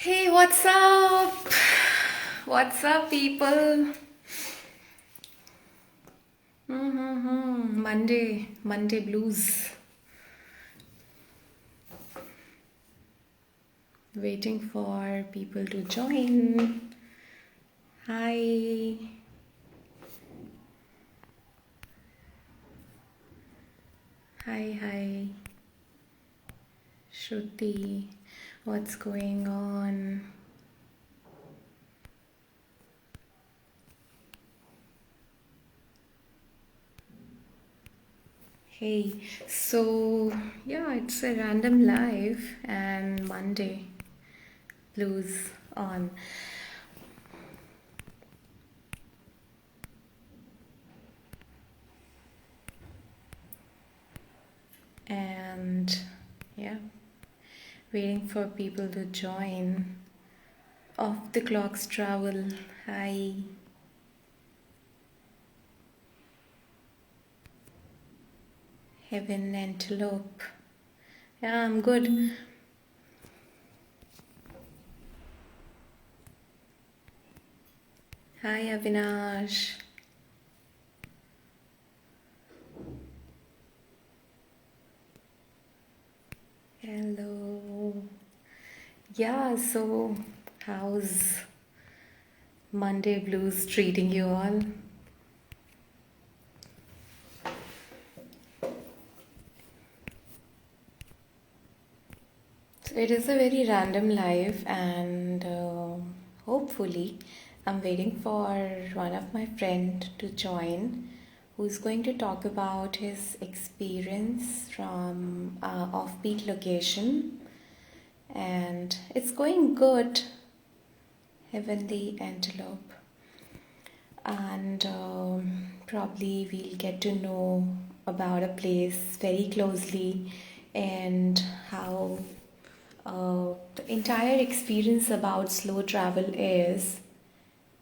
Hey, what's up? What's up, people? Monday blues. Waiting for people to join. Hi. Hi. Shruti. What's going on? Hey, so yeah, it's a random live and Monday blues on. And yeah, waiting for people to join. Off the clocks travel. Hi. Heaven antelope. Yeah, I'm good. Hi, Avinash. Hello. Yeah, so how's Monday Blues treating you all? So it is a very random life, and hopefully, I'm waiting for one of my friend to join, who's going to talk about his experience from offbeat location, and it's going good. Heavenly antelope, and probably we'll get to know about a place very closely and how the entire experience about slow travel is,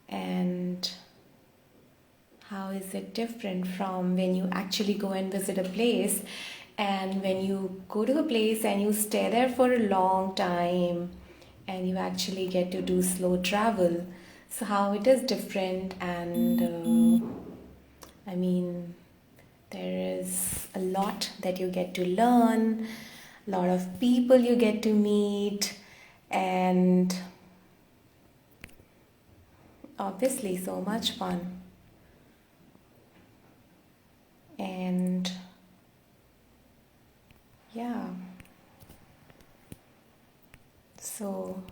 and how is it different from when you actually go and visit a place, and when you go to a place and you stay there for a long time and you actually get to do slow travel, so how it is different. And I mean, there is a lot that you get to learn, a lot of people you get to meet, and obviously so much fun. And yeah, so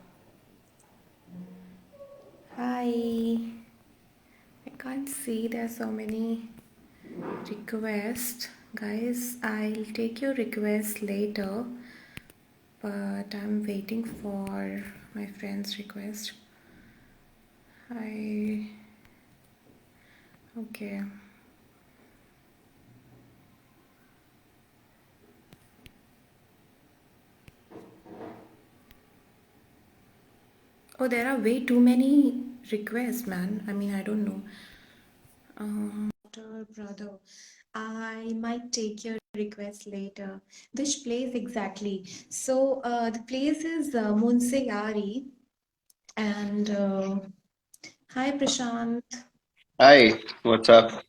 hi. I can't see there's so many requests. Guys, I'll take your request later, but I'm waiting for my friend's request. I okay. Oh, there are way too many requests, man. I mean, I don't know. Brother, I might take your request later. Which place exactly? So, the place is munsiyari, and hi, Prashant. Hi, what's up?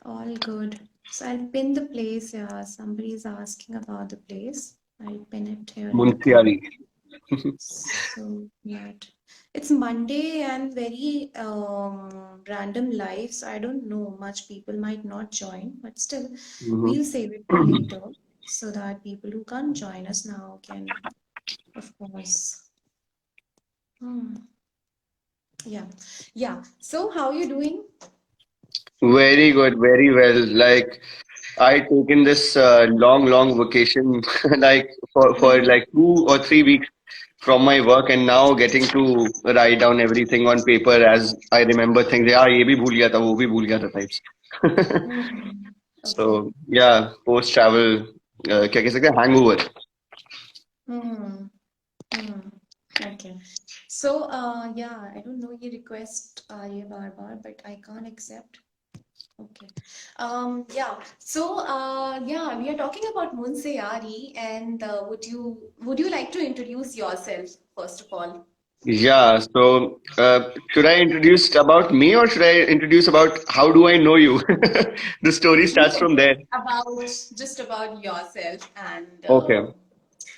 All good. So I'll pin the place. Yeah, somebody is asking about the place. I'll pin it here in the call. Munsiyari. So that it's Monday and very random live. So I don't know much. People might not join, but still, Mhm. we'll save it for later so that people who can't join us now can, of course. Hmm. Yeah, yeah. So how you doing? Very good, very well. Like I taken this long vacation, like for Mm-hmm. like 2 or 3 weeks from my work, and now getting to write down everything on paper as I remember things. Yeah, ये भी भूल गया था, वो भी भूल गया था types. Mm-hmm. Okay. So yeah, post travel, क्या कह सकते हैं hangover. Hmm. Hmm. Okay. So, yeah, I don't know your request, Arya Barbar, but I can't accept. Okay. Yeah. So, yeah, we are talking about munsiyari, and would you like to introduce yourself first of all? Yeah, so should I introduce about me or should I introduce about how do I know you? The story starts No, from there. just about yourself, and Okay.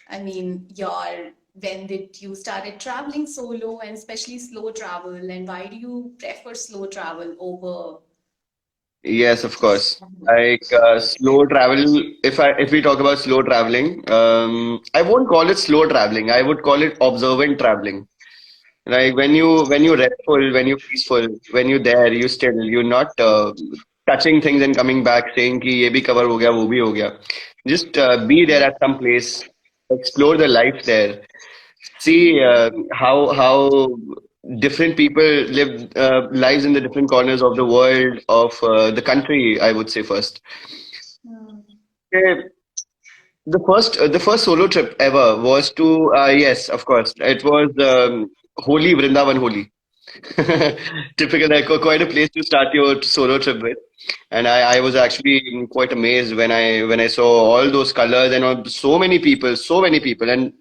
I mean, your when did you started traveling solo, and especially slow travel, and why do you prefer slow travel over? Yes, of course. Like slow travel, if we talk about slow traveling, I won't call it slow traveling. I would call it observant traveling. Like when you restful, when you peaceful, when you there, you still you're not touching things and coming back saying कि ये भी cover हो गया, वो भी हो गया. Just be there at some place, explore the life there, see how different people live lives in the different corners of the world of the country. I would say first. Hmm. Okay, the first solo trip ever was to yes, of course, it was Holi, Vrindavan Holi. Typical, like quite a place to start your solo trip with. And I was actually quite amazed when I saw all those colors and so many people, and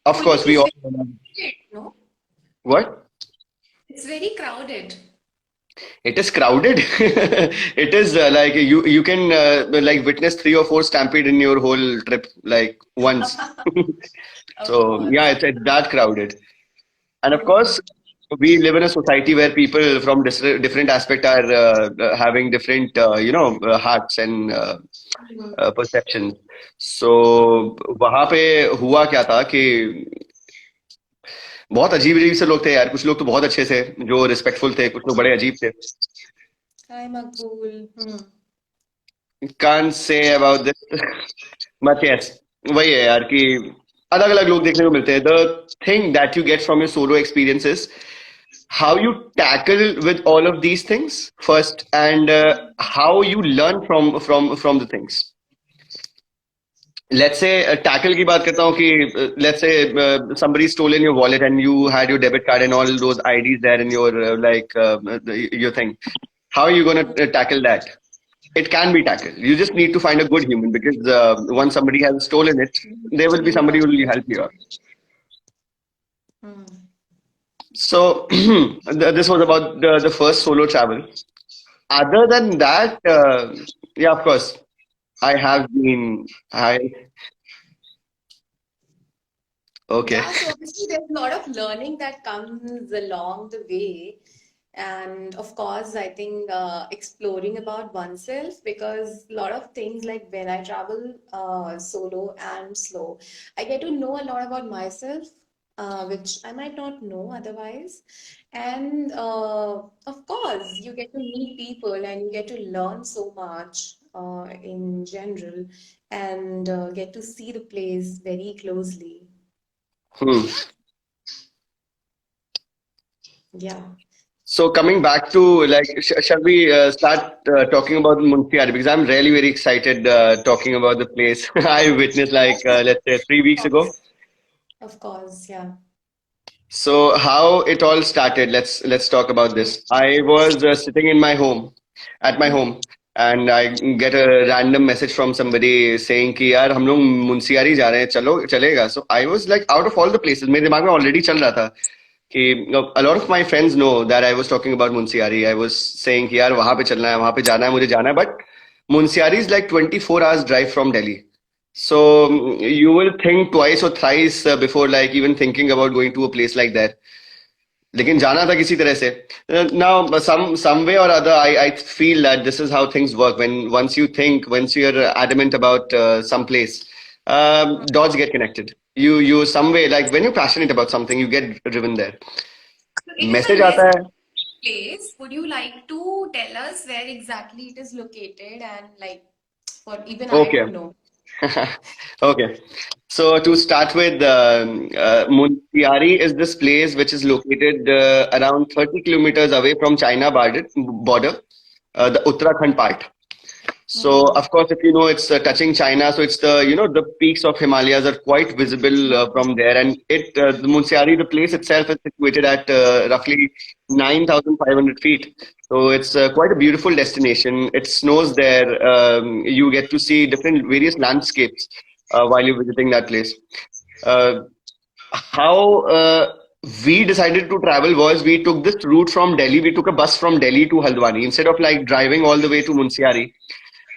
of Holi course we is all very crowded, no? what. It's very crowded. It is crowded. It is like you can like witness three or four stampede in your whole trip like once. Of So yeah, course. it's that crowded. And of Hmm. course, we live in a society where people from different aspect are having different hearts and perceptions. So वहां पे हुआ क्या था कि बहुत अजीब अजीब से लोग थे यार. कुछ लोग तो बहुत अच्छे थे जो रिस्पेक्टफुल थे, कुछ लोग बड़े अजीब थे. Hi, Makbul. Hmm. Can't say about this. But yes, वही है यार कि अलग अलग लोग देखने को मिलते हैं. The thing that you get from your solo experiences, how you tackle with all of these things first, and how you learn from the things. Let's say tackle की बात करता हूँ कि let's say somebody stolen your wallet and you had your debit card and all those IDs there in your your thing. How are you going to tackle that? It can be tackled. You just need to find a good human because once somebody has stolen it, there will be somebody who will help you out. Hmm. So this was about the first solo travel. Other than that, yeah, of course, I have been. I okay. Yeah, so obviously there's a lot of learning that comes along the way. And of course, I think exploring about oneself, because a lot of things like when I travel solo and slow, I get to know a lot about myself, which I might not know otherwise. And of course, you get to meet people and you get to learn so much in general, and get to see the place very closely. Hmm. Yeah. So coming back to like, shall we start talking about Munsiyari? Because I'm really very excited talking about the place I witnessed like let's say 3 weeks ago. Of course, yeah. So how it all started? Let's talk about this. I was sitting in my home, at my home, and I get a random message from somebody saying कि यार हम लोग मुंशियारी जा रहे हैं, चलो चलेगा. So I was like out of all the places, मेरे दिमाग में already चल रहा था कि a lot of my friends know that I was talking about Munsiyari. I was saying कि यार वहां पे चलना है, वहां पे जाना है, मुझे जाना है. But Munsiyari is like 24 hours drive from Delhi. So you will think twice or thrice before like even thinking about going to a place like that. लेकिन जाना था किसी तरह से. Now some way or other I feel that this is how things work. When once you think, once you're adamant about some place, dots get connected. You some way, like when you're passionate about something, you get driven there. So it is a message very आता है. place. Would you like to tell us where exactly it is located, and like for even I Okay. don't know. Okay. So to start with, Muntiari is this place which is located around 30 kilometers away from China border, the Uttarakhand part. So, of course, if you know, it's touching China, so it's the the peaks of Himalayas are quite visible from there, and the Munsiyari, the place itself, is situated at roughly 9,500 feet. So it's quite a beautiful destination. It snows there. You get to see different various landscapes while you're visiting that place. Uh, how we decided to travel was we took this route from Delhi. We took a bus from Delhi to Haldwani instead of like driving all the way to Munsiyari.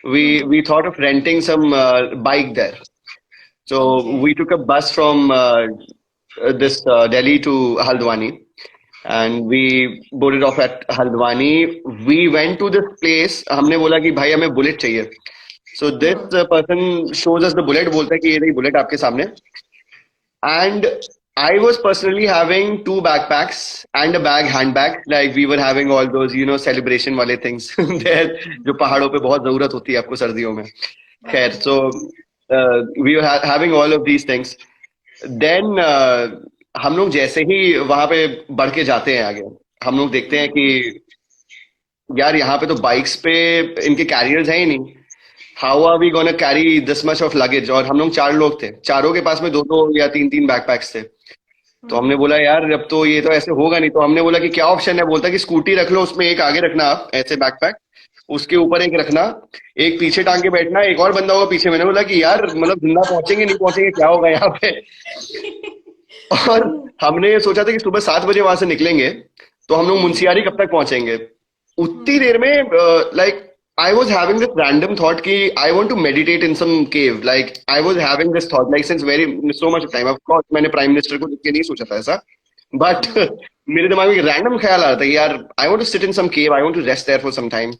We thought of renting some bike there. So Okay. we took a bus from this Delhi to Haldwani, and we boarded off at Haldwani. We went to this place. हमने बोला कि भाई हमें bullet चाहिए. So this person shows us the bullet. बोलता है कि ये रही बुलेट आपके सामने. And I was personally having two backpacks and a handbag. Like we were having all those, celebration वाले things there, जो पहाड़ों पे बहुत जरूरत होती है आपको सर्दियों में. खैर, Right. so we were having all of these things. Then हम लोग जैसे ही वहां पे बढ़ के जाते हैं आगे, हम लोग देखते हैं कि यार यहाँ पे तो बाइक्स पे इनके कैरियर्स हैं ही नहीं. How are we gonna carry this much of luggage. और हम लोग चार लोग थे, चारों के पास में दो दो या तीन तीन बैकपैक्स थे. तो हमने बोला यार अब तो ये तो ऐसे होगा नहीं. तो हमने बोला कि क्या ऑप्शन है. बोलता कि स्कूटी रख लो, उसमें एक आगे रखना आप ऐसे बैकपैक, उसके ऊपर एक रखना, एक पीछे टांग के बैठना, एक और बंदा होगा पीछे. मैंने बोला कि यार मतलब जिंदा पहुंचेंगे नहीं पहुंचेंगे क्या होगा यहाँ पे. और हमने ये सोचा था कि सुबह 7 बजे वहां से निकलेंगे तो हम लोग मुंशियारी कब तक पहुंचेंगे. उतनी देर में like I was having this random thought कि I want to meditate in some cave. Like I was having this thought like since very so much time. Of course मैंने प्राइम मिनिस्टर को देख के नहीं सोचा था ऐसा, बट मेरे दिमाग में एक रैंडम ख्याल आ रहा था कि यार I want to sit in some cave. I want to rest there for some time.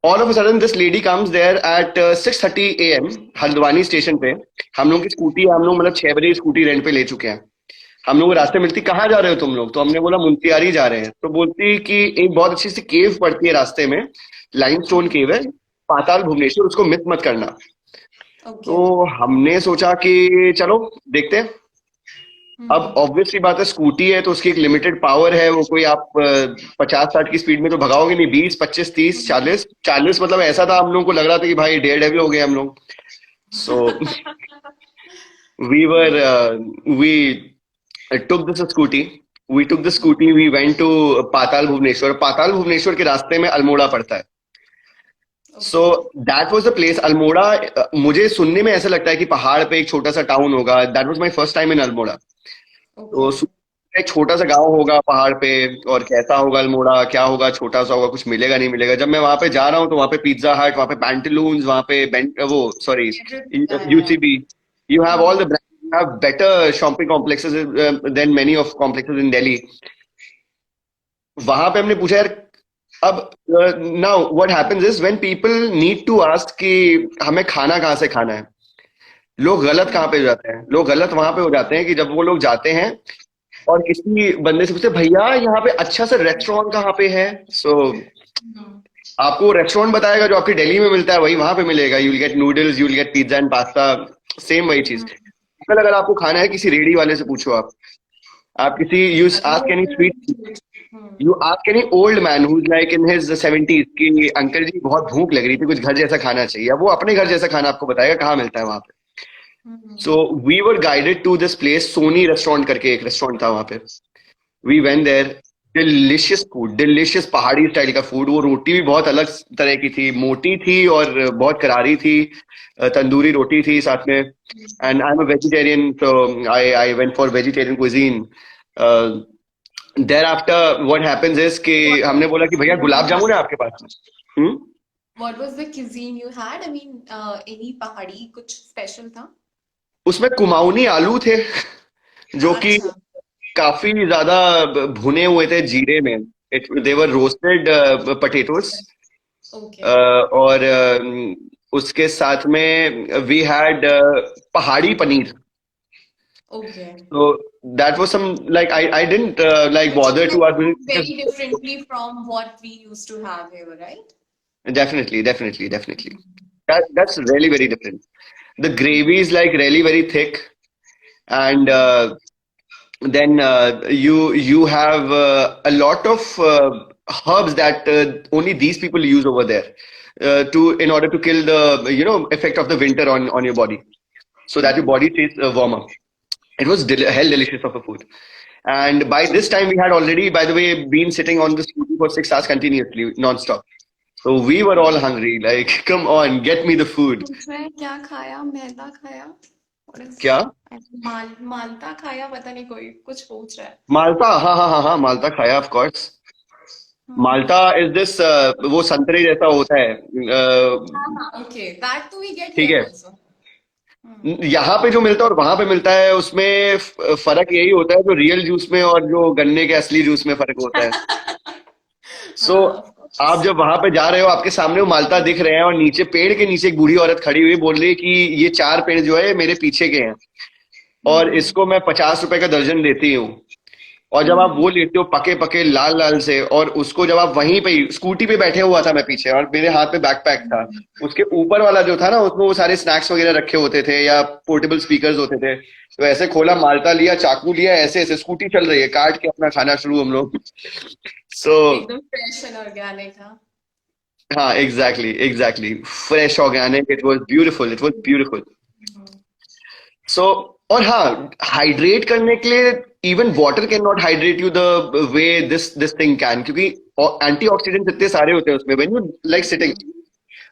All of a sudden this lady comes there at 6:30 a.m. Haldwani station पे. हम लोग की स्कूटी हम लोग मतलब 6 बजे स्कूटी रेंट पे ले चुके हैं. हम लोग रास्ते मिलती कहाँ जा रहे हो तुम लोग. तो हमने बोला मुंशियारी जा रहे हैं. तो बोलती कि एक बहुत अच्छी सी केव पड़ती है रास्ते में, लाइमस्टोन केव है, पाताल भुवनेश्वर, उसको मिस मत करना. तो Okay. हमने सोचा कि चलो देखते हैं. अब ऑब्वियसली बात है स्कूटी है तो उसकी एक लिमिटेड पावर है. वो कोई आप 50-60 की स्पीड में तो भगाओगे नहीं. 20, 25, 30, 40 मतलब ऐसा था. हम लोग को लग रहा था कि भाई डेयर डेविल हो गए हम लोग. So we were we took this scooty. We took the scooty. We went to पाताल भुवनेश्वर. पाताल भुवनेश्वर के रास्ते में अल्मोड़ा पड़ता है. So that was the place Almora. मुझे सुनने में ऐसा लगता है कि पहाड़ पे एक छोटा सा टाउन होगा. That was my first time इन अल्मोड़ा. तो Okay. एक छोटा सा गांव होगा पहाड़ पे, और कैसा होगा अल्मोड़ा, क्या होगा, छोटा सा होगा, कुछ मिलेगा नहीं मिलेगा. जब मैं वहां पे जा रहा हूँ तो वहां पे पिज्जा हट, वहां पे पैंटलून्स, वहां पे वो sorry Everything. Yeah. UCB, you have all the brand, you have better shopping complexes than many of complexes in Delhi. वहां पे हमने पूछा यार. अब now what happens is when people need to ask कि हमें खाना कहाँ से खाना है, लोग गलत कहाँ पे हो जाते हैं. लोग गलत वहां पे हो जाते हैं कि जब वो लोग जाते हैं और किसी बंदे से पूछते भैया यहाँ पे अच्छा सा रेस्टोरेंट कहाँ पे है. सो आपको रेस्टोरेंट बताएगा जो आपकी दिल्ली में मिलता है वही वहां पे मिलेगा. You will get noodles, you will get pizza and pasta, same वही चीज. कल अगर आपको खाना है किसी रेडी वाले से पूछो. आप किसी you ask any street, you ask any old man who is like in his 70s कि अंकल जी बहुत भूख लग रही थी, कुछ घर जैसा खाना चाहिए. वो अपने घर जैसा खाना आपको बताएगा कहाँ मिलता है वहां पे. So we were guided to this place, Soni restaurant करके एक रेस्टोरेंट था वहां पे. We went there. Delicious food, delicious पहाड़ी स्टाइल का फूड. वो रोटी भी बहुत अलग तरह की थी, मोटी थी और बहुत करारी थी. तंदूरी रोटी थी साथ में. And I am a vegetarian, so I went for vegetarian cuisine. Thereafter what happens is कि What हमने बोला कि भैया गुलाब was जामुन है आपके पास में. हम्म. what was the cuisine you had? I mean, any पहाड़ी कुछ special था? उसमें कुमाऊनी आलू थे जो कि अच्छा. काफी ज्यादा भुने हुए थे जीरे में. दे वर रोस्टेड पोटैटोस. Okay. और उसके साथ में वी हैड पहाड़ी paneer. Okay. So that was some like I didn't like Which bother to ask. is very differently from what we used to have here, right? Definitely. That's really very different. The gravy is like really very thick, and then you have a lot of herbs that only these people use over there to in order to kill the effect of the winter on your body, so that your body stays warmer. It was hell delicious of a food. And by this time, we had already, by the way, been sitting on the scooty for 6 hours continuously, non-stop. So we were all hungry. Like, come on, get me the food. उसमें क्या खाया? मैदा खाया? What is क्या? माल्टा खाया? पता नहीं, कोई कुछ पूछ रहा है. माल्टा, हाँ हाँ हाँ हाँ, माल्टा खाया of course. Malta is this, वो संतरे जैसा होता है. Okay, that too we get ठीक here है. also. यहाँ पे जो मिलता है और वहां पे मिलता है, उसमें फर्क यही होता है, जो रियल जूस में और जो गन्ने के असली जूस में फर्क होता है. सो Of आप course. जब वहां पे जा रहे हो, आपके सामने वो माल्टा दिख रहे हैं, और नीचे पेड़ के नीचे एक बूढ़ी औरत खड़ी हुई बोल रही है कि ये 4 पेड़ जो है मेरे पीछे के हैं, और इसको मैं 50 रुपए का दर्जन देती हूँ. और जब आप वो लेते हो पके पके लाल लाल से, और उसको जब आप वहीं पे स्कूटी पे बैठे हुआ था मैं पीछे, और मेरे हाथ में बैकपैक था, उसके ऊपर वाला जो था ना, उसमें वो सारे स्नैक्स वगैरह रखे होते थे या पोर्टेबल स्पीकर्स होते थे. तो ऐसे खोला, माल्टा लिया, चाकू लिया, ऐसे ऐसे स्कूटी चल रही है, काट के अपना खाना शुरू हम लोग. सो एकदम फ्रेश एंड ऑर्गेनिक. हाँ. हाँ, exactly exactly, fresh organic. It was beautiful, it was beautiful. So और हाँ, हाइड्रेट करने के लिए even water can not hydrate you the way this thing can, क्योंकि एंटीऑक्सीडेंट्स इतने सारे होते हैं उसमें. When you like sitting,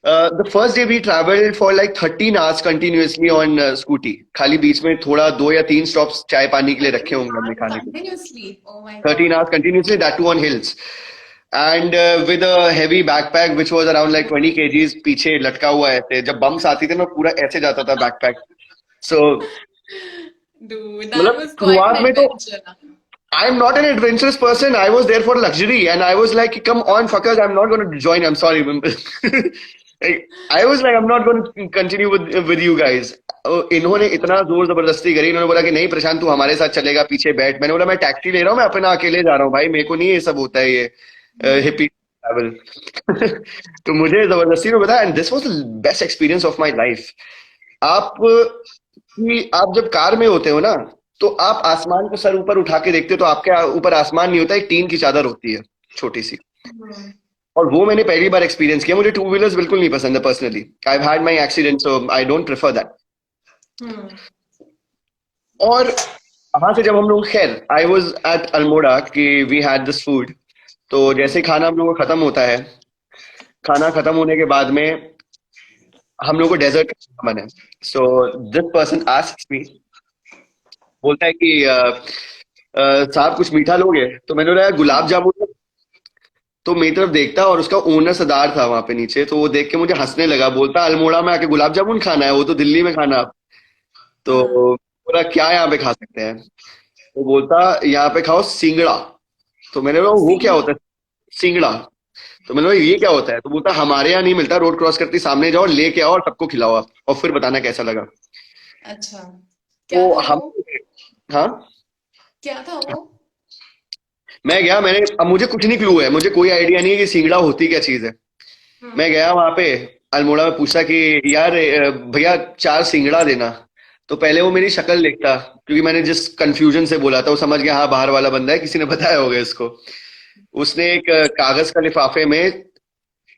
the first day we travelled for like 13 hours continuously on Scooty. खाली बीच में थोड़ा 2 या 3 स्टॉप्स चाय पानी के लिए रखे होंगे हमने खाने के. Continuously. Oh my 13 hours God. continuously, that too on hills. And with a heavy backpack which was around like 20 kgs पीछे लटका हुआ ऐसे. जब बम्स आती थे मैं पूरा ऐसे जाता था बैकपैक. सो Dude, that मतलब was quite शुरुआत an में तो adventure. I'm not an adventurous person. I was there for luxury, and I was like, "Come on, fuckers! I'm not going to join. I'm sorry." I was like, "I'm not going to continue with you guys." इन्होंने इतना जोर जबरदस्ती करी. इन्होंने बोला कि नहीं प्रशांत, तू हमारे साथ चलेगा, पीछे बैठ. मैंने बोला मैं टैक्सी ले रहा हूँ, मैं अपना अकेले जा रहा हूँ भाई, मेरे को नहीं ये सब होता है, ये हिप्पी ट्रैवल. तो मुझे जबरदस्ती में बताया, and this was the best experience of my life. आप कि आप जब कार में होते हो ना, तो आप आसमान को सर ऊपर उठा के देखते हो, तो आपके ऊपर आसमान नहीं होता, एक टीन की चादर होती है छोटी सी. और वो मैंने पहली बार एक्सपीरियंस किया. मुझे टू व्हीलर्स बिल्कुल नहीं पसंद है personally. I have had my accident, so I don't prefer that. और वहां से जब हम लोग, खैर आई वाज एट अल्मोड़ा कि वी हैड दिस फूड. तो जैसे खाना हम लोग को खत्म होता है, खाना खत्म होने के बाद में हम लोग को डेजर्ट का मन है. सो दिस पर्सन आस्क्स मी, बोलता है कि साहब कुछ मीठा लोगे? तो मैंने बोला गुलाब जामुन. तो मेरी तरफ देखता, और उसका ओनर सरदार था वहां पे नीचे, तो वो देख के मुझे हंसने लगा. बोलता अल्मोड़ा में आके गुलाब जामुन खाना है, वो तो दिल्ली में खाना. तो बोला क्या यहाँ पे खा सकते हैं? तो बोलता यहाँ पे खाओ सिंगड़ा. तो मैंने बोला वो क्या होता है सिंगड़ा? तो मैंने बोला ये क्या होता है? तो बोलता हमारे यहाँ नहीं मिलता, रोड क्रॉस करती सामने जाओ, लेके आओ और सबको खिलाओ आप, और फिर बताना कैसा लगा. अच्छा. क्या तो था हम, वो? हाँ, क्या था वो? मैं गया, मैंने, अब मुझे कुछ नहीं क्लू है, मुझे कोई आइडिया नहीं है कि सिंगड़ा होती क्या चीज है. मैं गया वहां पे अल्मोड़ा में, पूछा कि यार भैया 4 सिंगड़ा देना. तो पहले वो मेरी शक्ल देखता, क्योंकि मैंने जिस कंफ्यूजन से बोला था, वो समझ गया हाँ बाहर वाला बंदा है, किसी ने बताया होगा इसको. उसने एक कागज का लिफाफे में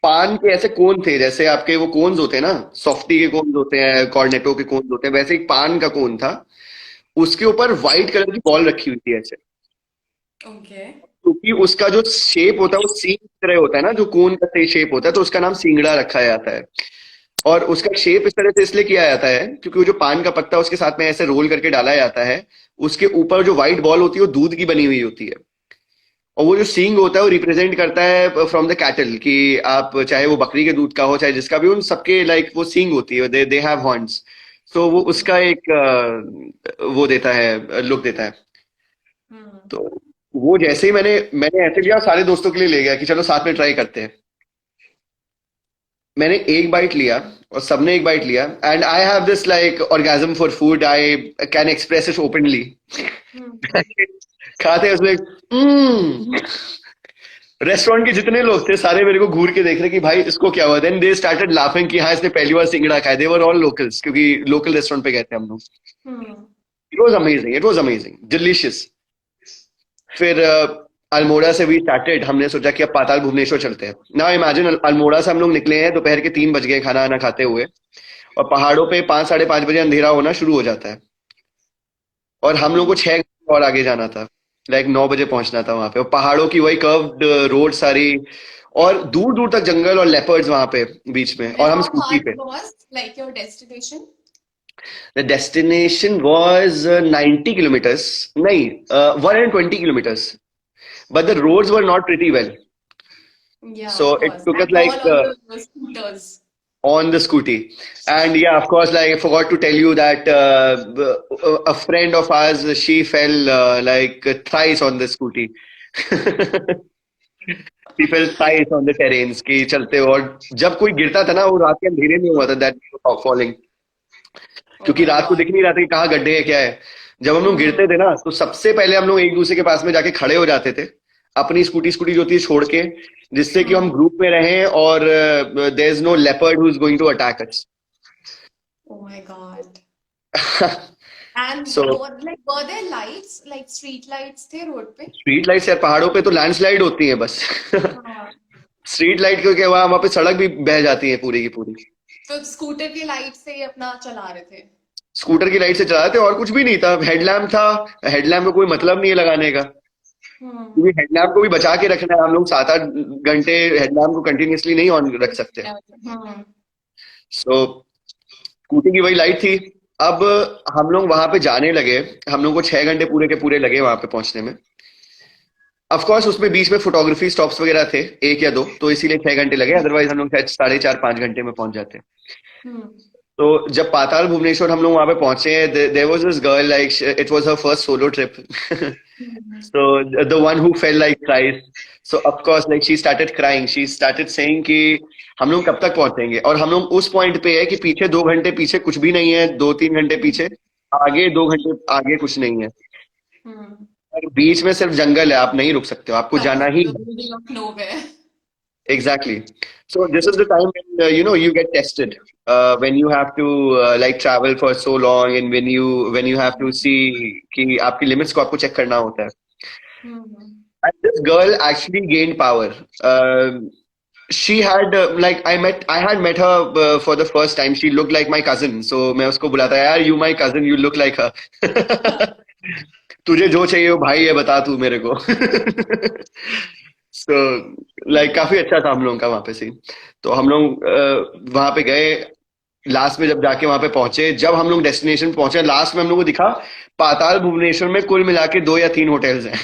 पान के ऐसे कोन थे, जैसे आपके वो कोन्स होते हैं ना, सॉफ्टी के कोन्स होते हैं, कॉर्नेटो के कोन्स होते हैं, वैसे एक पान का कोन था. उसके ऊपर व्हाइट कलर की बॉल रखी हुई थी ऐसे. ओके. क्योंकि उसका जो शेप होता है वो सींग की तरह होता है ना, जो कोन का शेप होता है, तो उसका नाम सिंगड़ा रखा जाता है. और उसका शेप इस तरह से इसलिए किया जाता है क्योंकि वो जो पान का पत्ता उसके साथ में ऐसे रोल करके डाला जाता है, उसके ऊपर जो व्हाइट बॉल होती है वो दूध की बनी हुई होती है. और वो जो सींग होता है वो रिप्रेजेंट करता है फ्रॉम द कैटल, कि आप चाहे वो बकरी के दूध का हो चाहे जिसका भी, उन सबके लाइक वो सींग होती है, दे हैव हॉर्न्स. तो वो उसका एक वो देता है, लुक देता है. तो वो जैसे ही मैंने मैंने ऐसे लिया, सारे दोस्तों के लिए ले गया कि चलो साथ में ट्राई करते हैं. मैंने एक बाइट लिया और सबने एक बाइट लिया, and I have this like orgasm for food, I can express it openly. खाते उसमें रेस्टोरेंट के जितने लोग थे सारे मेरे को घूर के देख रहे कि भाई इसको क्या हुआ. देन दे स्टार्टेड लाफिंग कि हाँ इसने पहली बार सिंगड़ा खाया. दे वर ऑल लोकल्स, क्योंकि लोकल रेस्टोरेंट पे गए थे हम लोग. It was amazing, it was amazing, delicious. फिर अल्मोड़ा से वी स्टार्टेड, हमने सोचा कि अब पाताल भुवनेश्वर चलते हैं। नाउ इमेजिन, अल्मोड़ा से हम लोग निकले हैं, दोपहर के 3 बज गए खाना आना खाते हुए, और पहाड़ों पे 5 साढ़े 5 बजे अंधेरा होना शुरू हो जाता है, और हम लोग को 6 घंटे और आगे जाना था। लाइक 9 बजे पहुंचना था वहां पे, और पहाड़ों की वही कर्व्ड रोड सारी, और दूर दूर तक जंगल और लेपर्ड्स वहां पे बीच में, और And हम how स्कूटी far पे। it was, like your destination? The destination was 90 kilometres, नहीं, 120 किलोमीटers, but the roads were not pretty well. Yeah, So of it course. took us And like all on the scooters. on the scooty. And yeah, of course, like I forgot to tell you that a friend of ours, she fell like thrice on the scooty. She fell thrice on the terrains कि चलते हो, और जब कोई गिरता था ना, वो रात के अंधेरे में हुआ था, दैट फॉलिंग, Oh क्योंकि my रात को God. दिख नहीं रहा था कि कहाँ गड्ढे है क्या है। जब हम लोग Hmm. गिरते थे ना, तो सबसे पहले हम लोग एक दूसरे के पास में जाके खड़े हो जाते थे, अपनी स्कूटी स्कूटी जो थी छोड़ के, जिससे कि हम Hmm. ग्रुप में रहें, और there is no leopard who is going to attack us. Oh my God. And so were there lights, like street lights थे road पे? स्ट्रीट लाइट्स यार, पहाड़ों पे तो लैंडस्लाइड होती है बस। हाँ. स्ट्रीट लाइट क्योंकि वहां पे सड़क भी बह जाती है पूरी की पूरी। तो स्कूटर की लाइट से ही अपना चला रहे थे. स्कूटर की लाइट से चलाते, और कुछ भी नहीं था, हेडलैम्प था। हेडलैम्प का कोई मतलब नहीं है लगाने का, Hmm. क्योंकि हेडलैम्प को भी बचा के रखना है, हम लोग 7-8 घंटे हेडलैम्प को कंटिन्यूअसली नहीं ऑन रख सकते। Hmm. सो स्कूटी की वही लाइट थी। अब हम लोग वहां पे जाने लगे, हम लोग को 6 घंटे पूरे के पूरे लगे वहां पे पहुंचने में। ऑफ कोर्स उसमें बीच में फोटोग्राफी स्टॉप्स वगैरह थे, एक या दो, तो इसीलिए 6 घंटे लगे, अदरवाइज हम लोग शायद 4.5-5 घंटे में पहुंच जाते। Hmm. तो जब पाताल भुवनेश्वर हम लोग वहां पे पहुंचे, there was this girl, like it was her first solo trip. Hmm. So the one who felt like Christ. So of course, like she started crying. She started saying कि हम लोग कब तक पहुंचेंगे, और हम लोग उस पॉइंट पे है कि पीछे 2 घंटे पीछे कुछ भी नहीं है, 2-3 घंटे पीछे, आगे 2 घंटे आगे कुछ नहीं है, Hmm. और बीच में सिर्फ जंगल है, आप नहीं रुक सकते हो, आपको Like जाना ही। the middle of nowhere. Exactly. So this is the time when you get tested, when you have to like travel for so long, and when you have to see कि आपकी लिमिट्स को आपको check करना होता है। Hmm. And this girl actually gained power. She had like I had met her for the first time. She looked like my cousin, so मैं उसको बुलाता, यार you my cousin, you look like her. तुझे जो चाहिए वो भाई है, बता तू मेरे को। So like काफी अच्छा था हम लोगों का वहां पे सीन। तो हम लोग वहां पे गए, लास्ट में जब जाके वहां पे पहुंचे, जब हम लोग डेस्टिनेशन पहुंचे, लास्ट में हम लोग को दिखा पाताल भुवनेश्वर में कुल मिला के 2 या 3 होटल्स हैं।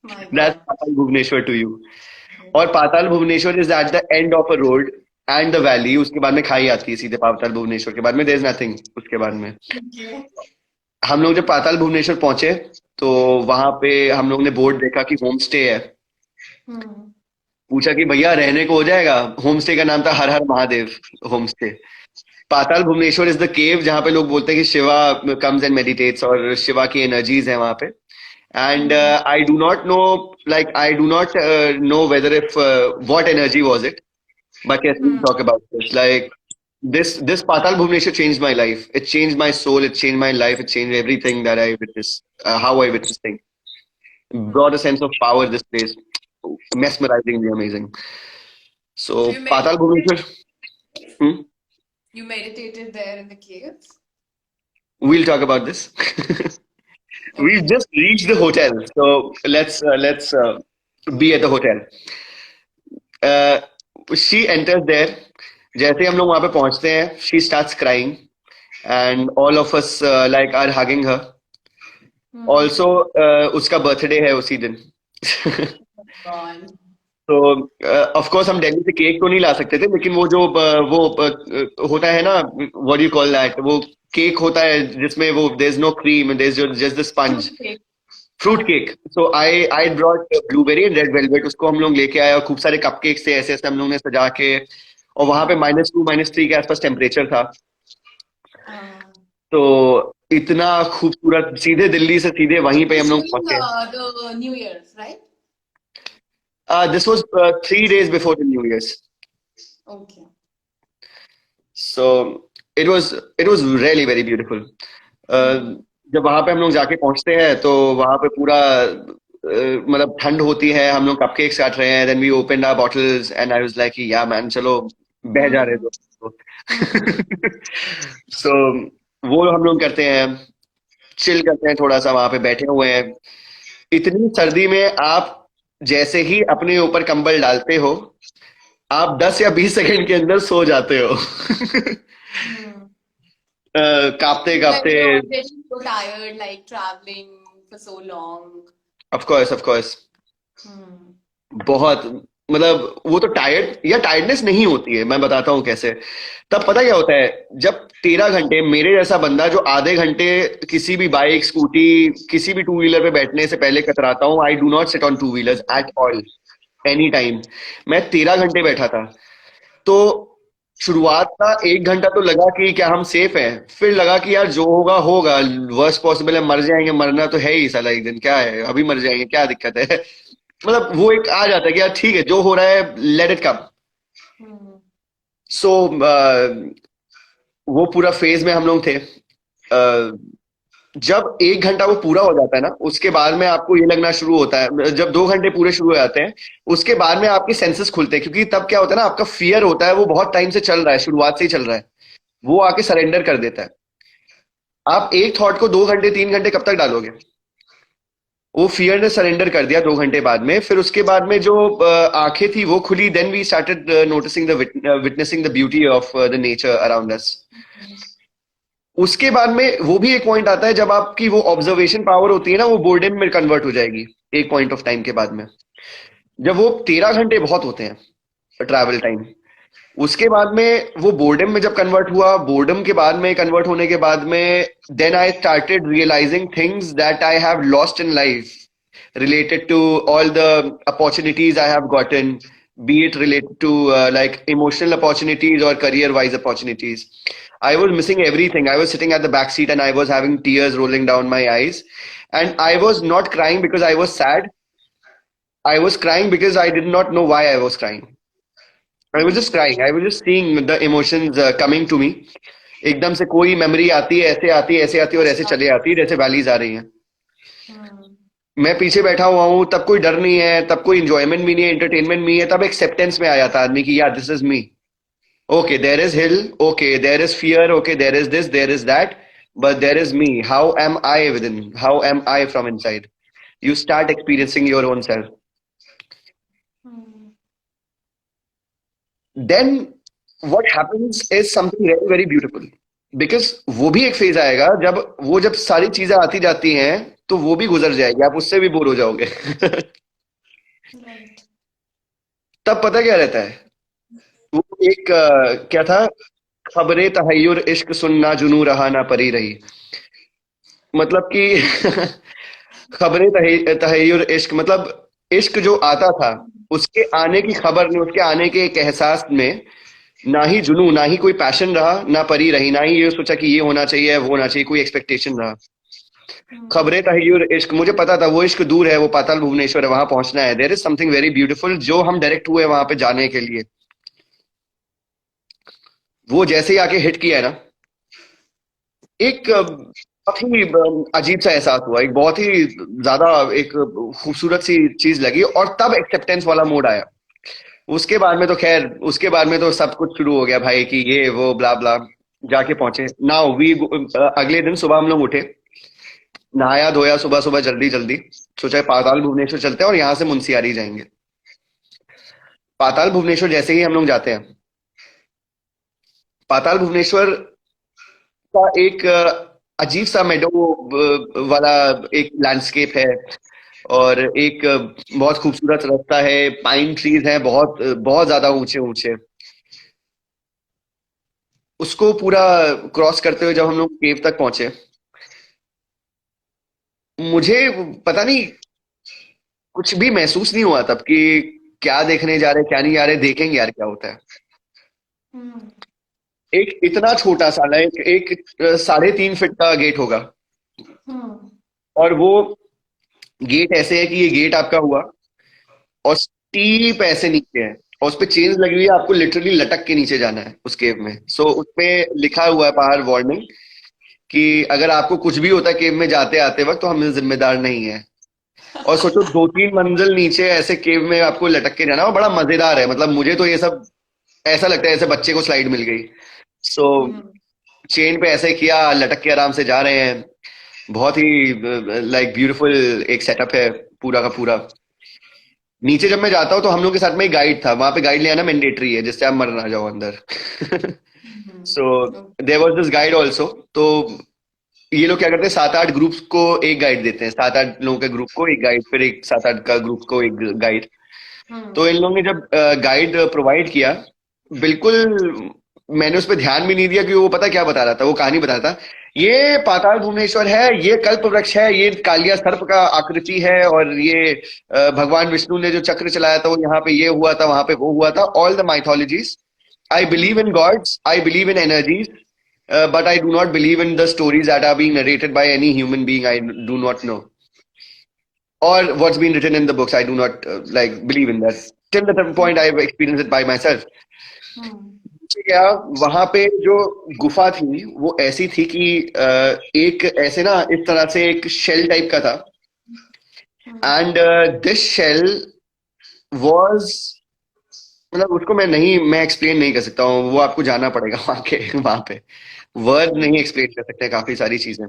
My That's God. Patal Bhubaneswar to you. और Patal Bhuvaneshwar is at the end of a road and the valley, उसके बाद में खाई आती है सीधे, पाताल भुवनेश्वर के बाद में देयर इज नथिंग उसके बाद में। Okay. हम लोग जब पाताल भुवनेश्वर पहुंचे, तो वहां पे हम लोग ने बोर्ड देखा कि होम स्टे है। Hmm. पूछा कि भैया रहने को हो जाएगा। होम स्टे का नाम था Har Har Mahadev home stay. Patal Bhuvaneshwar is the cave जहां पे लोग बोलते हैं कि शिवा कम्स एंड मेडिटेट्स, और शिवा की एनर्जीज है वहां पे। And Hmm. I do not know, like I do not know whether if what energy was it, but yes, we'll Hmm. talk about this. Like this Patal Bhubaneswar changed my life. It changed my soul. It changed my life. It changed everything that I witnessed. How I witnessed things. Hmm. Brought a sense of power. This place, mesmerizingly amazing. So So Patal Bhubaneswar. Hmm? you meditated there in the caves? We'll talk about this. We've Okay. just reached the hotel, so let's be at the hotel. She enters there. जैसे ही हम लोग वहां पे पहुंचते हैं, she starts crying, and all of us like are hugging her. Hmm. Also, उसका birthday है उसी दिन। God. तो ऑफ कोर्स हम दिल्ली से केक तो नहीं ला सकते थे, लेकिन वो जो वो होता है ना, व्हाट यू कॉल दैट, वो केक होता है जिसमें वो there is no cream, there is just the sponge, Fruitcake. Fruit cake. So I brought blueberry and red velvet, उसको हम लोग लेके आए, और खूब सारे कप केक्स थे, ऐसे ऐसे हम लोग ने सजा के, और वहां पे -2 -3 के आसपास टेम्परेचर था। Uh, तो इतना खूबसूरत, सीधे दिल्ली से सीधे वहीं पे हम was लोग during पहुंचे। the New Year's, right? This was 3 days before the New years. Okay. So it was really very beautiful. Hmm. जब वहां पे हम लोग जाके पहुंचते हैं, तो वहां पे पूरा मतलब ठंड होती है, हम लोग कपकेक्स काट रहे हैं, then we open our bottles and I was like yeah man चलो बह जा रहे Hmm. तो Hmm. सो वो हम लोग करते हैं, चिल करते हैं, थोड़ा सा वहां पे बैठे हुए हैं। इतनी सर्दी में आप जैसे ही अपने ऊपर कंबल डालते हो, आप 10 या 20 सेकंड के अंदर सो जाते हो। Hmm. कांपते When कांपते। you're already so tired, like traveling for so long. Of course of course. Hmm. बहुत, मतलब वो तो टायर्ड या टायर्डनेस नहीं होती है, मैं बताता हूँ कैसे। तब पता क्या होता है, जब 13 घंटे मेरे जैसा बंदा जो आधे घंटे किसी भी बाइक स्कूटी किसी भी टू व्हीलर पे बैठने से पहले कतराता हूँ, आई do not sit on two wheelers at all, any time. मैं 13 घंटे बैठा था। तो शुरुआत का 1 घंटा तो लगा कि क्या हम सेफ हैं, फिर लगा कि यार जो होगा होगा, वर्स्ट पॉसिबल है, मर जाएंगे, मरना तो है ही साला, एक दिन क्या है, अभी मर जाएंगे, क्या दिक्कत है। मतलब वो एक आ जाता है कि यार ठीक है, जो हो रहा है लेट इट कम। Hmm. सो वो पूरा फेज में हम लोग थे। जब 1 घंटा वो पूरा हो जाता है ना, उसके बाद में आपको ये लगना शुरू होता है, जब 2 घंटे पूरे शुरू हो जाते हैं, उसके बाद में आपके सेंसेस खुलते हैं, क्योंकि तब क्या होता है ना, आपका फियर होता है, वो बहुत टाइम से चल रहा है, शुरुआत से ही चल रहा है, वो आके सरेंडर कर देता है। आप एक थॉट को 2 घंटे 3 घंटे कब तक डालोगे? वो फियर ने सरेंडर कर दिया 2 घंटे बाद में, फिर उसके बाद में जो आंखें थी वो खुली, then we started noticing the witnessing the beauty of the nature around us. उसके बाद में वो भी एक पॉइंट आता है जब आपकी वो ऑब्जर्वेशन पावर होती है ना, वो बोर्डम में कन्वर्ट हो जाएगी एक पॉइंट ऑफ टाइम के बाद में। जब वो 13 घंटे बहुत होते हैं ट्रैवल टाइम, उसके बाद में वो बोर्डम में जब कन्वर्ट हुआ, बोर्डम के बाद में कन्वर्ट होने के बाद में then I started realising things that I have lost in life related to all the opportunities I have gotten, be it related to like emotional opportunities or career wise opportunities. I was missing everything. I was sitting at the back seat and I was having tears rolling down my eyes. And I was not crying because I was sad. I was crying because I did not know why I was crying. I was just crying. I was just seeing the emotions coming to me. एकदम से कोई memory आती है, ऐसे आती है, ऐसे आती है, और ऐसे चले आती है जैसे वैलीज आ रही हैं। Hmm. मैं पीछे बैठा हुआ हूँ, तब कोई डर नहीं है, तब कोई इंजॉयमेंट भी नहीं है, एंटरटेनमेंट भी है, तब एक्सेप्टेंस में आ जाता है आदमी की, yeah this is me. Okay there is hill, okay there is fear, okay there is this, there is that, but there is me, how am I within, how am I from inside. You start experiencing your own self. Hmm. Then what happens is something very very beautiful, because वो भी एक phase आएगा जब वो, जब सारी चीजें आती जाती हैं, तो वो भी गुजर जाएगी, आप उससे भी बोर हो जाओगे। Right. तब पता क्या रहता है, वो एक क्या था, खबरे तहय्युर इश्क सुनना जुनू रहा ना परी रही। मतलब कि खबरे तहय्युर इश्क, मतलब इश्क जो आता था, उसके आने की खबर ने, उसके आने के एक एहसास में, ना ही जुनू, ना ही कोई पैशन रहा, ना परी रही, ना ही ये सोचा कि ये होना चाहिए वो होना चाहिए, कोई एक्सपेक्टेशन रहा। Hmm. खबरे तहय्युर इश्क, मुझे पता था वो इश्क दूर है, वो पाताल भुवनेश्वर है, वहां पहुंचना है, there is something very beautiful, जो हम डायरेक्ट हुए वहां पे जाने के लिए। वो जैसे ही आके हिट किया है ना, एक बहुत ही अजीब सा एहसास हुआ, एक बहुत ही ज्यादा एक खूबसूरत सी चीज लगी, और तब एक्सेप्टेंस वाला मोड आया। उसके बाद में तो खैर, उसके बाद में तो सब कुछ शुरू हो गया भाई, कि ये वो ब्ला ब्ला। जाके पहुंचे नाउ वी, अगले दिन सुबह हम लोग उठे, नहाया धोया सुबह सुबह जल्दी जल्दी, सोचा पाताल भुवनेश्वर चलते हैं और यहाँ से मुंशियारी जाएंगे। पाताल भुवनेश्वर जैसे ही हम लोग जाते हैं, पाताल भुवनेश्वर का एक अजीब सा मेडो वाला एक लैंडस्केप है, और एक बहुत खूबसूरत रास्ता है, पाइन ट्रीज हैं बहुत बहुत ज्यादा ऊंचे ऊंचे। उसको पूरा क्रॉस करते हुए जब हम लोग केव तक पहुंचे, मुझे पता नहीं, कुछ भी महसूस नहीं हुआ तब कि क्या देखने जा रहे, क्या नहीं जा रहे, देखेंगे यार क्या होता है। Hmm. एक इतना छोटा सा ना, एक 3.5 फीट का गेट होगा, Hmm. और वो गेट ऐसे है कि ये गेट आपका हुआ, और स्टीप ऐसे नीचे है, और उस पे चेन्स लगी हुई है, आपको लिटरली लटक के नीचे जाना है उस केव में। सो उस पे लिखा हुआ है बाहर वार्निंग, कि अगर आपको कुछ भी होता है केव में जाते आते वक्त, तो हम जिम्मेदार नहीं है। और सोचो 2-3 मंजिल नीचे ऐसे केव में आपको लटक के जाना, और बड़ा मजेदार है। मतलब मुझे तो ये सब ऐसा लगता है जैसे बच्चे को स्लाइड मिल गई। सो चेन पे ऐसे किया, लटक के आराम से जा रहे हैं। बहुत ही लाइक ब्यूटीफुल एक सेटअप है पूरा का पूरा। नीचे जब मैं जाता हूँ तो हम लोग के साथ में एक गाइड था, वहां पे गाइड ले आना मैंडेटरी है, जिससे आप मर ना जाओ अंदर। So there was this guide also. तो ये लोग क्या करते हैं, 7-8 ग्रुप्स को एक गाइड देते हैं, 7-8 लोगों के ग्रुप को एक गाइड, फिर एक 7-8 का ग्रुप को एक गाइड। तो इन लोगों ने जब गाइड प्रोवाइड किया, बिल्कुल मैंने उस पर ध्यान भी नहीं दिया, क्योंकि वो पता क्या बता रहा था, वो कहानी बता रहा था। ये पाताल भुवनेश्वर है, ये कल्प वृक्ष है, ये कालिया सर्प का आकृति है, और ये भगवान विष्णु ने जो चक्र चलाया था वो यहाँ पे ये हुआ था, वहां पे वो हुआ था, all the mythologies. I believe in gods, I believe in energies, but I do not believe in the stories that are being narrated by any human being I do not know, or what's been written in the books. I do not like believe in that. Till the point I've experienced it by myself. क्या, वहां पे जो गुफा थी वो ऐसी थी कि एक ऐसे ना, इस तरह से एक शेल टाइप का था, एंड दिस शेल वाज, मतलब उसको मैं एक्सप्लेन नहीं कर सकता हूँ, वो आपको जाना पड़ेगा वहां पे वर्ड नहीं एक्सप्लेन कर सकते, काफी सारी चीजें।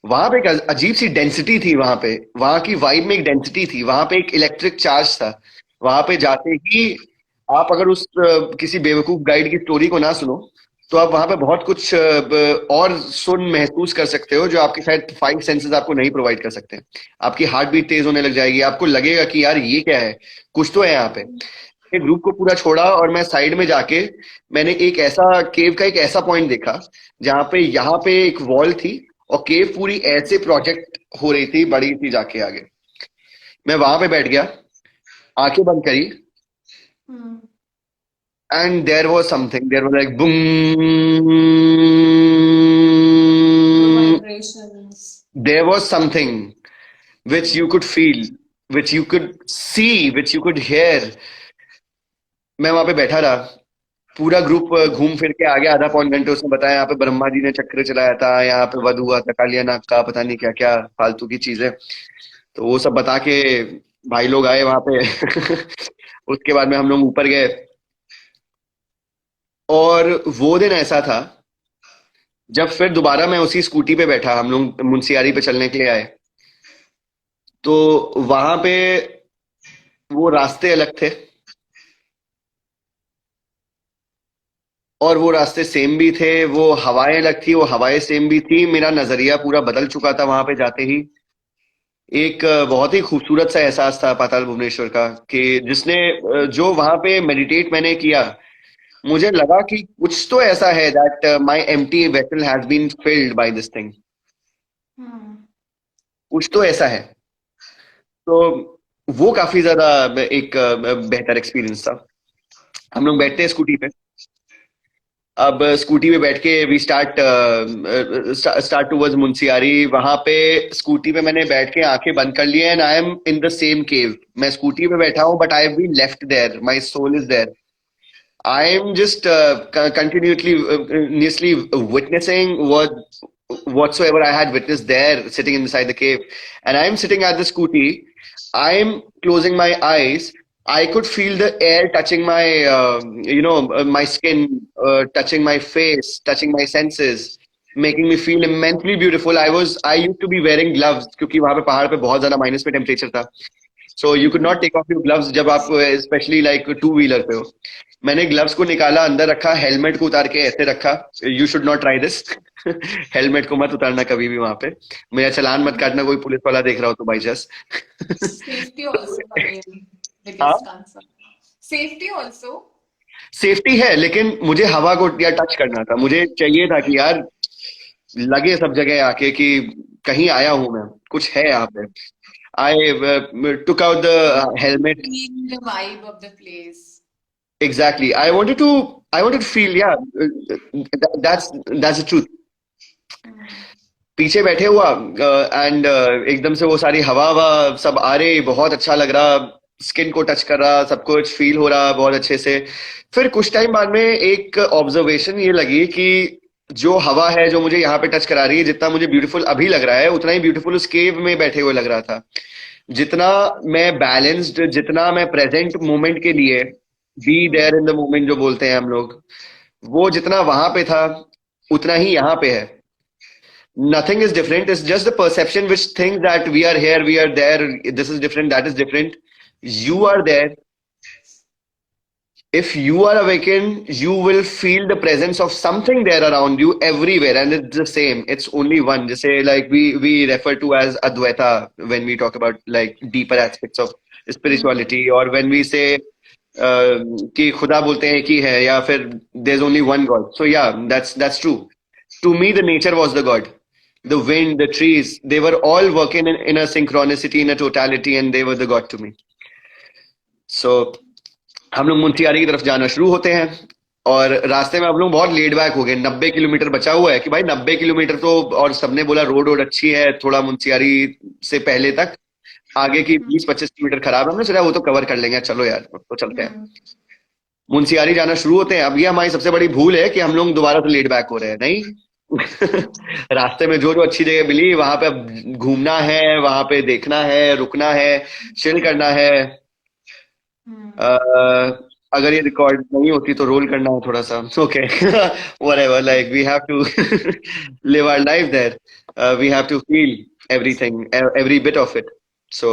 वहां पे एक अजीब सी डेंसिटी थी, वहां पे वहां की वाइब में एक डेंसिटी थी, वहां पे एक इलेक्ट्रिक चार्ज था। वहां पे जाते ही आप अगर उस किसी बेवकूफ गाइड की स्टोरी को ना सुनो, तो आप वहां पे बहुत कुछ और सुन महसूस कर सकते हो, जो आपके शायद 5 सेंसेस आपको नहीं प्रोवाइड कर सकते। आपकी हार्ट बीट तेज होने लग जाएगी, आपको लगेगा कि यार ये क्या है, कुछ तो है यहाँ पे। ग्रुप को पूरा छोड़ा और मैं साइड में जाके मैंने एक ऐसा केव का एक ऐसा पॉइंट देखा, जहां पे यहाँ पे एक वॉल थी, और केव पूरी ऐसे प्रोजेक्ट हो रही थी, बड़ी थी जाके आगे। मैं वहां पे बैठ गया, आंखें बंद करी, and there was something, there was like boom, there was something which you could feel, which you could see, which you could hear. मैं वहां पे बैठा रहा, पूरा ग्रुप घूम फिर के आ गया, आधा पौन घंटे उसने बताया यहाँ पे ब्रह्मा जी ने चक्र चलाया था, यहाँ पे वध हुआ था कालिया नाग का, पता नहीं क्या क्या फालतू की चीजें। तो वो सब बता के भाई लोग आए वहां पे। उसके बाद में हम लोग ऊपर गए, और वो दिन ऐसा था जब फिर दोबारा मैं उसी स्कूटी पे बैठा, हम लोग मुंसियारी पे चलने के लिए आए, तो वहां पे वो रास्ते अलग थे, और वो रास्ते सेम भी थे, वो हवाएं अलग थी, वो हवाएं सेम भी थी। मेरा नजरिया पूरा बदल चुका था वहां पे जाते ही। एक बहुत ही खूबसूरत सा एहसास था पाताल भुवनेश्वर का, कि जिसने जो वहां पे मेडिटेट मैंने किया, मुझे लगा कि कुछ तो ऐसा है, that my empty vessel has been filled by this thing, कुछ तो ऐसा है। तो वो काफी ज्यादा एक बेहतर एक्सपीरियंस था। हम लोग बैठते हैं स्कूटी पे, अब स्कूटी पे बैठ के वी स्टार्ट टूवर्ड्स मुंसियारी। वहां पे स्कूटी पे मैंने बैठ के आंखें बंद कर ली, and I am in the same cave. मैं स्कूटी पे बैठा हूँ, but I have been left there, my soul is there. I am just continuously witnessing whatsoever I had witnessed there, sitting inside the cave, and I am sitting at the scooty. I am closing my eyes. I could feel the air touching my, my skin, touching my face, touching my senses, making me feel immensely beautiful. I used to be wearing gloves, क्योंकि वहां पे पहाड़ पे बहुत ज्यादा minus पे temperature था। So you could not take off your gloves जब आप स्पेशली लाइक टू व्हीलर पे हो। मैंने ग्लव्स को निकाला, अंदर रखा, हेलमेट को उतार के ऐसे रखा। You should not try this. Helmet को मत उतारना कभी भी वहां पे, मेरा चालान मत काटना, कोई पुलिस वाला देख रहा हो तो by chance. Safety also the main हाँ, biggest concern. Safety also. Safety है, लेकिन मुझे हवा को या टच करना था, मुझे चाहिए था कि यार लगे सब जगह आके कि कहीं आया हूं मैं, कुछ है यहाँ पे। I took out the helmet. Feel the vibe of the place. Exactly. I wanted to feel, yeah, that's the truth. पीछे बैठे हुआ, एंड एकदम से वो सारी हवा हवा सब आ रही, बहुत अच्छा लग रहा, स्किन को टच कर रहा, सब कुछ फील हो रहा बहुत अच्छे से। फिर कुछ टाइम बाद में एक ऑब्जर्वेशन ये लगी कि जो हवा है जो मुझे यहाँ पे टच करा रही है, जितना मुझे ब्यूटीफुल अभी लग रहा है उतना ही ब्यूटीफुल उस केव में बैठे हुए लग रहा था। जितना मैं बैलेंस्ड, जितना मैं प्रेजेंट मोमेंट के लिए be there in the moment जो बोलते हैं हम लोग, वो जितना वहां पे था उतना ही यहाँ पे है। Nothing is different. It's just the perception which thinks that we are here, we are there, this is different, that is different. You are there. If you are awakened, you will feel the presence of something there around you everywhere, and it's the same. It's only one. Just say like we refer to as Advaita when we talk about like deeper aspects of spirituality, or when we say कि खुदा बोलते हैं कि है, या फिर there's only one God. So yeah, that's true. To me, the nature was the God. The wind, the trees, they were all working in a synchronicity, in a totality, and they were the God to me. So हम लोग मुंशियारी की तरफ जाना शुरू होते हैं, और रास्ते में हम लोग बहुत लेट बैक हो गए। 90 किलोमीटर बचा हुआ है कि भाई 90 किलोमीटर तो, और सबने बोला रोड रोड अच्छी है थोड़ा मुंशियारी से पहले तक, आगे की 20-25 किलोमीटर खराब है। हमने सोचा वो तो कवर कर लेंगे, चलो यार तो चलते हैं। मुंशियारी जाना शुरू होते हैं। अब ये हमारी सबसे बड़ी भूल है कि हम लोग दोबारा से लेट बैक हो रहे हैं, नहीं। रास्ते में जो जो अच्छी जगह मिली वहां पे अब घूमना है, वहां पे देखना है, रुकना है, चिल करना है। अगर ये रिकॉर्ड नहीं होती तो रोल करना है थोड़ा सा, okay. Whatever, like we have to live our life there, we have to feel everything, every bit of it. So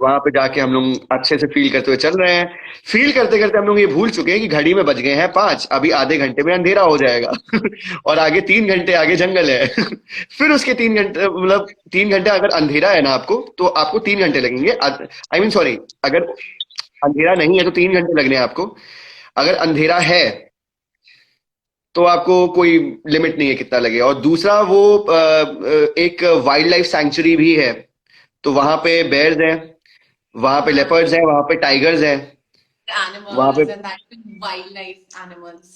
वहां पे जाके हम लोग अच्छे से फील करते हुए चल रहे हैं। फील करते करते हम लोग ये भूल चुके हैं कि घड़ी में बज गए हैं 5, अभी आधे घंटे में अंधेरा हो जाएगा। और आगे 3 घंटे आगे जंगल है। फिर उसके 3 घंटे, मतलब 3 घंटे अगर अंधेरा है ना आपको, तो आपको 3 घंटे लगेंगे। आई मीन सॉरी, अगर अंधेरा नहीं है तो 3 घंटे लगने हैं आपको। अगर अंधेरा है तो आपको कोई लिमिट नहीं है कितना लगे। और दूसरा वो एक वाइल्ड लाइफ सैंक्चुरी भी है, तो वहां पे बेयर्स हैं, वहां पे लेपर्ड्स हैं, वहां पे टाइगर्स हैं, वहां पे Animals and that too wildlife animals.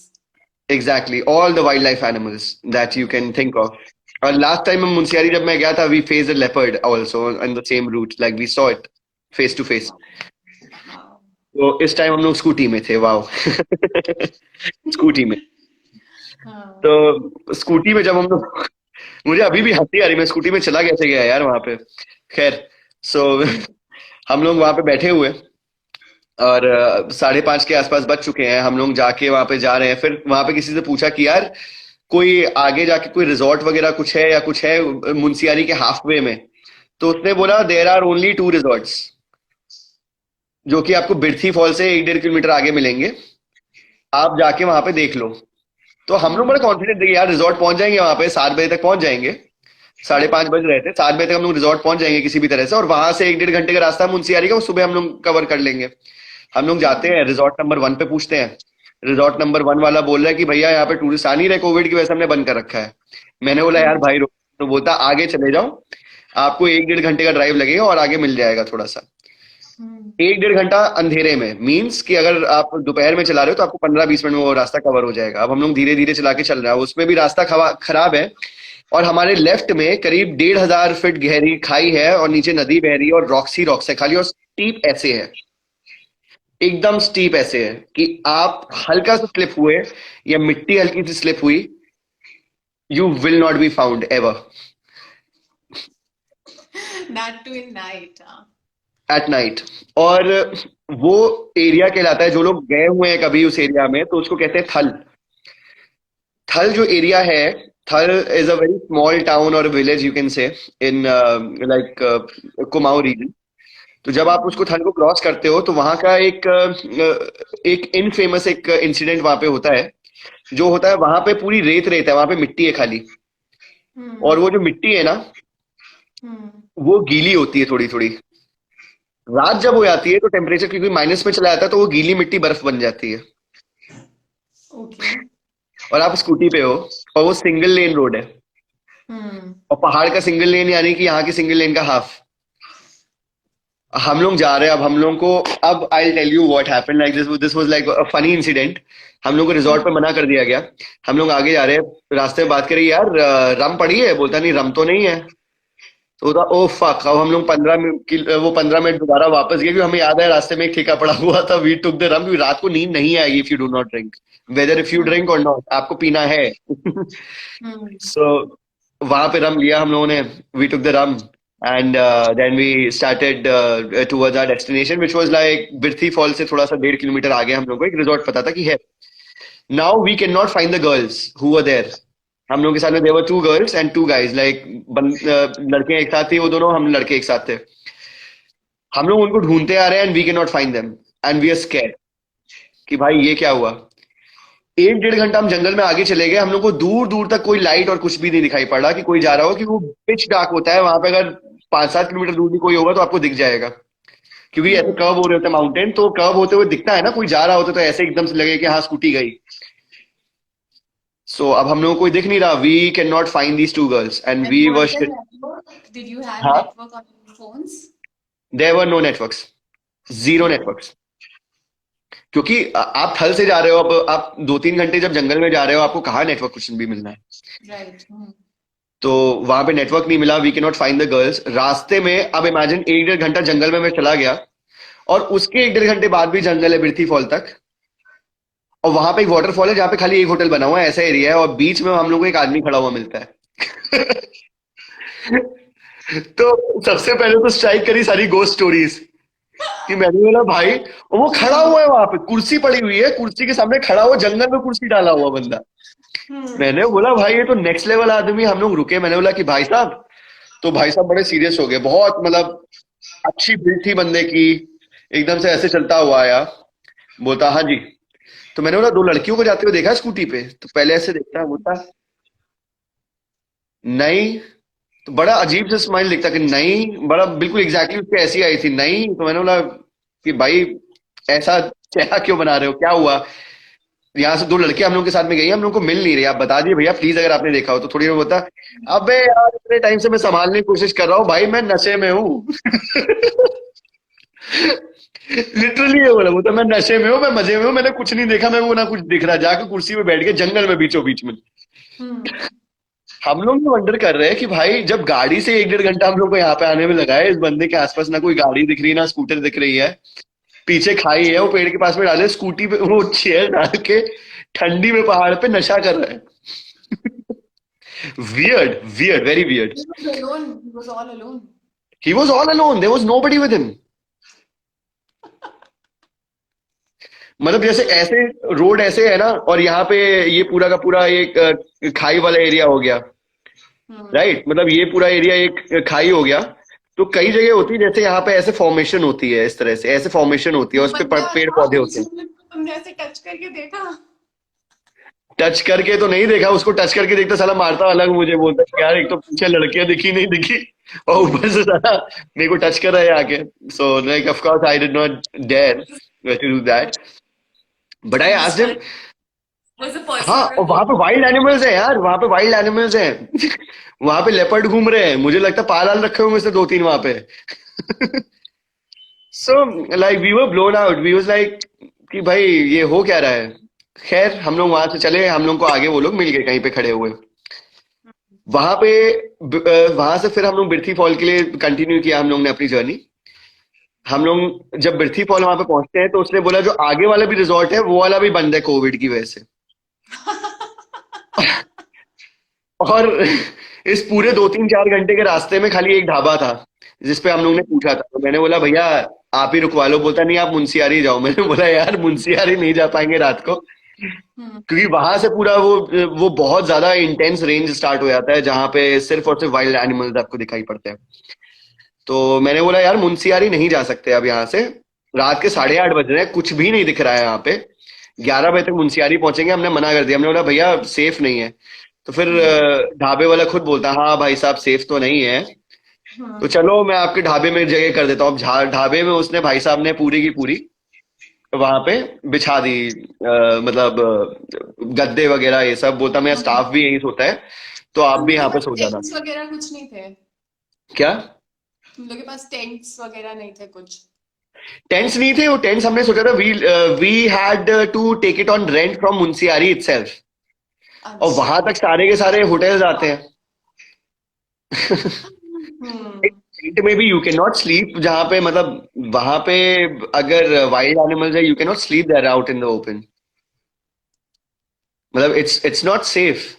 Exactly all the wildlife animals that you can think of. और लास्ट टाइम हम मुंशियारी जब मैं गया था, we face a leopard also in the same route, like we saw it face to face. Wow. तो इस time हम लोग स्कूटी में थे, वाओ। स्कूटी में। Oh. तो स्कूटी में जब हम लोग, मुझे अभी भी हंसी आ रही, मैं स्कूटी में चला कैसे गया यार वहां पे। खैर, सो हम लोग वहां पे बैठे हुए, और 5:30 के आसपास बज चुके हैं। हम लोग जाके वहां पे जा रहे हैं। फिर वहां पे किसी से पूछा कि यार कोई आगे जाके कोई रिजॉर्ट वगैरह कुछ है या कुछ है मुंशियारी के हाफ वे में। तो उसने बोला देयर आर ओनली 2 रिजॉर्ट्स, जो कि आपको बिरथी फॉल से 1-1.5 किलोमीटर आगे मिलेंगे। आप जाके वहां पे देख लो। तो हम लोग बड़े कॉन्फिडेंट थे कि यार रिजॉर्ट पहुंच जाएंगे, वहां पे 7 बजे तक पहुंच जाएंगे। 5:30 बज रहे थे, 7 बजे तक हम लोग रिजॉर्ट पहुंच जाएंगे किसी भी तरह से, और वहां से 1-1.5 घंटे का रास्ता है मुंशियारी का, वो सुबह हम लोग कवर कर लेंगे। हम लोग जाते हैं रिजॉर्ट नंबर 1 पे, पूछते हैं। रिजॉर्ट नंबर 1 वाला बोल रहा है कि भैया यहाँ पे टूरिस्ट आ नहीं रहे, कोविड की वजह से हमने बंद कर रखा है। मैंने बोला यार भाई रुको। तो बोलता आगे चले जाओ, आपको 1-1.5 घंटे का ड्राइव लगेगा और आगे मिल जाएगा थोड़ा सा। 1-1.5 घंटा अंधेरे में मीन्स कि अगर आप दोपहर में चला रहे हो तो आपको 15-20 मिनट में वो रास्ता कवर हो जाएगा। अब हम लोग धीरे धीरे चला के चल रहे हैं, उसमें भी रास्ता खराब है, और हमारे लेफ्ट में करीब 1,500 फीट गहरी खाई है, और नीचे नदी बह रही है, और रॉक्स ही रॉक्स है खाली, और स्टीप ऐसे है, एकदम स्टीप ऐसे है कि आप हल्का सा स्लिप हुए या मिट्टी हल्की सी स्लिप हुई, you will not be found ever. That too in night. Huh? At night. और वो एरिया कहलाता है, जो लोग गए हुए हैं कभी उस एरिया में तो उसको कहते हैं थल। थल जो एरिया है, Thal is a very small town और village you can say in like Kumaon reason. तो जब आप उसको थल को क्रॉस करते हो तो वहां का एक इनफेमस एक इंसिडेंट वहां पे होता है। जो होता है वहां पे पूरी रेत रेत है, वहां पे मिट्टी है खाली, और वो जो मिट्टी है ना वो गीली होती है थोड़ी थोड़ी। रात जब हो जाती है तो टेम्परेचर क्योंकि माइनस में चला जाता है, तो वो गीली मिट्टी बर्फ बन जाती है। Okay. और आप स्कूटी पे हो, और वो सिंगल लेन रोड है, और पहाड़ का सिंगल लेन यानी कि यहाँ की सिंगल लेन का हाफ। हम लोग जा रहे हैं, अब हम लोग को, अब I tell you what happened, like this was like a funny incident. हम लोग को रिजॉर्ट पे मना कर दिया गया। हम लोग आगे जा रहे हैं, रास्ते में बात करें यार रम पड़ी है, बोलता नहीं रम तो नहीं है। तो था ओ फक, अब हम लोग 15 मिनट वो 15 मिनट दोबारा वापस गए, क्योंकि हमें याद है रास्ते में एक ठेका पड़ा हुआ था। वी टुक द रम, क्योंकि रात को नींद नहीं आएगी if you do not drink, whether if you hmm drink or not, आपको पीना है। हम्म सो वहां पे रम लिया हम लोगों ने, we took the rum and then we started towards our destination which was like Birthi fall से थोड़ा सा 1.5 किलोमीटर आगे हम लोग को एक रिजॉर्ट पता था कि है। Now we can not find the girls who were there. हम लोगों के साथ में there were 2 girls and 2 guys, like लड़के एक साथ थे वो दोनों, हम लड़के एक साथ थे। हम लोग उनको ढूंढते आ रहे हैं and we can not find them and we are scared कि भाई ये क्या हुआ। 1 डेढ़ घंटा हम जंगल में आगे चले गए, हम लोग को दूर दूर तक कोई लाइट और कुछ भी नहीं दिखाई पड़ा कि कोई जा रहा हो, कि वो पिच डार्क होता है वहां पे, अगर 5-7 किलोमीटर दूर भी कोई होगा तो आपको दिख जाएगा, क्योंकि ऐसे हम्म कर्व हो रहे होते हैं माउंटेन, तो कर्व होते हुए दिखता है ना, कोई जा रहा होता तो ऐसे एकदम से लगे कि हाँ स्कूटी गई। सो अब हम लोगों को कोई दिख नहीं रहा, we can not find these 2 girls and And we was were, there network? Did you have हाँ, network on your phones? There were no networks, zero Hmm. Networks. क्योंकि आप थल से जा रहे हो, अब आप 2-3 घंटे जब जंगल में जा रहे हो, आपको कहाँ नेटवर्क कुछ भी मिलना है। Right. Hmm. तो वहां पे नेटवर्क नहीं मिला, we can not find the girls. रास्ते में अब इमेजिन 1 डेढ़ घंटा जंगल में मैं चला गया, और उसके 1 डेढ़ घंटे बाद भी जंगल है बिरथी फॉल तक, और वहां पे एक वाटरफॉल है जहाँ पे खाली एक होटल बना हुआ है, ऐसा एरिया है, और बीच में हम लोग को एक आदमी खड़ा हुआ मिलता है। तो सबसे पहले तो स्ट्राइक करी सारी गोस्ट स्टोरीज, कि मैंने बोला भाई, और वो खड़ा Hmm. हुआ है वहां पे, कुर्सी पड़ी हुई है, कुर्सी के सामने खड़ा हुआ, जंगल में कुर्सी डाला हुआ बंदा। Hmm. मैंने बोला भाई ये तो नेक्स्ट लेवल आदमी। हम लोग रुके, मैंने बोला कि भाई साहब, तो भाई साहब बड़े सीरियस हो गए, बहुत मतलब अच्छी बिल्ड थी बंदे की, एकदम से ऐसे चलता हुआ आया, बोलता हाँ जी। तो मैंने बोला 2 लड़कियों को जाते हुए देखा स्कूटी पे? तो पहले ऐसे देखता है, बोलता नहीं। तो बड़ा अजीब से स्माइल दिखता कि नहीं, बड़ा बिल्कुल एग्जैक्टली उसके ऐसी आई थी नहीं। तो मैंने बोला कि भाई ऐसा चेहरा क्यों बना रहे हो, क्या हुआ? यहाँ से 2 लड़के हम लोग के साथ में गई, हम लोग को मिल नहीं रही, आप बता दिए भैया प्लीज, अगर आपने देखा हो तो। थोड़ी देर में बोलता, अबे यार इतने टाइम से मैं संभालने की कोशिश कर रहा हूँ भाई, मैं नशे में हूँ। लिटरली ये बोला, बोलता मैं नशे में हूँ, मैं मजे में हूँ, मैंने कुछ नहीं देखा, मैं वो ना कुछ दिख रहा, जाके कुर्सी पे बैठ के जंगल में बीचों बीच में। Hmm. हम लोग भी वंडर कर रहे हैं कि भाई जब गाड़ी से 1 डेढ़ घंटा हम लोग को यहाँ पे आने में लगा है, इस बंदे के आसपास ना कोई गाड़ी दिख रही, ना स्कूटर दिख रही है, पीछे खाई है, वो पेड़ के पास में डाले स्कूटी पे, वो चेयर डाल के ठंडी में पहाड़ पे नशा कर रहा है। Weird, weird, very weird. He was alone. He was all alone. He was all alone, there was nobody with him. मतलब जैसे ऐसे रोड ऐसे है ना, और यहाँ पे ये पूरा का पूरा एक खाई वाला एरिया हो गया, Hmm. राइट, मतलब ये पूरा एरिया एक खाई हो गया। तो कई जगह होती है जैसे यहाँ पे ऐसे फॉर्मेशन होती है, इस तरह से ऐसे फॉर्मेशन होती है, वो उस पे बंदा पेड़ था पौधे होते हैं। जिसने तुमने ऐसे टच करके देखा? टच करके तो नहीं देखा उसको, टच करके देखता साला मारता अलग, मुझे बोलता कि यार एक तो पीछे लड़कियां दिखी नहीं दिखी, और ऊपर से साला मेरे को टच कर रहा है आके। So like of course I did not dare to do that, but I So this asked him. was a हाँ, personal और वहां पे वाइल्ड एनिमल्स हैं यार, वहां पे वाइल्ड एनिमल्स हैं। वहां पे लेपर्ड घूम रहे हैं, मुझे लगता है पाल रखे होंगे से 2-3 वहां पे। So like we were blown out, we was like कि भाई ये हो क्या रहा है। खैर हम लोग वहां से चले, हम लोग को आगे वो लोग मिल गए कहीं पे खड़े हुए। वहां पे वहां से फिर हम लोग बिरथी फॉल के लिए कंटिन्यू किया हम लोग ने अपनी जर्नी। हम लोग जब बिरथी फॉल वहां पे पहुंचते हैं तो उसने बोला जो आगे वाला भी रिजॉर्ट है वो वाला भी बंद है कोविड की वजह से। और इस पूरे 2-3-4 घंटे के रास्ते में खाली एक ढाबा था जिसपे हम लोग ने पूछा था। तो मैंने बोला भैया आप ही रुकवा लो, बोलता नहीं आप मुंशियारी जाओ। मैंने बोला यार मुंशियारी नहीं जा पाएंगे रात को, Hmm. क्योंकि वहां से पूरा वो बहुत ज्यादा इंटेंस रेंज स्टार्ट हो जाता है जहां पे सिर्फ और सिर्फ वाइल्ड एनिमल्स आपको दिखाई पड़ते हैं। तो मैंने बोला यार मुंशियारी नहीं जा सकते अब यहाँ से, रात के 8:30 बज रहे हैं, कुछ भी नहीं दिख रहा है यहाँ पे, 11 बजे तक मुंशियारी पहुंचेंगे। हमने मना कर दिया, हमने बोला भैया सेफ नहीं है। तो फिर Hmm. ढाबे वाला खुद बोलता हाँ भाई साहब सेफ तो नहीं है, तो Hmm. चलो मैं आपके ढाबे में जगह कर देता हूँ। अब ढाबे में उसने भाई साहब ने पूरी की पूरी वहां पे बिछा दी, मतलब गद्दे वगैरह ये सब, बोलता मेरा Hmm. स्टाफ भी यही सोता है, तो आप तुम भी लोग के यहाँ पे पास सो जाना। टेंट्स वगैरह कुछ नहीं थे? क्या? तुम लोग के पास टेंट्स वगैरह नहीं थे कुछ? टेंट्स नहीं थे, वो टेंट्स हमने सोचा था we had to take it on rent from Munsiyari itself, और अच्छा. वहां तक सारे के सारे होटल्स आते हैं। Hmm. टेंट में भी यू कैन नॉट स्लीप, जहाँ पे मतलब वहां पे अगर वाइल्ड एनिमल्स है, you can not sleep there out in the open. मतलब इट्स नॉट सेफ।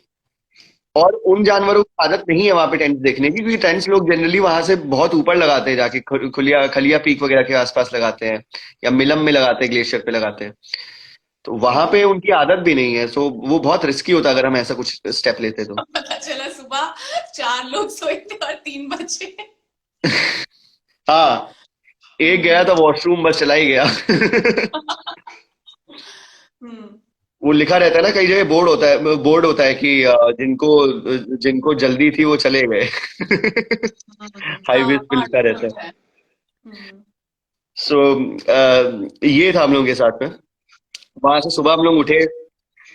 और उन जानवरों की आदत नहीं है वहां पे टेंट देखने की, क्योंकि टेंट्स लोग जनरली वहां से बहुत ऊपर लगाते हैं, जाके खुलिया खलिया पीक वगैरह के आसपास लगाते हैं, या मिलम में लगाते हैं, ग्लेशियर पे लगाते हैं। तो वहां पे Hmm. उनकी आदत भी नहीं है, सो वो बहुत रिस्की होता अगर हम ऐसा कुछ स्टेप लेते तो। पता चला सुबह 4 लोग सोए थे और 3 बचे। हाँ, एक गया था हम्म। वॉशरूम, बस चला ही गया। हम्म। वो लिखा रहता है ना, कई जगह बोर्ड होता है कि जिनको जिनको जल्दी थी वो चले गए। हाईवे हाँ, पे लिखा पहाड़ों में रहता है। होता है। हम्म। सो ये था हम लोगों के साथ में। वहां से सुबह हम लोग उठे।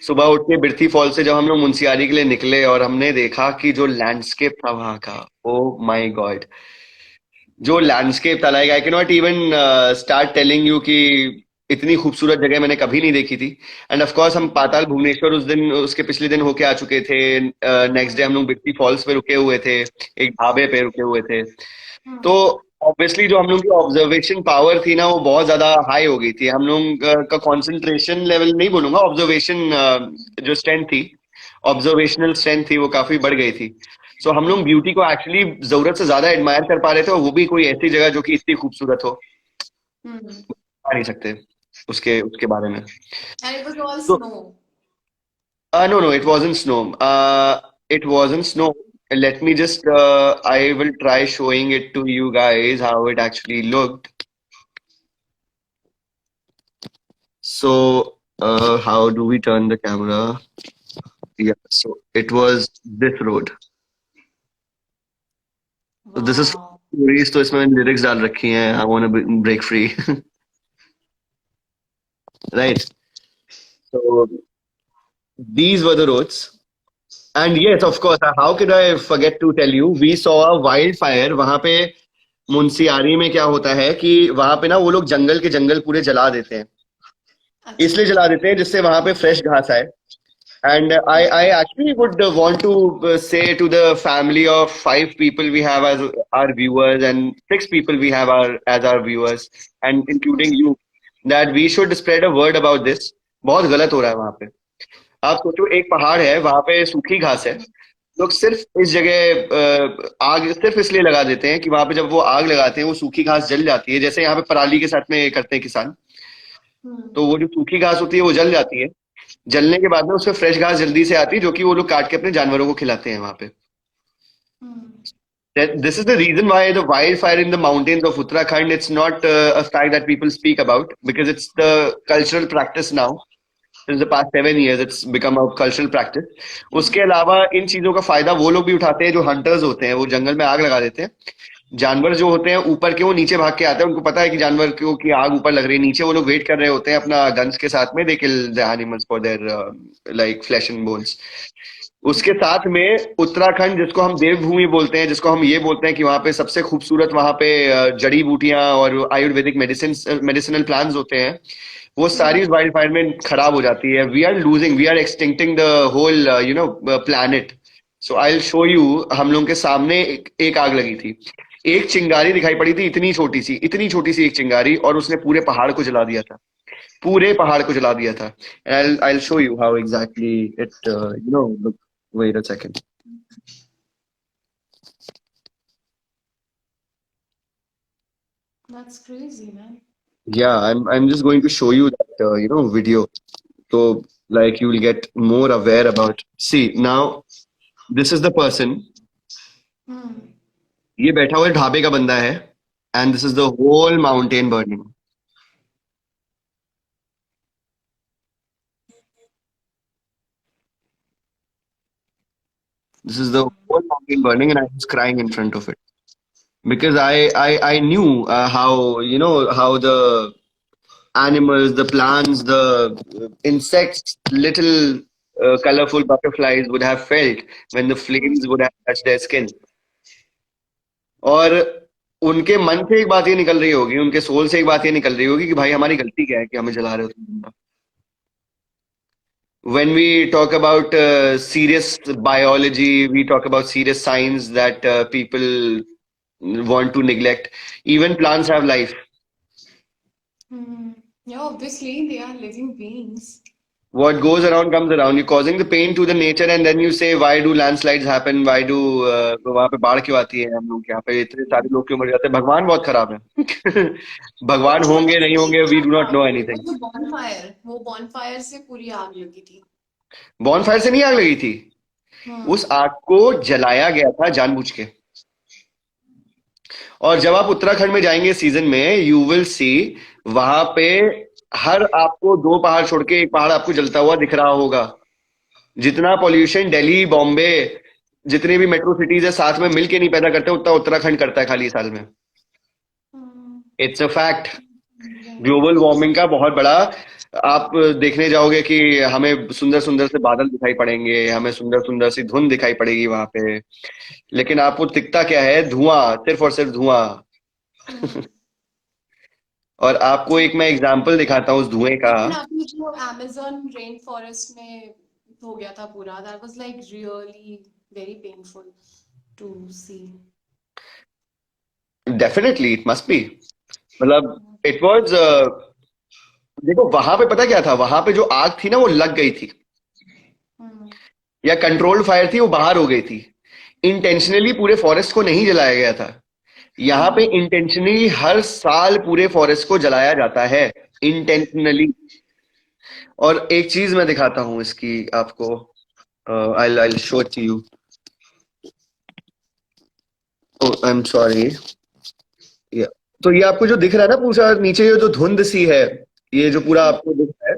सुबह उठ के बिरथी फॉल से जब हम लोग मुंशियारी के लिए निकले, और हमने देखा कि जो लैंडस्केप था वहां का, ओ माय गॉड, जो लैंडस्केप था, like I can not even start telling you कि इतनी खूबसूरत जगह मैंने कभी नहीं देखी थी। एंड ऑफ कोर्स हम पाताल भुवनेश्वर उस दिन, उसके पिछले दिन होके आ चुके थे। नेक्स्ट डे हम लोग बिरथी फॉल्स पे रुके हुए थे, एक ढाबे पे रुके हुए थे। तो हम्म। ऑब्वियसली जो हम लोग की ऑब्जर्वेशन पावर थी ना, वो बहुत ज्यादा हाई हो गई थी। हम लोग का कंसंट्रेशन लेवल नहीं बोलूंगा, ऑब्जर्वेशन जो स्ट्रेंथ थी, ऑब्जर्वेशनल स्ट्रेंथ थी, वो काफी बढ़ गई थी। सो हम लोग ब्यूटी को एक्चुअली जरूरत से ज्यादा एडमायर कर पा रहे थे, और वो भी कोई ऐसी जगह जो कि इतनी खूबसूरत हो, हम्म। बता नहीं सकते उसके उसके बारे में। And it was all तो snow. No no, it wasn't snow. It wasn't snow. Let me just I will try showing it to you guys how it actually looked. So, how do we turn the camera? Yeah, so it was this road. So this is Wow. stories, तो इसमें मैंने lyrics डाल रखी हैं, I want to break free. Right. So these were the roads. And yes, of course, how could I forget to tell you, we saw a wildfire वहां पे। मुंशियारी में क्या होता है कि वहां पे ना वो लोग जंगल के जंगल पूरे जला देते हैं। अच्छा। इसलिए जला देते हैं जिससे वहां पे फ्रेश घास आए। And I actually would want to say to the family of 5 people we have as our viewers, and 6 people we have as our viewers, and including you, that we should spread a word about this. बहुत गलत हो रहा है वहां पे। आप सोचो, एक पहाड़ है वहां पे, सूखी घास है। लोग सिर्फ इस जगह आग सिर्फ इसलिए लगा देते हैं कि वहां पे जब वो आग लगाते हैं वो सूखी घास जल जाती है, जैसे यहाँ पे पराली के साथ में करते हैं किसान। हम्म। तो वो जो सूखी घास होती है वो जल जाती है। जलने के बाद में उसमें फ्रेश घास जल्दी से आती है, जो कि वो लोग काट के अपने जानवरों को खिलाते हैं वहां पे। हम्म। This is the reason why the wildfire in the mountains of Uttarakhand, it's not a fact that people speak about, because it's the cultural practice now. Since the past 7 years, it's become a cultural practice. उसके अलावा इन चीजों का फायदा वो लोग भी उठाते हैं जो हंटर्स होते हैं, वो जंगल में आग लगा देते हैं। जानवर जो होते हैं ऊपर के, वो नीचे भाग के आते हैं, उनको पता है कि जानवर को की आग ऊपर लग रही है, नीचे वो लोग वेट कर रहे होते हैं अपना गन्स के साथ में, they kill the animals for their like flesh and bones. उसके साथ में उत्तराखंड, जिसको हम देवभूमि बोलते हैं, जिसको हम ये बोलते हैं कि वहां पे सबसे खूबसूरत, वहां पे जड़ी बूटियां और आयुर्वेदिक मेडिसिनल प्लांट्स होते हैं, वो सारी वाइल्ड फायर में खराब हो जाती है। We are extincting the whole planet. So I will show you. हम लोग के सामने एक आग लगी थी। एक चिंगारी दिखाई पड़ी थी, इतनी छोटी सी एक चिंगारी, और उसने पूरे पहाड़ को जला दिया था। पूरे पहाड़ को जला दिया था। And I will show you how exactly it look. Wait a second. That's crazy, man. Yeah, I'm just going to show you that video. So like you will get more aware about. See now, this is the person. Hmm. ये बैठा हुआ ढाबे का बंदा है। And this is the whole mountain burning. This is the whole mountain burning, and I was crying in front of it because I knew how how the animals, the plants, the insects, little colorful butterflies would have felt when the flames would have touched their skin. और उनके मन से एक बात ये निकल रही होगी, उनके सोल से एक बात ये निकल रही होगी कि भाई हमारी गलती क्या है कि हमें जला रहे हो तुम। When we talk about serious biology, we talk about serious science that people want to neglect. Even plants have life. Hmm. Yeah, obviously they are living beings. What goes around comes around. You're causing the pain to the nature, and then you say, why do landslides happen? Why do वहाँ पे बाढ़ क्यों आती है हम लोग के यहाँ पे इतने सारे लोग क्यों मर जाते हैं? भगवान बहुत खराब है. वो भगवान छोटा होंगे सा नहीं ही होंगे, वी क्या डू था, नॉट नो वो एनीथिंग. जो बॉनफायर, वो बॉनफायर से पूरी आग लगी थी। बॉनफायर से नहीं आग लगी थी. उस हम्म। आग को जलाया गया था जानबूझ के. और जब आप उत्तराखंड में जाएंगे सीजन में, यू विल सी, वहां पे हर आपको दो पहाड़ छोड़ के एक पहाड़ आपको जलता हुआ दिख रहा होगा. जितना पॉल्यूशन दिल्ली, बॉम्बे, जितने भी मेट्रो सिटीज है साथ में मिलके नहीं पैदा करते, उतना उत्तराखंड करता है खाली साल में. Hmm. It's a fact. Right. Global warming का बहुत बड़ा. आप देखने जाओगे कि हमें सुंदर सुंदर से बादल दिखाई पड़ेंगे, हमें सुंदर सुंदर सी धुंध दिखाई पड़ेगी वहां पे, लेकिन आपको दिखता क्या है? धुआं, सिर्फ और सिर्फ धुआं. हम्म। और आपको एक मैं एग्जांपल दिखाता हूँ उस धुएं का. लेकिन अभी जो अमेजोन रेन फॉरेस्ट में हो गया था पूरा, that was like really very painful to see. Definitely it must be. मतलब इट वाज, देखो वहां पे पता क्या था, वहां पे जो आग थी ना वो लग गई थी, हम्म। या कंट्रोल्ड फायर थी, वो बाहर हो गई थी. इंटेंशनली पूरे फॉरेस्ट को नहीं जलाया गया था. यहाँ पे हम्म। इंटेंशनली हर साल पूरे फॉरेस्ट को जलाया जाता है, इंटेंशनली. और एक चीज मैं दिखाता हूँ इसकी आपको. I I show it to you. I am sorry. तो ये आपको जो दिख रहा है ना पूरा नीचे, ये जो धुंध सी है, ये जो पूरा आपको दिख रहा है,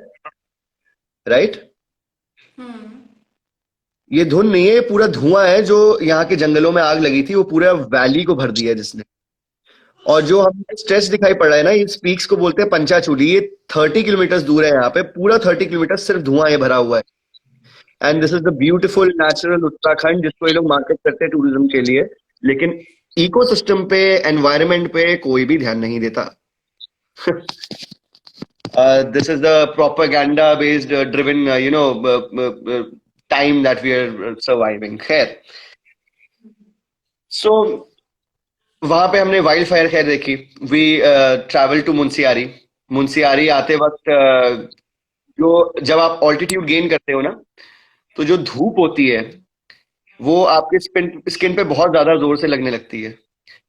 राइट? हम्म। ये धुंध नहीं है, ये पूरा धुआं है जो यहाँ के जंगलों में आग लगी थी, वो पूरा वैली को भर दिया है जिसने. और जो हमें स्ट्रेच दिखाई पड़ रहा है ना, इस पीक्स को बोलते हैं पंचाचूली. ये 30 किलोमीटर दूर है, यहाँ पे पूरा 30 किलोमीटर सिर्फ धुआं ये भरा हुआ है. And this is the beautiful natural Uttarakhand, जिसको ये लोग मार्केट करते हैं टूरिज्म के लिए. लेकिन इकोसिस्टम पे, एनवायरनमेंट पे कोई भी ध्यान नहीं देता. This is the propaganda based driven, time that we are surviving. खैर, so वहां पे हमने वाइल्ड फायर खैर देखी. We travel to Munsiyari. Munsiyari आते वक्त जो जब आप ऑल्टीट्यूड गेन करते हो ना, तो जो धूप होती है वो आपके स्किन पे बहुत ज्यादा जोर से लगने लगती है,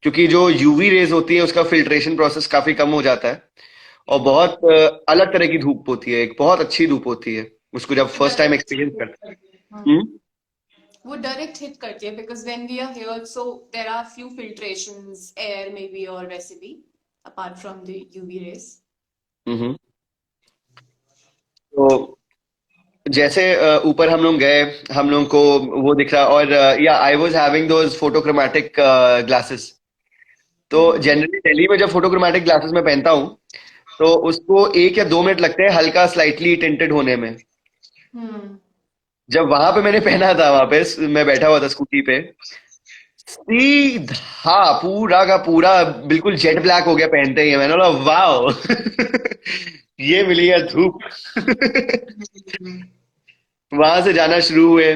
क्योंकि जो यूवी रेज होती है उसका फिल्ट्रेशन प्रोसेस काफी कम हो जाता है. और बहुत अलग तरह की धूप होती है, एक बहुत अच्छी धूप होती है. उसको जब वो first time direct experience hit करते करती है। हैं. वो डायरेक्ट हिट करती है because when we are here so there are few filtrations air में भी और वैसे भी apart from the UV rays. Hmm. तो जैसे ऊपर हम लोग गए, हम लोग को वो दिख रहा. और या I was having those photochromatic glasses. तो हम्म। जनरली दिल्ली में जब फोटोक्रोमैटिक ग्लासेस में पहनता हूँ, तो उसको 1 या 2 मिनट लगते हैं हल्का स्लाइटली टिंटेड होने में. हम्म। जब वहां पे मैंने पहना था, वहां पे मैं बैठा हुआ था स्कूटी पे, सीधा पूरा का पूरा बिल्कुल जेट ब्लैक हो गया पहनते ही. मैंने बोला वाओ. ये मिली है धूप. वहां से जाना शुरू हुए,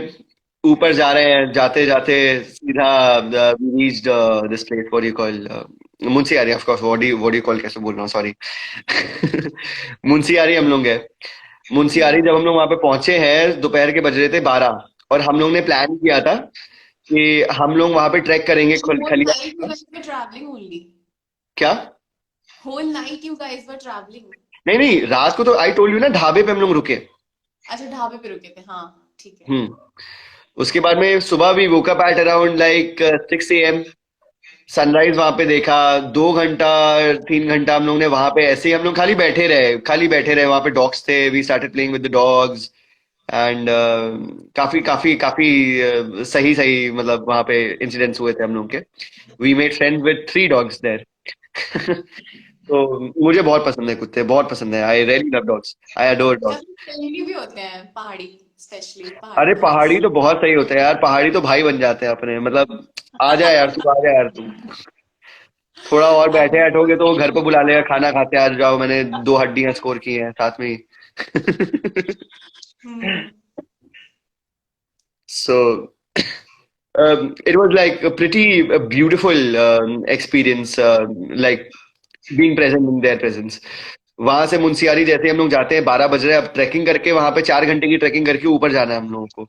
ऊपर जा रहे हैं, जाते जाते सीधा reached this place, what you call, Munsiyari. Of course, what you call, कैसे बोल रहा हूँ, सॉरी. मुंसियारी हम लोग गए. मुंसियारी हम्म। जब हम लोग वहां पे पहुंचे हैं, दोपहर के बज रहे थे 12. और हम लोग ने प्लान किया था कि हम लोग वहां पे ट्रैक करेंगे So whole Khaliya. night you guys were traveling only. क्या? Whole night you guys were traveling. नहीं नहीं, रात को तो आई टोल्ड यू ना, ढाबे पे हम लोग रुके. अच्छा ढाबे पे रुके थे, हाँ ठीक है। हम्म. उसके बाद में सुबह भी woke up at around like 6 AM. Sunrise वहां पे देखा. 2 घंटा, 3 घंटा हम लोग ने वहां पे ऐसे ही हम लोग खाली बैठे रहे, खाली बैठे रहे. वहां पे डॉग्स थे, we started playing with the dogs. And काफी काफी काफी सही सही, मतलब वहां पे इंसिडेंट्स हुए थे हम लोग के. We made friend with 3 dogs there. तो मुझे बहुत पसंद है कुत्ते, बहुत पसंद है. I really love dogs, I adore dogs. काफी फ्रेंडली भी होते हैं पहाड़ी, स्पेशली पहाड़ी अरे डॉग्स। पहाड़ी तो बहुत सही होते हैं यार, पहाड़ी तो भाई बन जाते हैं अपने. मतलब आ जा यार तू, आ जा यार तू. थोड़ा और बैठे बैठोगे तो वो घर पे बुला लेगा, खाना खाते आ जाओ, मैंने 2 हड्डियां स्कोर की हैं साथ में ही. हम्म। सो It was like a pretty beautiful experience, like being present in their presence. वहां से मुंशियारी जैसे हम लोग जाते हैं, 12 बज रहे हैं, अब ट्रैकिंग करके वहां पे 4 घंटे की ट्रैकिंग करके ऊपर जाना है हम लोगों को।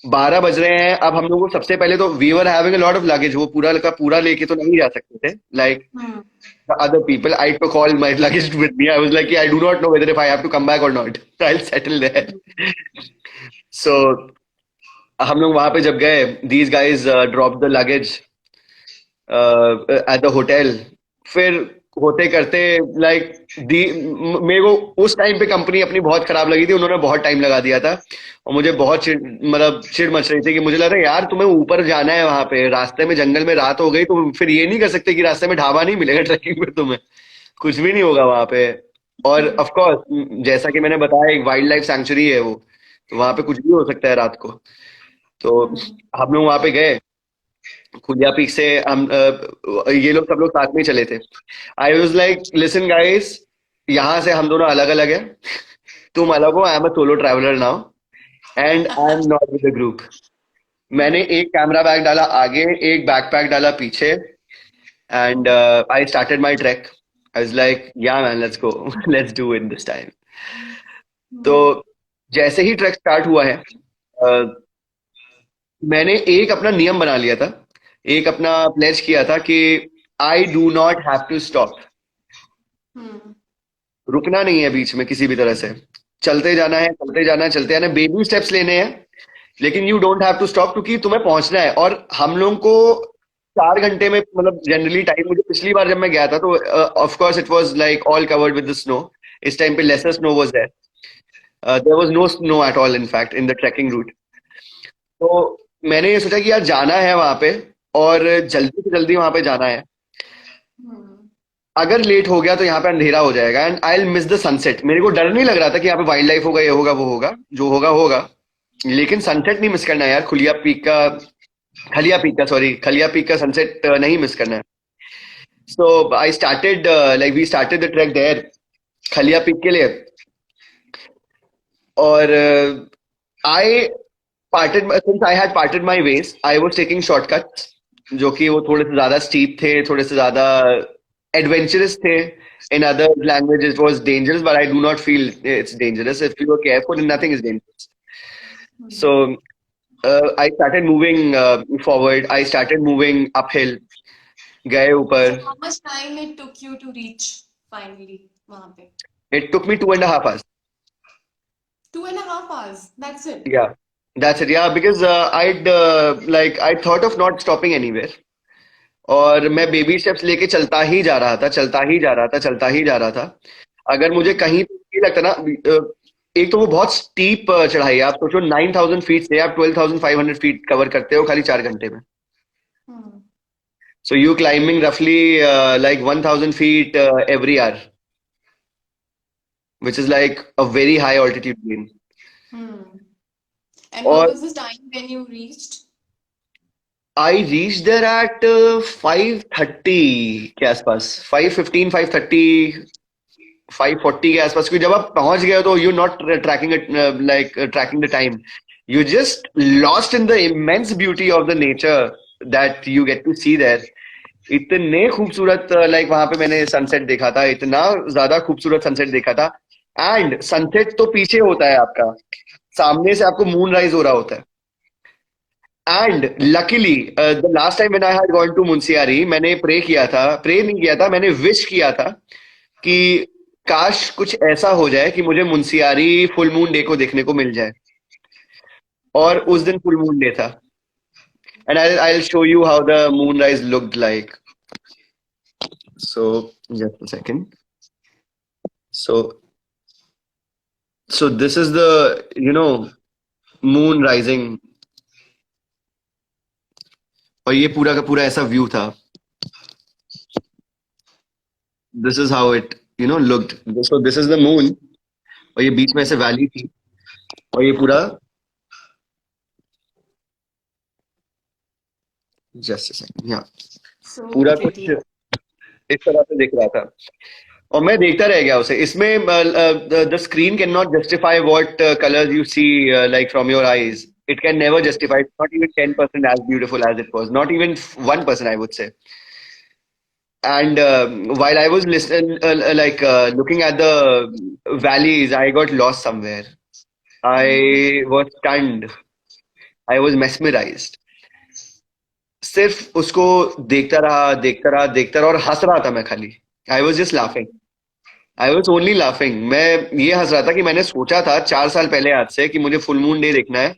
12 बज रहे हैं, अब हम लोग को सबसे पहले तो we were having a lot of luggage, वो पूरा का पूरा लेके तो नहीं जा सकते थे, like the other people. I took all my luggage with me. I was like, yeah, I do not know whether if I have to come back or not. I'll settle there. So हम लोग वहां पे जब गए, these guys dropped the luggage at the hotel. फिर होते करते like the मेरे को उस टाइम पे कंपनी अपनी बहुत खराब लगी थी, उन्होंने बहुत टाइम लगा दिया था और मुझे बहुत चिढ़ मच रही थी कि मुझे लग रहा है यार तुम्हें ऊपर जाना है, वहां पे रास्ते में जंगल में रात हो गई तो फिर ये नहीं कर सकते कि रास्ते में ढाबा नहीं मिलेगा ट्रैकिंग में, तुम्हें कुछ भी नहीं होगा वहां पे। और ऑफ कोर्स जैसा कि मैंने बताया एक वाइल्ड लाइफ सैंक्चुरी है वो, तो वहां पे कुछ भी हो सकता है रात को। तो हम लोग वहां पे गए, खुदिया पीक से हम ये लोग सब लोग साथ में ही चले थे। I was like listen guys, यहाँ से हम दोनों अलग अलग हैं, तुम अलग हो, I am a solo traveller now and I am not with the group. मैंने एक कैमरा बैग डाला आगे, एक बैकपैक डाला पीछे, and I started my trek. I was like yeah man let's go, let's do it this time. तो जैसे ही track start हुआ है, मैंने एक अपना नियम बना लिया था, एक अपना प्लेज किया था कि I do not have to stop. रुकना नहीं है बीच में किसी भी तरह से, चलते जाना है, चलते जाना है, चलते जाना है, बेबी स्टेप्स लेने हैं, लेकिन you don't have to stop क्योंकि तुम्हें पहुंचना है। और हम लोगों को 4 घंटे में मतलब जनरली टाइम, मुझे पिछली बार जब मैं गया था तो of course it was like all covered with the snow. इस टाइम पे lesser snow was there was no snow at all in fact in the trekking route. तो मैंने ये सोचा कि यार जाना है वहां पे और जल्दी से जल्दी वहां पे जाना है, अगर लेट हो गया तो यहाँ पे अंधेरा हो जाएगा and I will miss the sunset. मेरे को डर नहीं लग रहा था कि यहाँ पे वाइल्ड लाइफ होगा, ये होगा वो होगा, जो होगा होगा, लेकिन सनसेट नहीं मिस करना है यार। खलिया पीक का सनसेट नहीं मिस करना है। So I started like we started the track there Khaliya peak के लिए। और I parted since I had parted my ways, I was taking shortcuts जो कि वो थोड़े से ज्यादा स्टीप थे, थोड़े से ज्यादा एडवेंचरस थे। In other languages it was dangerous, but I do not feel it's dangerous. If you are careful, nothing is dangerous. So I started moving forward. I started moving uphill. गए ऊपर। So how much time it took you to reach finally वहाँ पे? It took me 2.5 hours. 2.5 hours. That's it. Yeah, that's it. Yeah, because I thought of not stopping anywhere. और मैं baby steps लेके चलता ही जा रहा था, चलता ही जा रहा था, चलता ही जा रहा था। अगर मुझे कहीं भी लगता ना, एक तो वो बहुत स्टीप चढ़ाई है, आप सोचो 9,000 फीट से आप 12,500 फीट कवर करते हो खाली 4 घंटे में। So you climbing roughly like 1,000 feet every hour, which is like a very high altitude plane. And what was the time when you reached? I reached there at 5:30 के आसपास, 5:15, 5:30, 5:40 के आसपास। क्योंकि जब आप पहुंच गए हो तो you not tracking it like tracking the time, you just lost in the immense beauty of the nature that you get to see there. इतने खूबसूरत लाइक वहां पे मैंने सनसेट देखा था, इतना ज्यादा खूबसूरत सनसेट देखा था। एंड सनसेट तो पीछे होता है आपका, सामने से आपको मून राइज हो रहा होता है। And luckily the last time when I had gone to Munsiyari, मैंने प्रे नहीं किया था, मैंने विश किया था कि काश कुछ ऐसा हो जाए कि मुझे मुंसियारी फुल मून डे को देखने को मिल जाए। और उस दिन फुल मून डे था। And I'll show you how the moonrise looked like. So just a second. So this is the moon rising. और ये पूरा का पूरा ऐसा व्यू था। This is how it looked. So this is the moon. और ये बीच में ऐसे वैली थी और ये पूरा जस्ट अ सेकंड, या पूरा कुछ इस तरह से दिख रहा था और मैं देखता रह गया उसे। इसमें the screen can not justify what colours you see like from your eyes. It can never justify. It's not even 10% as beautiful as it was. Not even 1%, I would say. And while I was looking at the valleys, I got lost somewhere. Hmm. I was stunned. I was mesmerized. सिर्फ उसको देखता रहा, देखता रहा, देखता रहा और हंस रहा था मैं खाली. I was just laughing. I was only laughing. मैं ये हंस रहा था कि मैंने सोचा था 4 साल पहले आज से कि मुझे फुल मून डे देखना है.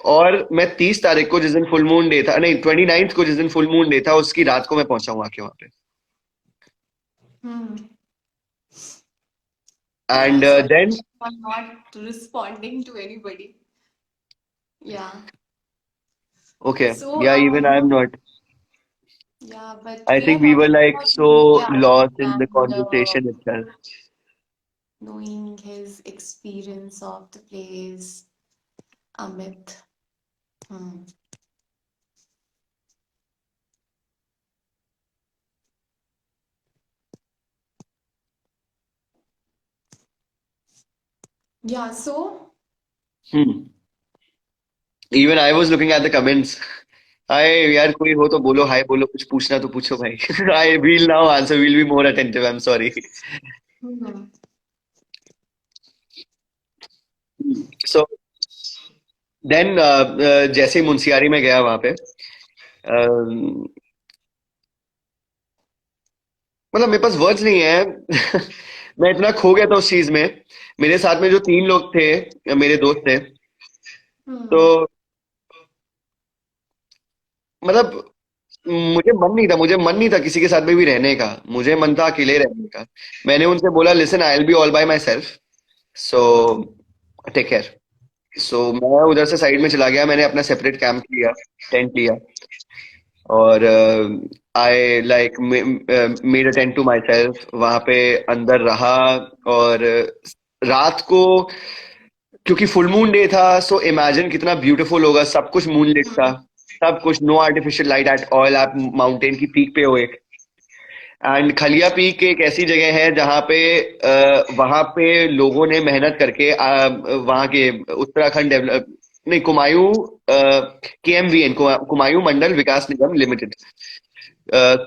और मैं 30 तारीख को जिस दिन फुल मून डे था, नहीं 29th को जिस दिन फुल मून डे था, उसकी रात को मैं पहुंचा हूँ आके वहां पे. Hmm. And Yeah, sorry then for not responding to anybody. Yeah. Okay, So, yeah even I am not. yeah, but I we are think we were talking like about so Munsiyari lost in the and conversation itself. knowing his experience of the place, Amit. Hmm. Yeah, so, Hmm. Even I was looking at the comments. हाय यार, कोई हो तो बोलो, हाय बोलो, कुछ पूछना तो पूछो भाई. I will now answer. We'll be more attentive. I'm sorry. hmm. So then जैसे ही मुंशियारी में गया वहां पे, मतलब मेरे पास वर्ड्स नहीं है. मैं इतना खो गया था उस चीज में. मेरे साथ में जो 3 लोग थे, मेरे दोस्त थे. तो Hmm. मतलब मुझे मन नहीं था किसी के साथ में भी रहने का. मुझे मन था अकेले रहने का. मैंने उनसे बोला, listen, I will be all by myself, so take care. सो मैं उधर से साइड में चला गया. मैंने अपना सेपरेट कैंप लिया, टेंट लिया. और I like made a tent to myself. वहां पे अंदर रहा. और रात को, क्योंकि फुल मून डे था, सो इमेजिन कितना ब्यूटीफुल होगा. सब कुछ मूनलिट था. Hmm. सब कुछ, no artificial light at all. आप माउंटेन की पीक पे हो एक. एंड खलिया पीक एक ऐसी जगह है जहाँ पे वहां पे लोगों ने मेहनत करके वहां के उत्तराखंड डेवलप, नहीं, कुमायूं, KMVN, कुमायूं मंडल विकास निगम लिमिटेड,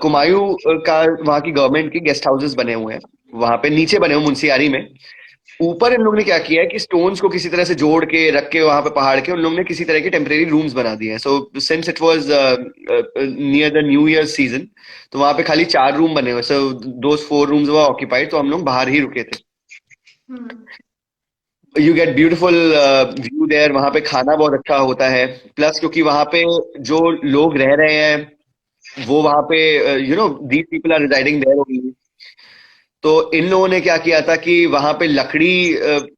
कुमायूं का, वहां की गवर्नमेंट के गेस्ट हाउसेस बने हुए हैं. वहां पे नीचे बने हुए मुंशियारी में. ऊपर इन लोगों ने क्या किया है कि स्टोन्स को किसी तरह से जोड़ के रख के वहां पे पहाड़ के उन लोगों ने किसी तरह के टेम्परेरी रूम्स बना दिए हैं. So since it was near the new year season, तो वहां पे खाली 4 रूम बने हुए. सो दोस 4 रूम्स वर ऑक्यूपाइड, तो हम लोग बाहर ही रुके थे. Hmm. You get beautiful view there. वहां पे खाना बहुत अच्छा होता है. प्लस क्योंकि वहां पे जो लोग रह रहे हैं, वो वहां पे, these people are residing there only. तो इन लोगों ने क्या किया था कि वहां पे लकड़ी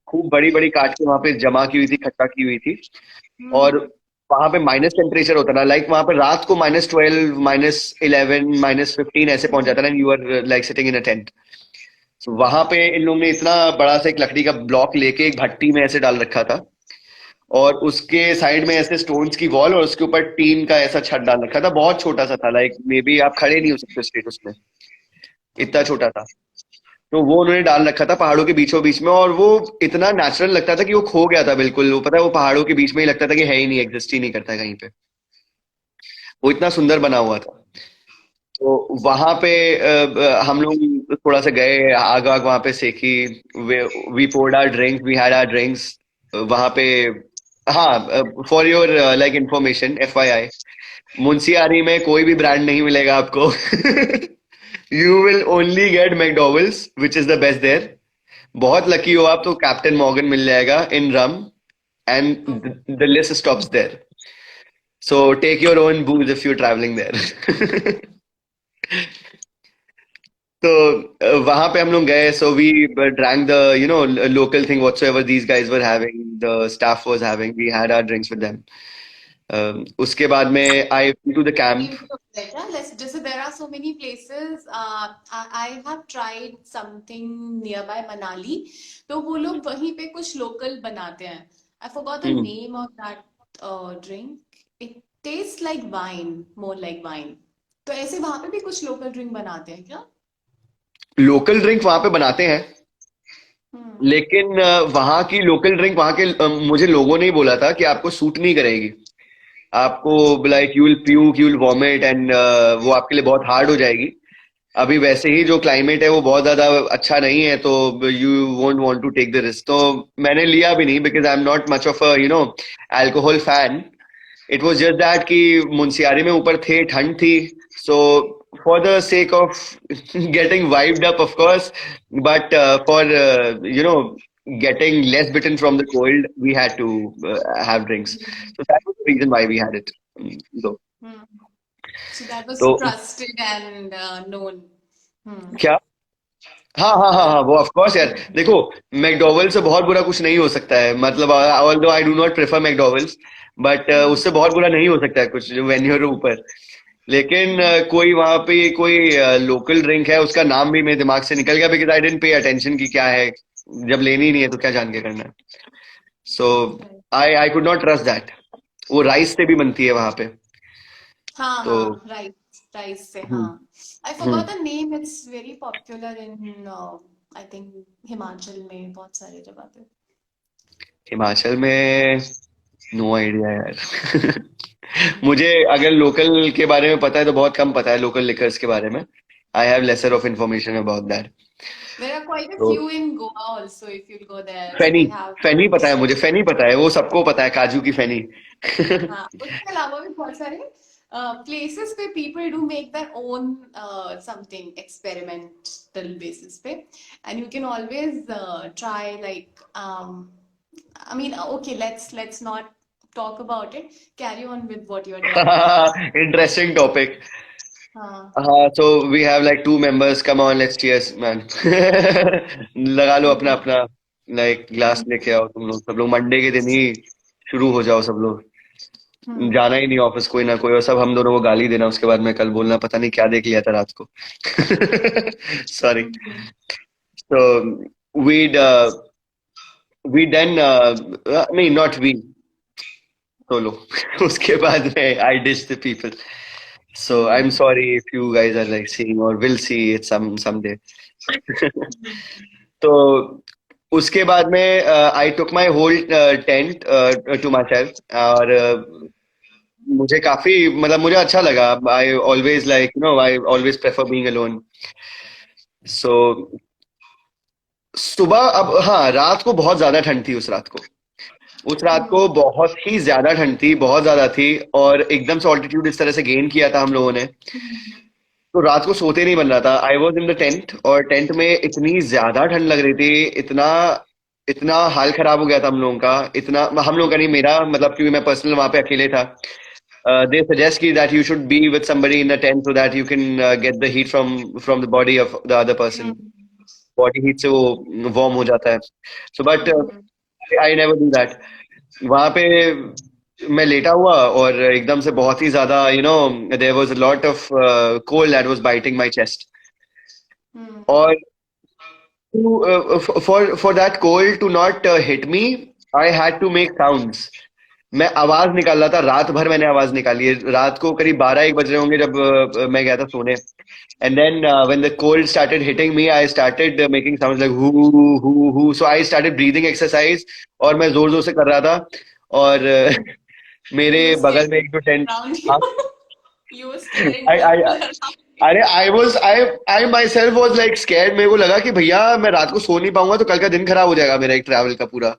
खूब बड़ी बड़ी काट के वहां पे जमा की हुई थी, इकट्ठा की हुई थी. और Hmm. वहां पे माइनस टेम्परेचर होता था. लाइक वहां पे रात को -12, -11, -15 ऐसे पहुंच जाता ना. You are like sitting in a tent. वहां पे इन लोगों ने इतना बड़ा सा एक लकड़ी का ब्लॉक लेके एक भट्टी में ऐसे डाल रखा था. और उसके साइड में ऐसे स्टोन्स की वॉल, और उसके ऊपर टीन का ऐसा छत डाल रखा था. बहुत छोटा सा था. लाइक मे बी आप खड़े नहीं हो सकते स्ट्रेट उसमें, इतना Okay. छोटा था. तो वो उन्होंने डाल रखा था पहाड़ों के बीचों बीच में. और वो इतना नेचुरल लगता था कि वो खो गया था बिल्कुल. वो पता है, वो पहाड़ों के बीच में ही लगता था कि है ही नहीं, एग्जिस्ट ही नहीं करता है कहीं पे. वो इतना सुंदर बना हुआ था. तो वहां पे हम लोग थोड़ा सा गए, आग आग वहां पे सेकी. We poured our drinks, we had our drinks वहां पे. हाँ, for your like information, FYI, Munsiyari में कोई भी ब्रांड नहीं मिलेगा आपको. You will only get McDowell's, which is the best there. बहुत लकी हो आप तो कैप्टन मॉर्गन मिल जाएगा in rum. Oh. And the list stops there. So take your own booze if you travelling there. तो वहां पे हम लोग गए. So we drank the local thing whatsoever these guys were having, the staff was having. We had our drinks with them. उसके बाद में I to the camp. Into it, yeah. Let's just, there are so many places. I have tried something nearby Manali. तो वो लोग वहीं पे कुछ local बनाते हैं. I forgot the name of that drink. It tastes like wine, more like wine. तो ऐसे वहां पे भी कुछ लोकल ड्रिंक बनाते हैं क्या? लोकल ड्रिंक वहां पे बनाते हैं. हम्म लेकिन वहाँ की लोकल ड्रिंक, वहाँ के मुझे लोगों ने ही बोला था कि आपको सूट नहीं करेगी, आपको अच्छा like you will puke, you will vomit, and वो आपके लिए बहुत हार्ड हो जाएगी। अभी वैसे ही जो क्लाइमेट है वो बहुत ज्यादा अच्छा नहीं है, तो you won't want to take the risk. तो मैंने लिया भी नहीं, because I am not much of a alcohol fan. It was just that कि मुंशियारी में ऊपर थे, ठंड थी, so for the sake of getting vibed up of course, but for getting less bitten from the cold, we had to have drinks. So that was the reason why we had it. So, hmm so that was तो trusted and known हम्म क्या? हाँ हाँ हाँ हाँ, वो of course यार। देखो, मैकडॉवेल्स से बहुत बुरा कुछ नहीं हो सकता है, मतलब although I do not prefer McDowell's, but hmm उससे बहुत बुरा नहीं हो सकता है कुछ जो वेन्यू के ऊपर। लेकिन कोई वहां पे कोई लोकल ड्रिंक है, उसका नाम भी मेरे दिमाग से निकल गया, because I didn't pay attention कि क्या है। जब लेनी ही नहीं है तो क्या जान के करना है। सो right. I could not trust that. वो राइस से भी बनती है वहां पे। हाँ तो हाँ राइस से हम्म हाँ I hmm forgot the name it's very popular in I think Himachal में बहुत सारे जगह पे हिमाचल में नो आइडिया यार। हम्म मुझे अगर लोकल के बारे में पता है तो बहुत कम पता है, लोकल लिकर्स के बारे में। I have laser of information about that. there are quite a तो few in Goa also if you go there so feni, they have feni पता है so मुझे, फेनी पता है, वो सबको पता है, काजू की फेनी। हाँ उसके अलावा भी बहुत सारे प्लेसेस पे people do make their own something experimental basis पे and you can always try like I mean okay let's not talk about it carry on with what you are doing interesting topic. हाँ हाँ, so we have like two members, come on let's cheers man। लगा लो अपना हम्म अपना, like glass लेके आओ, तुम लोग सब लोग मंडे के दिन ही शुरू हो जाओ सब लोग। हम्म जाना ही नहीं ऑफिस कोई ना कोई, और सब हम दोनों को गाली देना उसके बाद में, कल बोलना पता नहीं क्या देख लिया था रात को। सॉरी। हम्म तो we'd we then नहीं, नॉट वी, सोलो। उसके बाद में I ditch the people. So I am hmm sorry if you guys are like seeing और विल सी इट someday। तो उसके बाद में I took my whole tent to myself, और मुझे काफी, मतलब मुझे अच्छा लगा। I always like I always prefer being alone. So सुबह, अब हाँ, रात को बहुत ज्यादा ठंड थी उस रात को। उस रात को हम्म बहुत ही ज्यादा ठंड थी, बहुत ज्यादा थी। और एकदम से ऑल्टीट्यूड इस तरह से गेन किया था हम लोगों ने, हम्म तो रात को सोते नहीं बन रहा था। I was in the tent, और टेंट में इतनी ज्यादा ठंड लग रही थी, इतना इतना हाल खराब हो गया था हम लोगों का। इतना, हम लोगों का नहीं, मेरा मतलब, क्योंकि मैं पर्सनल वहां पे अकेले था। दे सजेस्ट की that you should be with somebody in a tent so that you can get the heat from the body of the other person। Body heat से वो वार्म हो जाता है। So but hmm I never do that. वहां पे मैं लेटा हुआ, और एकदम से बहुत ही ज्यादा there was a lot of cold that was biting my chest. Hmm और for that cold to not hit me, I had to make sounds. मैं आवाज निकाल रहा था, रात भर मैंने आवाज निकाली है। रात को करीब 12-1 बज रहे होंगे जब मैं गया था सोने। And then when the cold started hitting me, I started making sounds like hoo. So I started breathing exercise, और मैं जोर जोर से कर रहा था। और मेरे you were बगल scaring में एक जो टेंट, around हाँ, you you were scaring I people around you अरे I myself was like scared. मेरे को लगा कि भैया मैं रात को सो नहीं पाऊंगा तो कल का दिन खराब हो जाएगा मेरा, एक ट्रैवल का पूरा।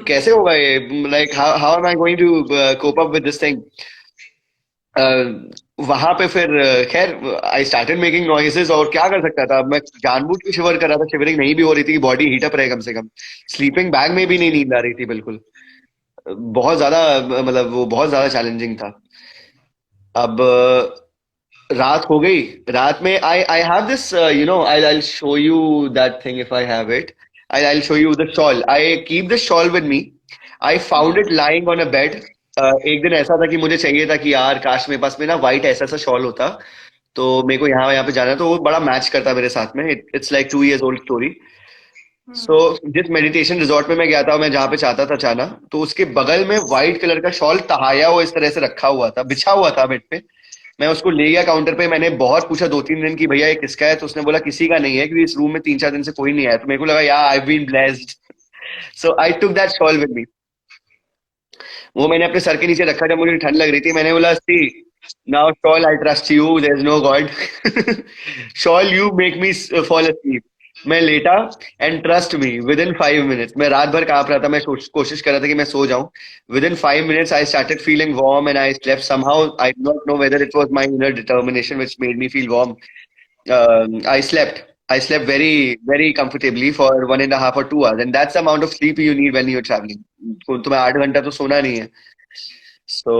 कैसे हम्म होगा ये, like how am I going to cope up with this thing. वहां पे फिर खैर आई स्टार्टेड मेकिंग नॉइसेस, और क्या कर सकता था मैं, जानबूझ के शिवर कर रहा था। शिवरिंग नहीं भी हो रही थी कि बॉडी हीटअप रहे कम से कम। स्लीपिंग बैग में भी नहीं नींद आ रही थी बिल्कुल। बहुत ज्यादा, मतलब वो बहुत ज्यादा चैलेंजिंग था। अब रात हो गई। रात में I have this I show you that thing if I have it. I show you the shawl, I keep the shawl with me. I found it lying on a bed. एक दिन ऐसा था कि मुझे चाहिए था कि यार काश मेरे पास में ना व्हाइट ऐसा सा शॉल होता, तो मेरे को यहाँ यहाँ पे जाना है, तो वो बड़ा मैच करता मेरे साथ में। It's like 2 years old story. So hmm जिस मेडिटेशन रिजॉर्ट में मैं गया था, मैं जहाँ पे चाहता था जाना, तो उसके बगल में व्हाइट कलर का शॉल तहाया हुआ इस तरह से रखा हुआ था, बिछा हुआ था बेड पे। मैं उसको ले गया काउंटर पे, मैंने बहुत पूछा 2-3 दिन की भैया ये किसका है, तो उसने बोला किसी का नहीं है क्योंकि इस रूम में 3-4 दिन से कोई नहीं आया। तो मेरे को लगा यार I been blessed, so I took that shawl with me. वो मैंने अपने सर के नीचे रखा जब मुझे ठंड लग रही थी। मैंने बोला see now shall I trust you, there is no God, shall you make me fall asleep। मैं लेटा and trust me within 5 minutes, मैं रात भर कांप रहा था, मैं कोशिश कर रहा था कि मैं सो जाऊं। With in 5 minutes I started feeling warm and I slept somehow, I do not know whether it was my inner determination which made me feel warm. I slept. I slept very, very comfortably for 1.5 or 2 hours, and that's the amount of sleep you need when you're traveling. तुम्हें 8 घंटा तो सोना नहीं है। So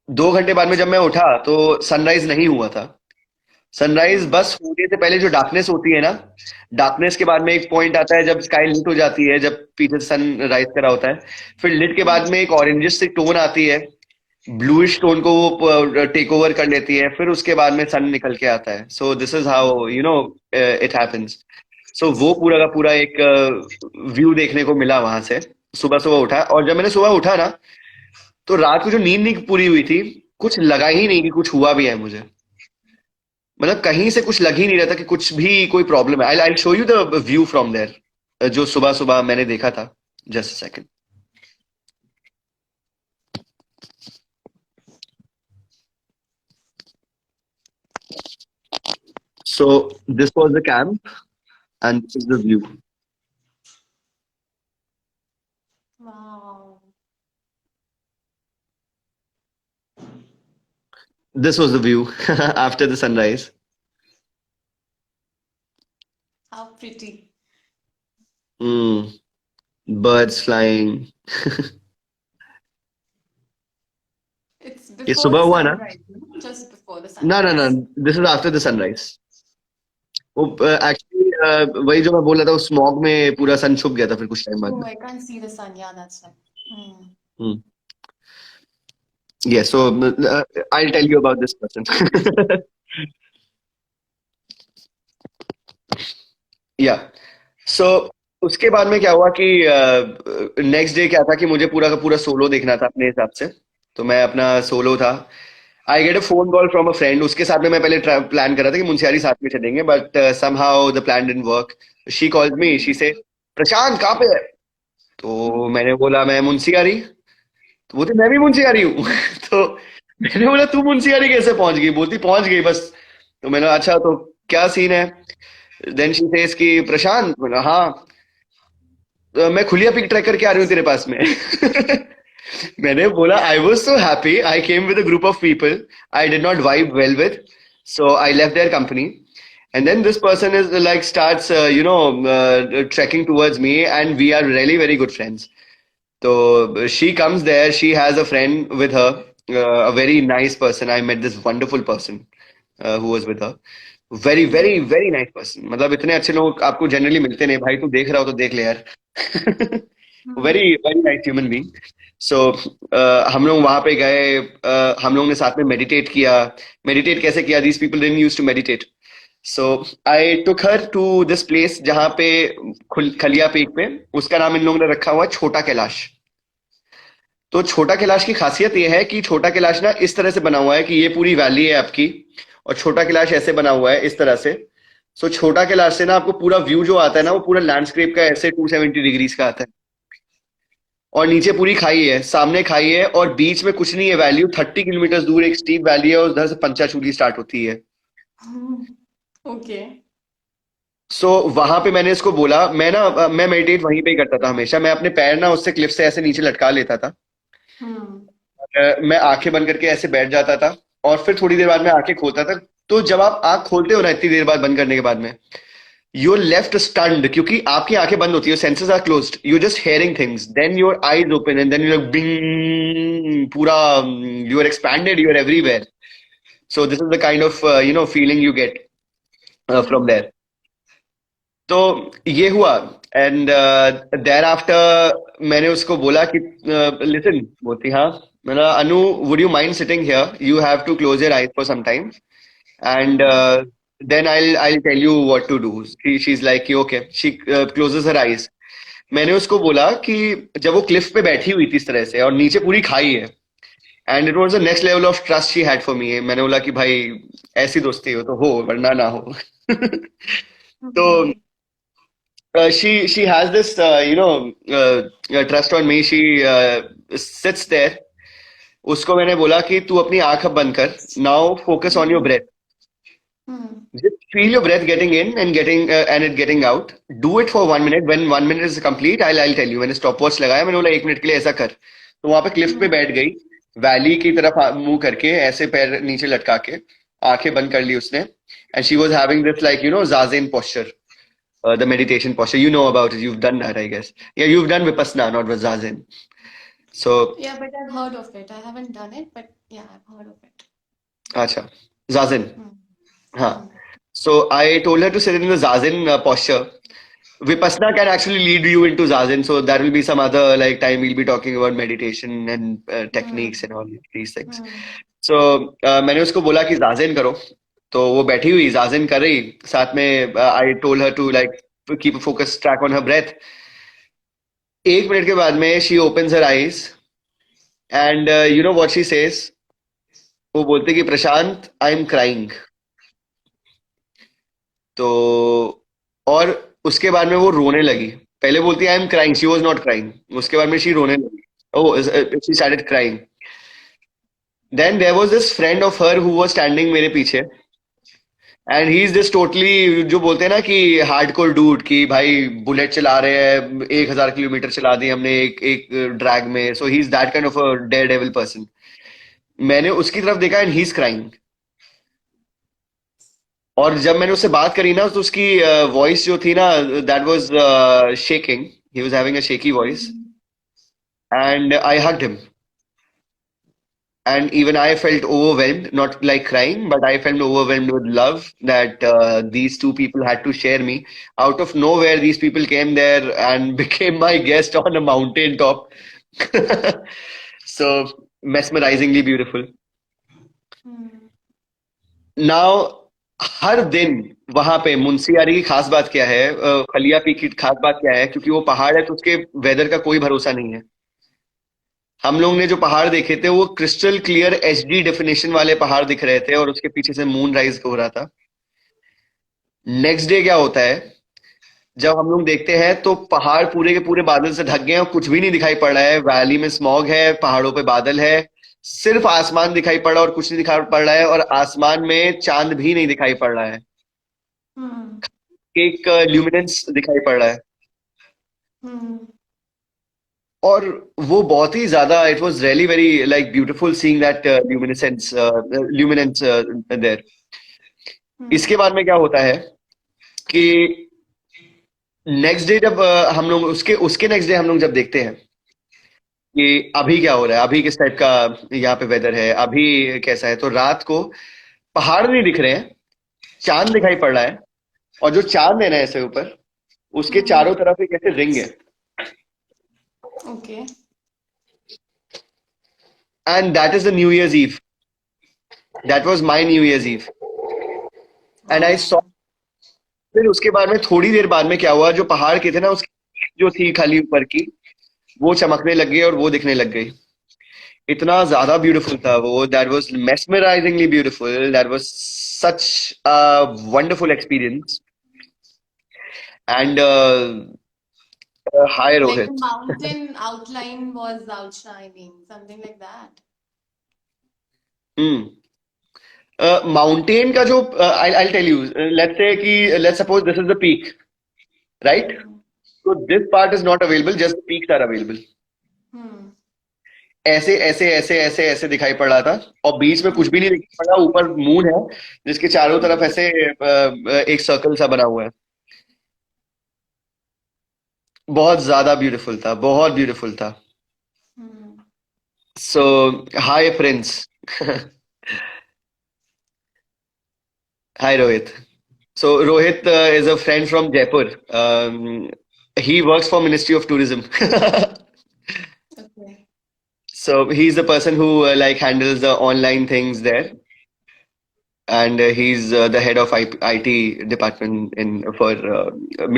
2 घंटे बाद में जब मैं उठा तो सनराइज नहीं हुआ था। सनराइज बस होने से पहले जो डार्कनेस होती है ना, डार्कनेस के बाद में एक पॉइंट आता है जब स्काई लिट हो जाती है, जब पीछे सन राइज करा होता है। फिर लिट के बाद में एक ऑरेंजिश सी टोन आती है, ब्लूइश टोन को वो टेक ओवर कर लेती है, फिर उसके बाद में सन निकल के आता है। So this is how you know it happens. So वो पूरा का पूरा एक व्यू देखने को मिला वहां से। सुबह सुबह उठा, और जब मैंने सुबह उठा ना, तो रात को जो नींद नहीं पूरी हुई थी, कुछ लगा ही नहीं कि कुछ हुआ भी है मुझे। मतलब कहीं से कुछ लग ही नहीं रहा था कि कुछ भी कोई प्रॉब्लम है। I I show you the view from there, जो सुबह सुबह मैंने देखा था। Just a second. So this was the camp and this is the view. Wow. This was the view after the sunrise. How pretty. Mm, birds flying. It's ये before सुबह the हुआ ना? sunrise, no? Just before the No, no, no. sunrise. This is after the sunrise. वो actually वही जो मैं बोल रहा था, उस स्मॉग में पूरा सन छुप गया था फिर कुछ टाइम बाद Oh, में। I can't see the sun. Yeah, that's right. Hmm. Hmm. Yeah, so I'll tell you about this person. या सो उसके बाद में क्या हुआ कि नेक्स्ट डे क्या था कि मुझे पूरा का पूरा सोलो देखना था अपने हिसाब से। तो मैं अपना सोलो था। I get a phone call from a friend, उसके साथ में मैं पहले प्लान कर रहा था कि मुंशियारी साथ में चलेंगे, but somehow the plan didn't work. She called me, she से प्रशांत कहाँ पे है? तो मैंने बोला मैं मुंशियारी। तो बोलती मैं भी मुंशियारी हूँ। तो मैंने बोला तू मुंशियारी कैसे पहुंच गई? बोलती पहुंच गई बस। तो मैंने बोला, अच्छा तो क्या सीन है? देन शी सेज कि प्रशांत, बोला हाँ, मैं खुलिया पिक ट्रैक करके आ रही हूँ तेरे पास में। मैंने बोला I was so happy, I came with a group of people I did not vibe well with, so I left their company. And then this person is like starts, trekking towards me, and we are really very good friends. So she comes there. She has a friend with her, a very nice person. I met this wonderful person who was with her. Very, very, very nice person. मतलब इतने अच्छे लोग आपको generally मिलते नहीं भाई, तू देख रहा हो तो देख ले यार। Very very nice human being. So हम लोग वहां पे गए, हम लोग ने साथ में मेडिटेट किया। मेडिटेट कैसे किया? These people didn't use to meditate. So I took her to this place जहाँ पे खलिया पीक पे, उसका नाम इन लोगों ने रखा हुआ है छोटा कैलाश। तो छोटा कैलाश की खासियत ये है कि छोटा कैलाश ना इस तरह से बना हुआ है कि ये पूरी वैली है आपकी, और छोटा कैलाश ऐसे बना हुआ है इस तरह से। सो छोटा कैलाश से ना आपको पूरा व्यू जो आता है ना, वो पूरा लैंडस्केप का ऐसे 270 डिग्रीज का आता है। और नीचे पूरी खाई है, सामने खाई है, और बीच में कुछ नहीं है। वैल्यू 30 किलोमीटर दूर एक स्टीप वैली है, और उधर से पंचाचूली स्टार्ट होती है। Okay. सो वहां पे मैंने इसको बोला, मैं मेडिटेट वहीं पे ही करता था हमेशा। मैं अपने पैर ना उससे क्लिफ से ऐसे नीचे लटका लेता था। Hmm. मैं आंखें बंद करके ऐसे बैठ जाता था, और फिर थोड़ी देर बाद में आंखें खोलता था। तो जब आप आंख खोलते हो ना इतनी देर बाद बंद करने के बाद में, यूर लेफ्ट स्टन्ड, क्योंकि आपकी आंखें बंद होती है, senses are closed, you just hearing things, then your eyes open and then you bing, पूरा you are expanded, you are everywhere. So this is the kind of feeling you get from Hmm. There. तो ये हुआ, and there after मैंने उसको बोला कि listen, बोलती हाँ। मैंने, Anu would you mind sitting here, you have to close your eyes for some time and then I tell you what to do. She is like okay, she closes her eyes. मैंने उसको बोला कि जब वो Cliff पे बैठी हुई थी इस तरह से, और नीचे पूरी खाई है, and it was the next level of trust she had for me. मैंने बोला कि भाई ऐसी दोस्ती हो तो हो, वरना ना हो. तो हम्म, she has this trust on me. She sits there. उसको मैंने बोला कि तू अपनी आंख अब बंद कर. Now focus on your breath. Hmm, Just feel your breath getting in and it getting out. Do it for 1 minute. When 1 minute is complete, I'll tell you. मैंने स्टॉप वॉच लगाया. मैंने बोला 1 मिनट के लिए ऐसा कर. तो वहां पे क्लिफ पे हम्म, बैठ गई. वैली की तरफ मुंह करके ऐसे पैर नीचे लटका के आंखें बंद कर ली उसने. And she was having this like zazen posture, the meditation posture. You know about it. You've done that, I guess. Yeah, you've done Vipassana, not zazen. So, yeah, but I've heard of it. I haven't done it, but yeah, I've heard of it. acha, zazen. Hmm. Huh. Hmm. So I told her to sit in the zazen posture. Vipassana can actually lead you into zazen, so that will be some other like time we'll be talking about meditation and techniques and all these things. Hmm. So मैंने उसको बोला कि zazen करो. तो वो बैठी हुई zazen कर रही. साथ में I told her to like keep a focus track on her breath. 1 minute के बाद में she opens her eyes and you know what she says? वो बोलते कि प्रशांत आई एम क्राइंग. तो और उसके बाद में वो रोने लगी. पहले बोलती I am crying, she was not crying. उसके बाद में शी रोने लगी. Oh, she started crying. Then there was this friend of her who was standing मेरे पीछे. And he is this totally जो बोलते हैं ना कि हार्डकोर डूड, कि भाई बुलेट चला रहे हैं, 1,000 किलोमीटर चला दी हमने एक एक ड्रैग में. So he is that kind of a daredevil person. मैंने उसकी तरफ देखा एंड ही इज क्राइंग. और जब मैंने उससे बात करी ना तो उसकी वॉइस जो थी ना, that was shaking. He was having a shaky voice. And I hugged him. And even I felt overwhelmed, not like crying, but I felt overwhelmed with love that these two people had to share me. Out of nowhere, these people came there and became my guest on a mountain top. So mesmerizingly beautiful. Hmm. Now, हर दिन वहां पे मुंसियारी की खास बात क्या है, खलिया peak की खास बात क्या है, क्योंकि वो पहाड़ है तो उसके वेदर का कोई भरोसा नहीं है. हम लोग ने जो पहाड़ देखे थे वो क्रिस्टल क्लियर एचडी डेफिनेशन वाले पहाड़ दिख रहे थे और उसके पीछे से मून राइज हो रहा था. नेक्स्ट डे क्या होता है, जब हम लोग देखते हैं तो पहाड़ पूरे के पूरे बादल से ढक गए हैं और कुछ भी नहीं दिखाई पड़ रहा है. वैली में स्मॉग है, पहाड़ों पे बादल है, सिर्फ आसमान दिखाई पड़ रहा है और कुछ नहीं दिखाई पड़ रहा है. और आसमान में चांद भी नहीं दिखाई पड़ रहा है. Hmm. एक ल्यूमिनेंस दिखाई पड़ रहा है. Hmm. और वो बहुत ही ज्यादा, it was really very like beautiful seeing that luminance there. Hmm. इसके बाद में क्या होता है कि नेक्स्ट डे जब हम लोग उसके उसके नेक्स्ट डे हम लोग जब देखते हैं कि अभी क्या हो रहा है, अभी किस टाइप का यहाँ पे वेदर है, अभी कैसा है, तो रात को पहाड़ नहीं दिख रहे हैं, चांद दिखाई पड़ रहा है. और जो चांद है ना ऐसे ऊपर, उसके Hmm. चारों तरफ एक ऐसे रिंग है. Okay. And that is the New Year's Eve. That was my New Year's Eve. And I Wow. Saw. फिर उसके बाद में थोड़ी देर बाद में क्या हुआ, जो पहाड़ के थे ना उसकी जो थी खाली ऊपर की, वो चमकने लग गई और वो दिखने लग गई. इतना ज्यादा ब्यूटीफुल था वो. That was mesmerisingly beautiful. That was such a wonderful experience. And hi Like the Rohit. mountain outline was outshining, something like that. Mountain का जो I tell you, let's say कि let's suppose this is the peak, right? Hmm. So this part is not available, just the peaks are available. Hmm. ऐसे ऐसे ऐसे ऐसे ऐसे दिखाई पड़ रहा था और बीच में कुछ भी नहीं दिखाई पड़ रहा. ऊपर मून है जिसके चारों तरफ ऐसे एक सर्कल सा बना हुआ है. बहुत ज्यादा ब्यूटीफुल था, बहुत ब्यूटीफुल था. Hmm. So hi Prince. Hi Rohit. So Rohit is a friend from Jaipur. He works for Ministry of Tourism. Okay. So he's the person who like handles the online things there, and he's the head of IT department in for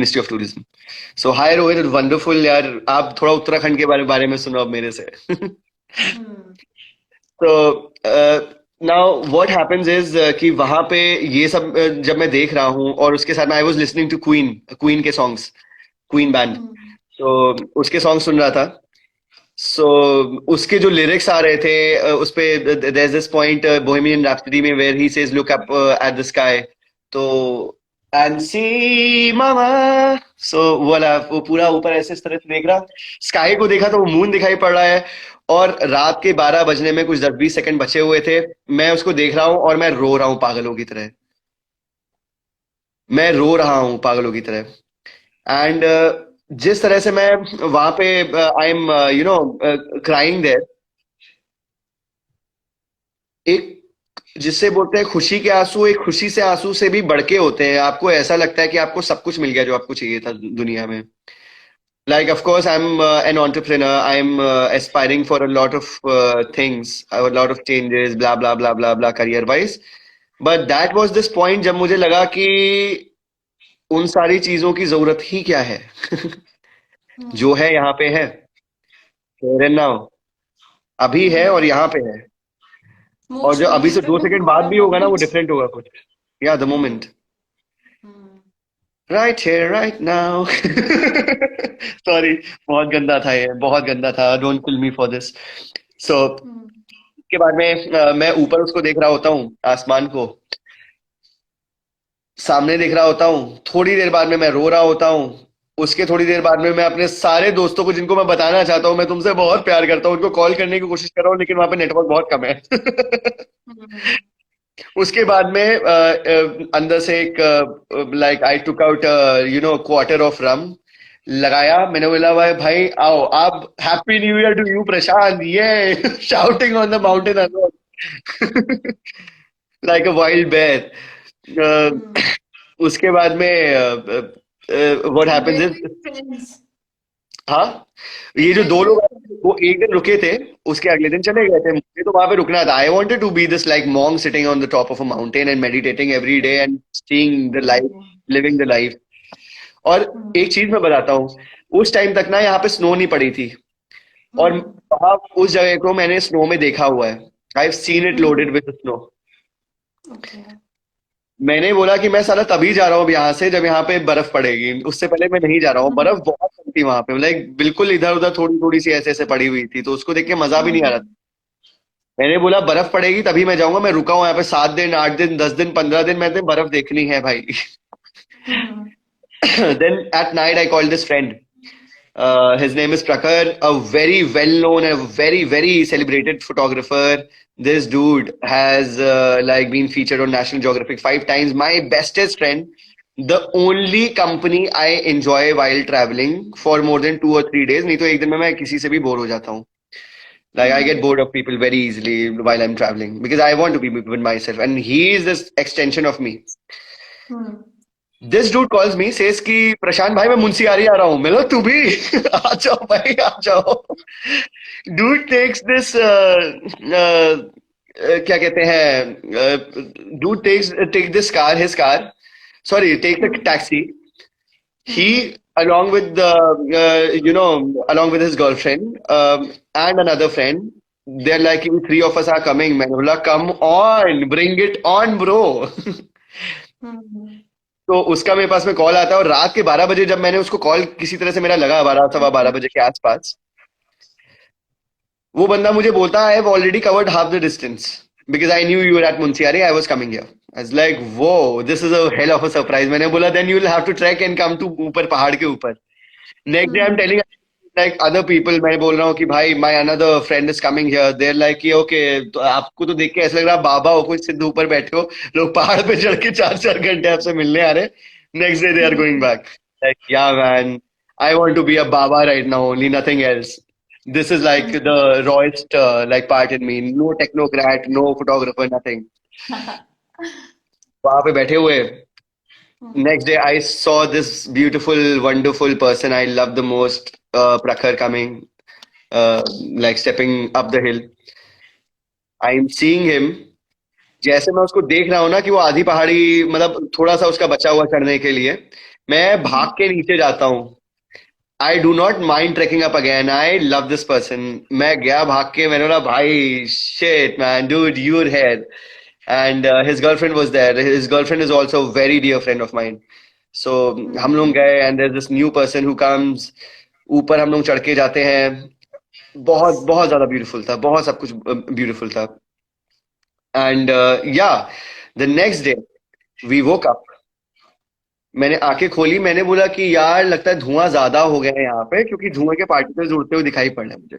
Ministry of Tourism. So hi Rohit, it's wonderful यार. आप थोड़ा उत्तराखंड के बारे में सुनो अब मेरे से. Hmm. तो नाउ व्हाट हैपेंस इज कि वहां पे ये सब जब मैं देख रहा हूँ और उसके साथ में I was listening to Queen, Queen के सॉन्ग्स, क्वीन बैंड, हम्म तो उसके सॉन्ग सुन रहा था। सो उसके जो लिरिक्स आ रहे थे उस पे there is this point Bohemian Rhapsody में where he says look up at the sky, तो एंड सी मामा, सो वाला वो पूरा ऊपर ऐसे इस तरह से देख रहा, स्काई को देखा तो वो मून दिखाई पड़ रहा है, और रात के 12 बजने में कुछ 10-20 सेकंड बचे हुए थे, मैं उसको देख रहा हूँ और मैं रो रहा हूँ पागलों की तरह, मैं रो रहा हूँ पागलों की तरह। एंड जिस तरह से मैं वहां पे I am you know crying there, एक जिससे बोलते हैं खुशी के आंसू, एक खुशी से आंसू से भी बढ़ के होते हैं, आपको ऐसा लगता है कि आपको सब कुछ मिल गया जो आपको चाहिए था दुनिया में। Like of course I am an entrepreneur, I am aspiring for a lot of things, a lot of changes, blah blah blah blah blah, career wise. But that was this point जब मुझे लगा कि उन सारी चीजों की जरूरत ही क्या है। जो है यहाँ पे है, here and now, अभी है और हम्म यहाँ पे है, और मोक्ष जो अभी वही से है, दो लिविंग सेकंड फॉर बाद द भी होगा ना वो मोमेंट। डिफरेंट होगा कुछ, या the hmm moment, hmm right here right now. Sorry, बहुत गंदा था ये, बहुत गंदा था, don't kill me for this. So hmm के बाद में मैं ऊपर उसको देख रहा होता हूँ, आसमान को सामने देख रहा होता हूँ, थोड़ी देर बाद में मैं रो रहा होता हूँ, उसके थोड़ी देर बाद में मैं अपने सारे दोस्तों को जिनको मैं बताना चाहता हूँ मैं तुमसे बहुत प्यार करता हूँ, उनको कॉल करने की कोशिश कर रहा हूँ, लेकिन वहां पे नेटवर्क बहुत कम है। हम्म उसके बाद में अंदर से एक like I took out you know quarter of rum, लगाया, मैंने बोला भाई भाई आओ आप, happy new year to you Prashant, ये shouting on the mountain like a wild bear. Hmm उसके बाद में what you happens went is, with friends, हाँ, ये यू जो वेंट दो विद लोग आए थे, फ्रेंड्स। वो एक दिन रुके थे, उसके अगले दिन चले गए थे, मुझे तो वहां पे रुकना था, I wanted to be this like monk sitting on the top of a mountain and meditating every day and seeing the life, living the life. और एक चीज मैं बताता हूँ, उस टाइम तक ना यहाँ पे स्नो नहीं पड़ी थी, और वहां उस जगह को मैंने स्नो में देखा हुआ है, I have seen it loaded with snow. Okay. मैंने बोला कि मैं साला तभी जा रहा हूँ अब यहाँ से जब यहाँ पे बर्फ पड़ेगी, उससे पहले मैं नहीं जा रहा हूँ, बर्फ बहुत कम थी वहां पे, लाइक बिल्कुल इधर उधर थोड़ी थोड़ी सी ऐसे ऐसे पड़ी हुई थी, तो उसको देख के मजा भी नहीं आ रहा था। मैंने बोला बर्फ पड़ेगी तभी मैं जाऊंगा, मैं रुका हूँ यहाँ पे 7 दिन 8 दिन 10 दिन 15 दिन, मैंने बर्फ देखनी है भाई। Then at night I called this friend, his name is Prakhar, a very well known and very very celebrated photographer. This dude has like been featured on National Geographic 5 times. My bestest friend, the only company I enjoy while traveling for more than 2 or 3 days. नहीं तो एक दिन में मैं किसी से भी bore हो जाता हूँ. Like I get bored of people very easily while I'm traveling because I want to be with myself, and he is this extension of me. This dude calls me, says कि प्रशांत भाई मैं मुंशियारी आ रहा हूँ, मैं बोला तू भी आ जाओ भाई आ जाओ। डूड टेक्स दिस क्या कहते हैं, dude take this car, his car, sorry take the taxi, he along with the you know along with his girlfriend and another friend, they're like three of us are coming, मैंने बोला come on bring it on bro। तो उसका मेरे पास में call आता है, और रात के 12 बजे जब मैंने उसको कॉल किसी तरह से मेरा लगा, 12 सवा 12 बजे के आसपास, वो बंदा मुझे बोलता I have already covered half the distance because I knew you were at Munsiyari, I was coming here. I was like वो this is a hell of a surprise. मैंने बोला then you will have to trek and come to ऊपर पहाड़ के ऊपर। Next day I am telling like other people, मैं बोल रहा हूँ कि भाई my another friend is coming here, there like कि ओके, तो आपको तो देख के ऐसा लग रहा है बाबा हो, कुछ सिद्ध ऊपर बैठे हो, लोग पहाड़ पे चढ़ के 4-4 घंटे आपसे मिलने आ रहे, next day they are going back. Like yeah man, I want to be a baba right now, only nothing else. This is like the rawest like part in me, no technocrat, no photographer, nothing, वहां पे बैठे हुए। Next day, I saw this beautiful, wonderful person I love the most, Prakhar, coming, like stepping up the hill. I'm seeing him. जैसे मैं उसको देख रहा हूँ ना कि वो आधी पहाड़ी मतलब थोड़ा सा उसका बचा हुआ चढ़ने के लिए, मैं भाग के नीचे जाता हूँ। I do not mind trekking up again. I love this person. मैं गया भाग के मैंने बोला भाई shit man dude you're here. And his girlfriend was there. His girlfriend is also a very dear friend of mine. So हम लोग गए and there's this new person who comes. ऊपर हम लोग चढ़ के जाते हैं. बहुत बहुत ज्यादा ब्यूटीफुल था. बहुत सब कुछ ब्यूटीफुल था. And yeah, the next day we woke up. मैंने आंखें खोली. मैंने बोला कि यार लगता है धुआं ज्यादा हो गया है यहाँ पे क्योंकि धुआं के पार्टिकल्स उड़ते हुए दिखाई पड़ रहे हैं मुझे.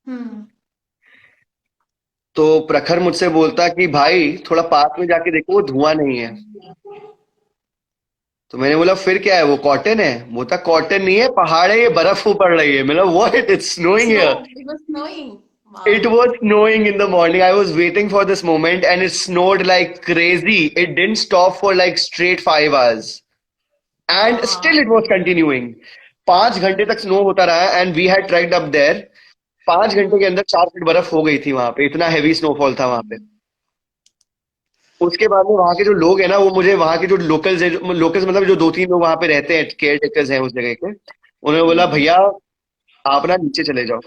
हम्म तो प्रखर मुझसे बोलता कि भाई थोड़ा पास में जाके देखो वो धुआं नहीं है. तो मैंने बोला फिर क्या है वो कॉटन है. बोलता कॉटन नहीं है पहाड़ है ये बर्फ पड़ रही है. मैंने what it's snowing here. Snow. It was snowing. It Wow. was snowing in the morning. I was waiting for this moment and it snowed like crazy. It didn't stop for like straight 5 hours. And still it Wow. was continuing. 5 घंटे तक snow होता रहा and we had trekked up there. 5 घंटे के अंदर 4 feet बर्फ हो गई थी वहां पे. इतना हैवी स्नोफॉल था वहां पे. उसके बाद में वहां के जो लोग हैं ना वो मुझे वहां के जो लोकल्स है लोकल्स मतलब जो 2-3 लोग वहां पे रहते हैं केयर टेकर्स हैं उस जगह के. उन्होंने बोला हम्म भैया आप ना नीचे चले जाओ.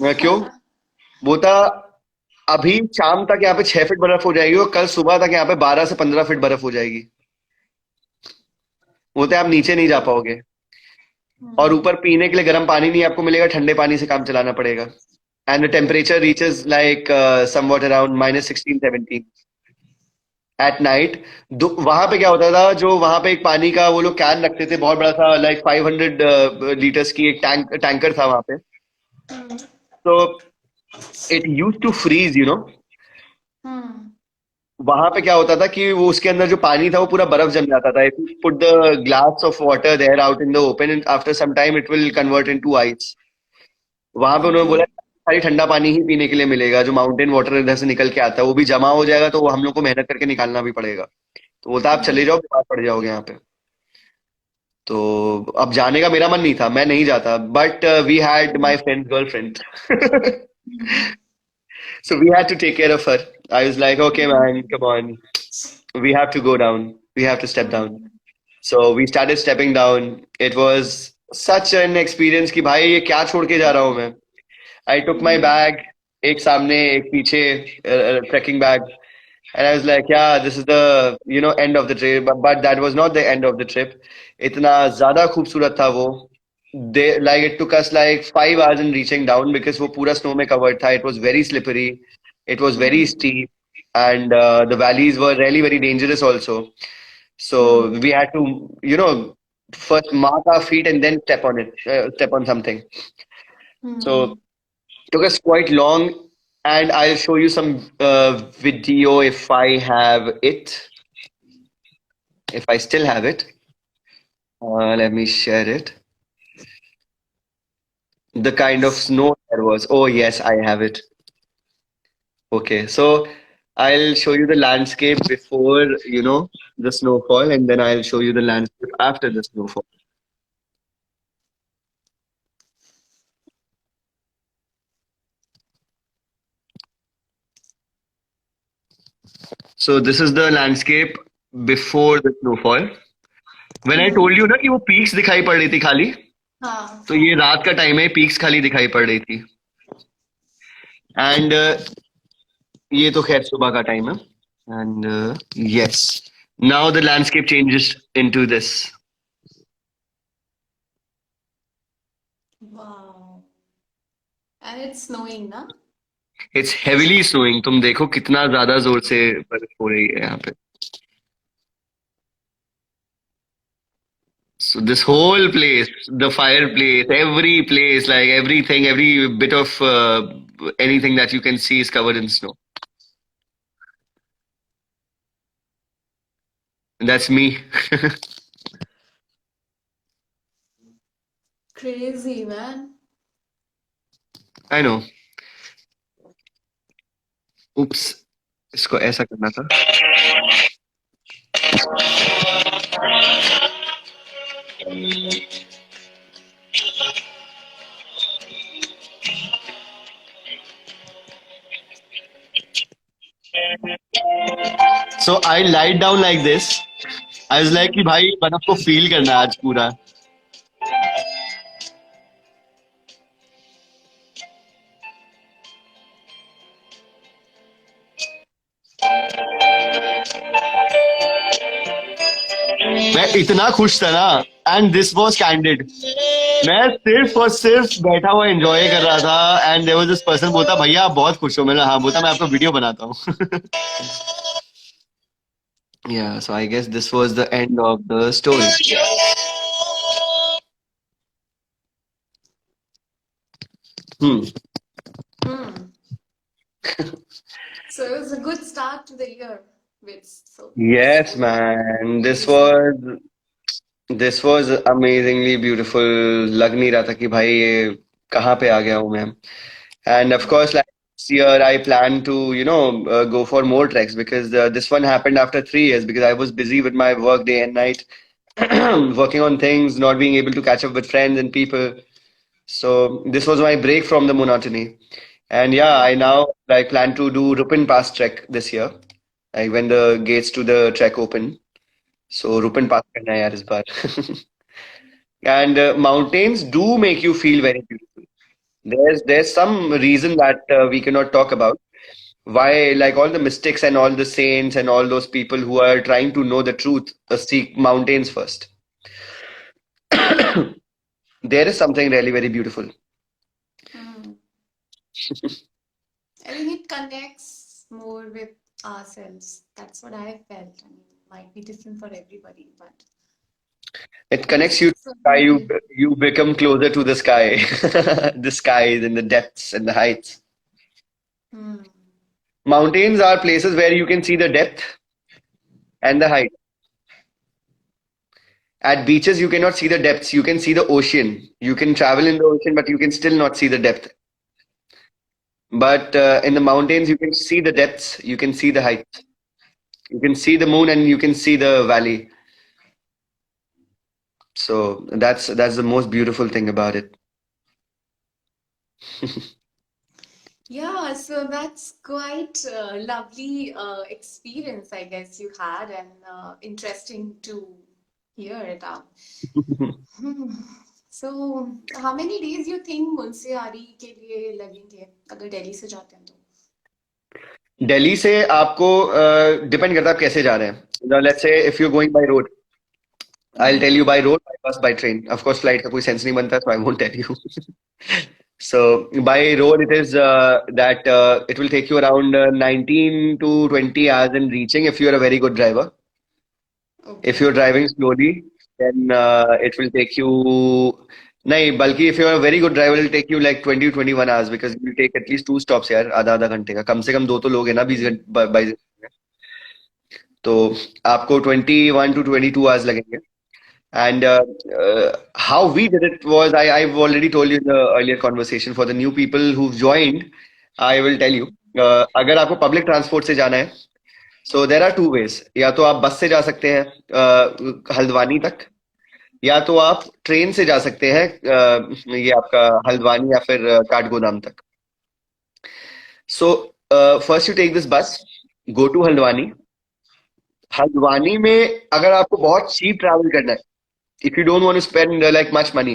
मैं क्यों. बोलता अभी शाम तक यहाँ पे 6 फीट बर्फ हो जाएगी और कल सुबह तक यहाँ पे 12 से 15 फीट बर्फ हो जाएगी. बोलते आप नीचे नहीं जा पाओगे. और हम्म ऊपर पीने के लिए गर्म पानी नहीं आपको मिलेगा. ठंडे पानी से काम चलाना पड़ेगा. And the temperature reaches like somewhat around -16-17 at night. वहां पे क्या होता था जो वहां पे एक पानी का वो लोग कैन रखते थे बहुत बड़ा सा लाइक 500 लीटर्स की एक टैंकर था वहां पे. हम्म तो it use to freeze you know. Hmm वहां पे क्या होता था कि वो उसके अंदर जो पानी था वो पूरा बर्फ जम जाता था. If you put the glass of water there out in the open and after some time it will convert into ice. वहां पे उन्होंने ओके बोला खाली ठंडा पानी ही पीने के लिए मिलेगा. जो माउंटेन वाटर इधर से निकल के आता है वो भी जमा हो जाएगा तो वो हम लोग को मेहनत करके निकालना भी पड़ेगा. तो बोलता आप चले जाओ बीमार पड़ जाओगे यहाँ पे. तो अब जाने का मेरा मन नहीं था. मैं नहीं जाता but we had my friend girlfriend. So we had to take care of her. I was like, okay, man, come on. We have to go down. We have to step down. So we started stepping down. It was such an experience कि भाई ये क्या छोड़ के जा रहा हूँ मैं. I took my bag, एक सामने एक पीछे trekking bag, and I was like, yeah, this is the end of the trip. But that was not the end of the trip. इतना ज़्यादा खूबसूरत था वो. Like it took us like 5 hours in reaching down because वो पूरा snow में covered था. It was very slippery. It was very steep, and the valleys were really very dangerous also. So we had to, first mark our feet and then step on it, step on something. So took us quite long, and I'll show you some video if I have it. If I still have it, let me share it. The kind of snow there was. Oh yes, I have it. Okay, so I'll show you the landscape before, the snowfall, and then I'll show you the landscape after the snowfall. So this is the landscape before the snowfall. When I told you ना कि वो peaks दिखाई पड़ रही थी खाली, हाँ तो ये रात का टाइम है. peaks खाली दिखाई पड़ रही थी. And ये तो खैर सुबह का टाइम है. And yes, now the landscape changes into this. wow. And it's snowing ना. It's heavily snowing. तुम देखो कितना ज्यादा जोर से बर्फ हो रही है यहाँ पे. So this whole place, the fireplace, every place, like everything, every bit of anything that you can see is covered in snow. And that's me. Crazy man. I know. Oops. इसको ऐसा करना था. So I lied down like this. I was like कि भाई बर्फ को feel करना है आज पूरा. इतना खुश था ना, एंड दिस वाज कैंडिड. मैं सिर्फ और सिर्फ बैठा हुआ एंजॉय कर रहा था, and there was this person बोलता भैया आप बहुत खुश हो. मैंने हाँ, बोलता मैं आपका वीडियो बनाता हूँ. Yeah, so I guess this was the end of the story. Hmm. Hmm. So it was a good start to the year with Yes, so man. amazing. This was amazingly beautiful. लग नहीं रहा था कि भाई ये कहाँ पे आ गया हूँ मैं. And of Hmm. course, like this year, I plan to, go for more treks because this one happened after 3 years because I was busy with my work day and night, working on things, not being able to catch up with friends and people. So this was my break from the monotony. And yeah, I Hmm. now like plan to do Rupin Pass trek this year, like when the gates to the trek open. So Rupin Pass करना है यार इस बार. And mountains do make you feel very beautiful. There's some reason that we cannot talk about. Why, like all the mystics and all the saints and all those people who are trying to know the truth, seek mountains first. There is something really very beautiful. Hmm. I think it connects more with ourselves. That's what I felt. I mean, it might be different for everybody, but It it connects you to the sky. You certainly. you become closer to the sky, the skies and the depths and the heights. Hmm. Mountains are places where you can see the depth and the height. At beaches, you cannot see the depths. You can see the ocean. You can travel in the ocean, but you can still not see the depth. But in the mountains, you can see the depths. You can see the heights. You can see the moon, and you can see the valley. So that's the most beautiful thing about it. Yeah, so that's quite a lovely experience, I guess you had, and interesting to hear it out. Hmm. So, how many days you think Munsiyari के लिए लगेंगे अगर दिल्ली से जाते हैं तो? दिल्ली से आपको डिपेंड करता है आप कैसे जा रहे हैं. Let's say if you going by road, I'll tell Hmm. you by road, by bus, by train. Of course, flight का कोई सेंस नहीं बनता, so I won't tell you. So by road, it is that it will take you around 19 to 20 hours in reaching if you're a very good driver. If you're Okay. driving slowly, then it will take you. नहीं, बल्कि if you're a very good driver, it will take you like 20 to 21 hours because you will take at least 2 stops यार, आधा आधा घंटे का. कम से कम दो तो लोग हैं ना, 20 घंटे 22 घंटे. तो आपको 21 to 22 hours लगेंगे. And how we did it was, I've already told you in the earlier conversation. For the new people who've joined, I will tell you. अगर आपको पब्लिक ट्रांसपोर्ट से जाना है, so there are two ways. या तो आप बस से जा सकते हैं हल्द्वानी तक, या तो आप ट्रेन से जा सकते हैं ये आपका हल्द्वानी या फिर काठगोदाम तक. So first you take this bus, go to Haldwani. Haldwani में अगर आपको बहुत चीप ट्रैवल करना है, if you don't want to spend like much money,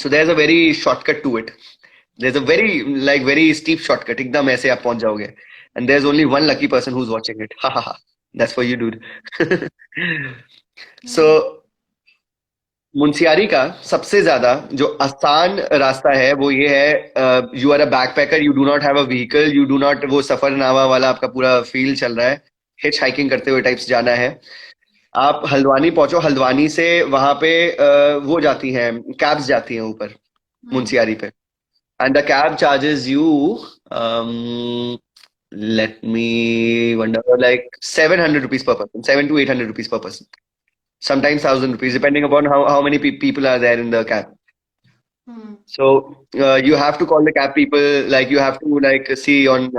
so there's a very shortcut to it. There's a very steep shortcut. एकदम ऐसे आप पहुंच जाओगे. And there's only one lucky person who's watching it. Ha ha ha. That's for you, dude. So Hmm. Munsiyari का सबसे ज्यादा जो आसान रास्ता है वो ये है, you are a backpacker, you do not have a vehicle, you do not, वो सफरनामा वाला आपका पूरा फील चल रहा है, हिच हाइकिंग करते हुए टाइप्स जाना है. आप हल्द्वानी पहुंचो. हल्द्वानी से वहां पे वो जाती हैं, कैब्स जाती हैं ऊपर Hmm. मुंशियारी पे. And the cab charges you, let me wonder, like 700 rupees per person, 700 to 800 rupees per person, sometimes 1,000 rupees depending upon how many people are there in the cab. Hmm. So you have to call the cab people, like you have to like see on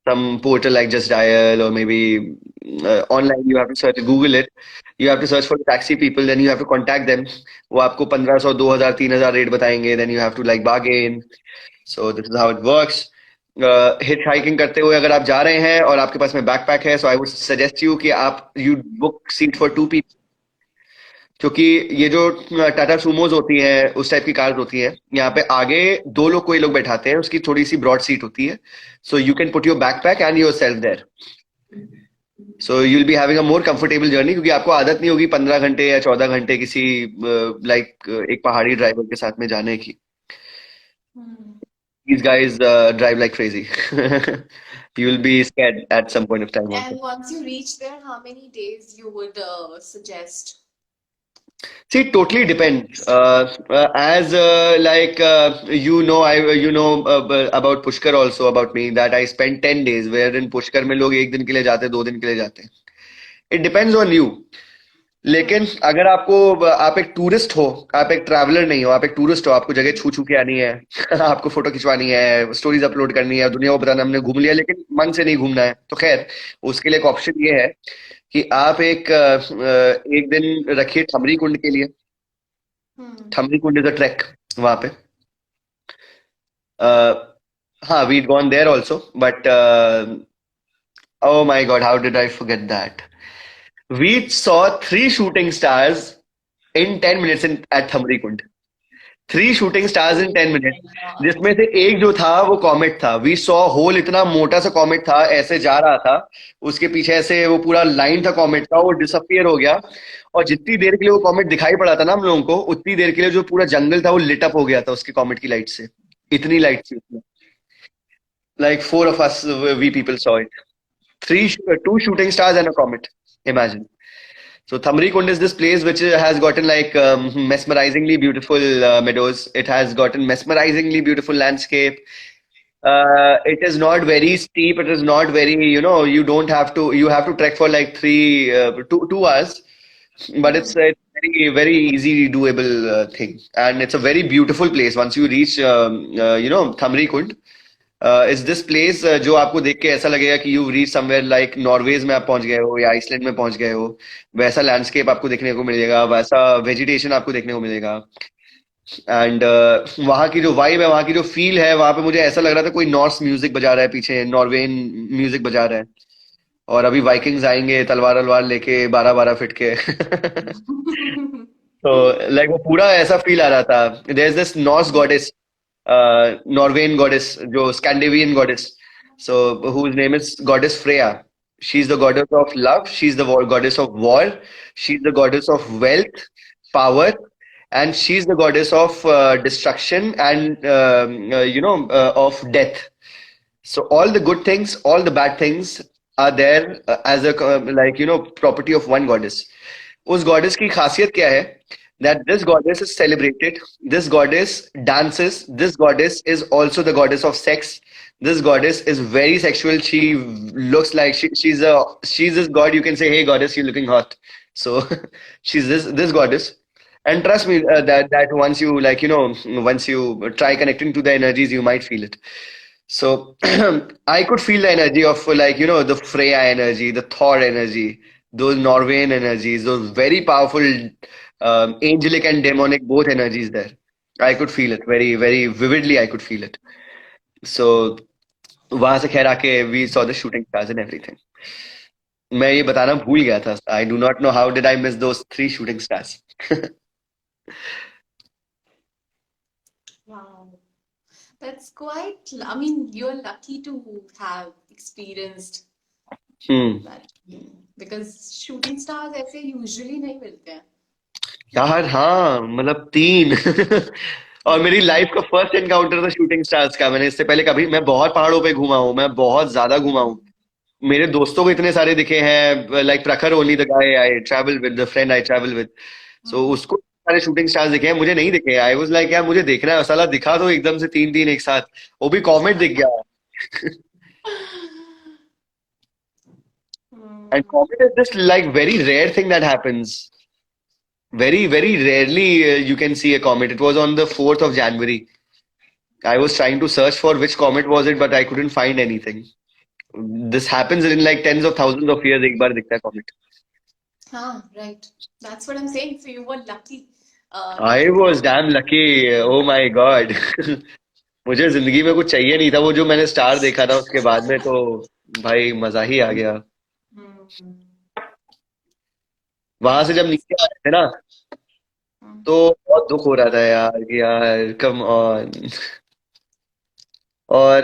some portal like Just Dial, or maybe online you have to search, Google it. You have to search for the taxi people, then you have to contact them. वो आपको 1,500, 2,000, 3,000 rate बताएंगे. Then you have to like bargain. So this is how it works. Hitch hiking करते हुए अगर आप जा रहे हैं और आपके पास में बैकपैक है, so I would suggest you कि आप you book seat for 2 people. क्योंकि ये जो टाटा सुमोज होती है, उस टाइप की कार्स होती है, यहाँ पे आगे दो लोग कोई लोग बैठाते हैं, उसकी थोड़ी सी ब्रॉड सीट होती है, so you can put your backpack and yourself there. So you will be having a more comfortable journey, क्योंकि आपको आदत नहीं होगी 15 घंटे या 14 घंटे किसी लाइक एक पहाड़ी ड्राइवर के साथ में जाने की. Hmm. These guys drive like crazy. You will be scared at some point of time also. And once you reach there, how many days you would suggest? See, it totally depends. As like you know about Pushkar also about me that I spent 10 days, where in Pushkar में लोग एक दिन के लिए जाते हैं, 2 दिन के लिए जाते हैं. It depends on you. लेकिन Hmm. अगर आप एक टूरिस्ट हो, आप एक ट्रैवलर नहीं हो, आप एक टूरिस्ट हो, आपको जगह छू छू के आनी है, आपको फोटो खिंचवानी है, स्टोरीज अपलोड करनी है, दुनिया को बताना हमने घूम लिया, लेकिन मन से नहीं घूमना है, तो खैर उसके लिए एक ऑप्शन ये है कि आप एक दिन रखिए ठमरी कुंड के लिए. Hmm. Thamri Kund is a trek वहां पे. हाँ, we'd gone there also, but oh my God, how did I forget that? We saw 3 shooting stars in 10 minutes at Thamri. 3 shooting stars in Oh 10 minutes. my God. जिसमें से एक जो था वो comet था. वी सॉ होल, इतना मोटा सा कॉमेट था, ऐसे जा रहा था, उसके पीछे ऐसे वो पूरा लाइन था कॉमेट का, वो डिसअपियर हो गया. और जितनी देर के लिए वो कॉमेट दिखाई पड़ा था ना हम लोगों को, उतनी देर के लिए जो पूरा जंगल था वो लिट अप हो गया था उसके कॉमेट की लाइट से. इतनी लाइट थी उसमें. Like 4 of us, we people saw it. 2 shooting stars and a comet. Imagine. So Thamri Kund is this place which has gotten like mesmerizingly beautiful meadows. It has gotten mesmerizingly beautiful landscape. It is not very steep. It is not very, you don't have to, you have to trek for like 2 hours, but Hmm. it's very, very easy doable thing. And it's a very beautiful place once you reach, Thamri Kund. Is this place जो आपको देख के ऐसा लगेगा कि you reach somewhere like Norway's में आप पहुंच गए हो या आइसलैंड में पहुंच गए हो. वैसा लैंडस्केप आपको देखने को मिलेगा, वैसा वेजिटेशन आपको देखने को मिलेगा. एंड वहाँ की जो वाइब है, वहाँ की जो फील है, वहाँ पे मुझे ऐसा लग रहा था कोई नॉर्स म्यूजिक बजा रहा है पीछे, नॉर्वेन म्यूजिक बजा रहा है. और अभी वाइकिंग्स आएंगे तलवार वलवार लेके 12-12 फीट के. तो लाइक वो पूरा ऐसा फील आ रहा था. There is this Norse goddess, Norwegian goddess, जो Scandinavian goddess. So whose name is goddess Freya. She's the goddess of love. She's the goddess of war. She's the goddess of wealth, power, and she's the goddess of destruction and of death. So all the good things, all the bad things are there as a property of one goddess. उस goddess की खासियत क्या है? That this goddess is celebrated. This goddess dances. This goddess is also the goddess of sex. This goddess is very sexual. She looks like she's this god. You can say, "Hey goddess, you're looking hot." So she's this goddess. And trust me, that once you once you try connecting to the energies, you might feel it. So I could feel the energy of the Freya energy, the Thor energy, those Norwegian energies, those very powerful angelic and demonic both energies there. I could feel it very, very vividly. I could feel it. So वहां से खैर आके we saw the shooting stars and everything. मैं ये बताना भूल गया था. I do not know how did I miss those 3 shooting stars. Wow. That's quite, I mean, you're lucky to have experienced Hmm. that. Because shooting stars ऐसे usually नहीं मिलते हैं. यार हाँ, मतलब 3. और मेरी लाइफ का फर्स्ट एनकाउंटर था शूटिंग स्टार्स का. मैंने इससे पहले कभी, मैं बहुत पहाड़ों पे घूमा हूँ, मैं बहुत ज्यादा घूमा हूँ. मेरे दोस्तों को इतने सारे दिखे हैं, लाइक प्रखर only the guy I travel with, the friend I travel with. So Hmm. उसको सारे शूटिंग स्टार्स दिखे हैं, मुझे नहीं दिखे. आई वाज लाइक यार मुझे देखना है, साला दिखा तो एकदम से 3-3 एक साथ, वो भी कॉमेट दिख गया. And Hmm. Comet is just like very rare thing that happens. Very, very rarely you can see a comet. It was on the 4th of January. I was trying to search for which comet was it, but I couldn't find anything. This happens in like tens of thousands of years. एक बार दिखता है comet. Ah, right. That's what I'm saying. So you were lucky I getting to was see. damn lucky. Oh my God. मुझे जिंदगी में कुछ चाहिए नहीं था. वो जो मैंने स्टार देखा था उसके बाद में तो भाई मजा ही आ गया. Hmm. वहां से जब Nice. नीचे आ रहे थे ना, Hmm. तो बहुत दुख हो रहा था यार कि यार कम ऑन. और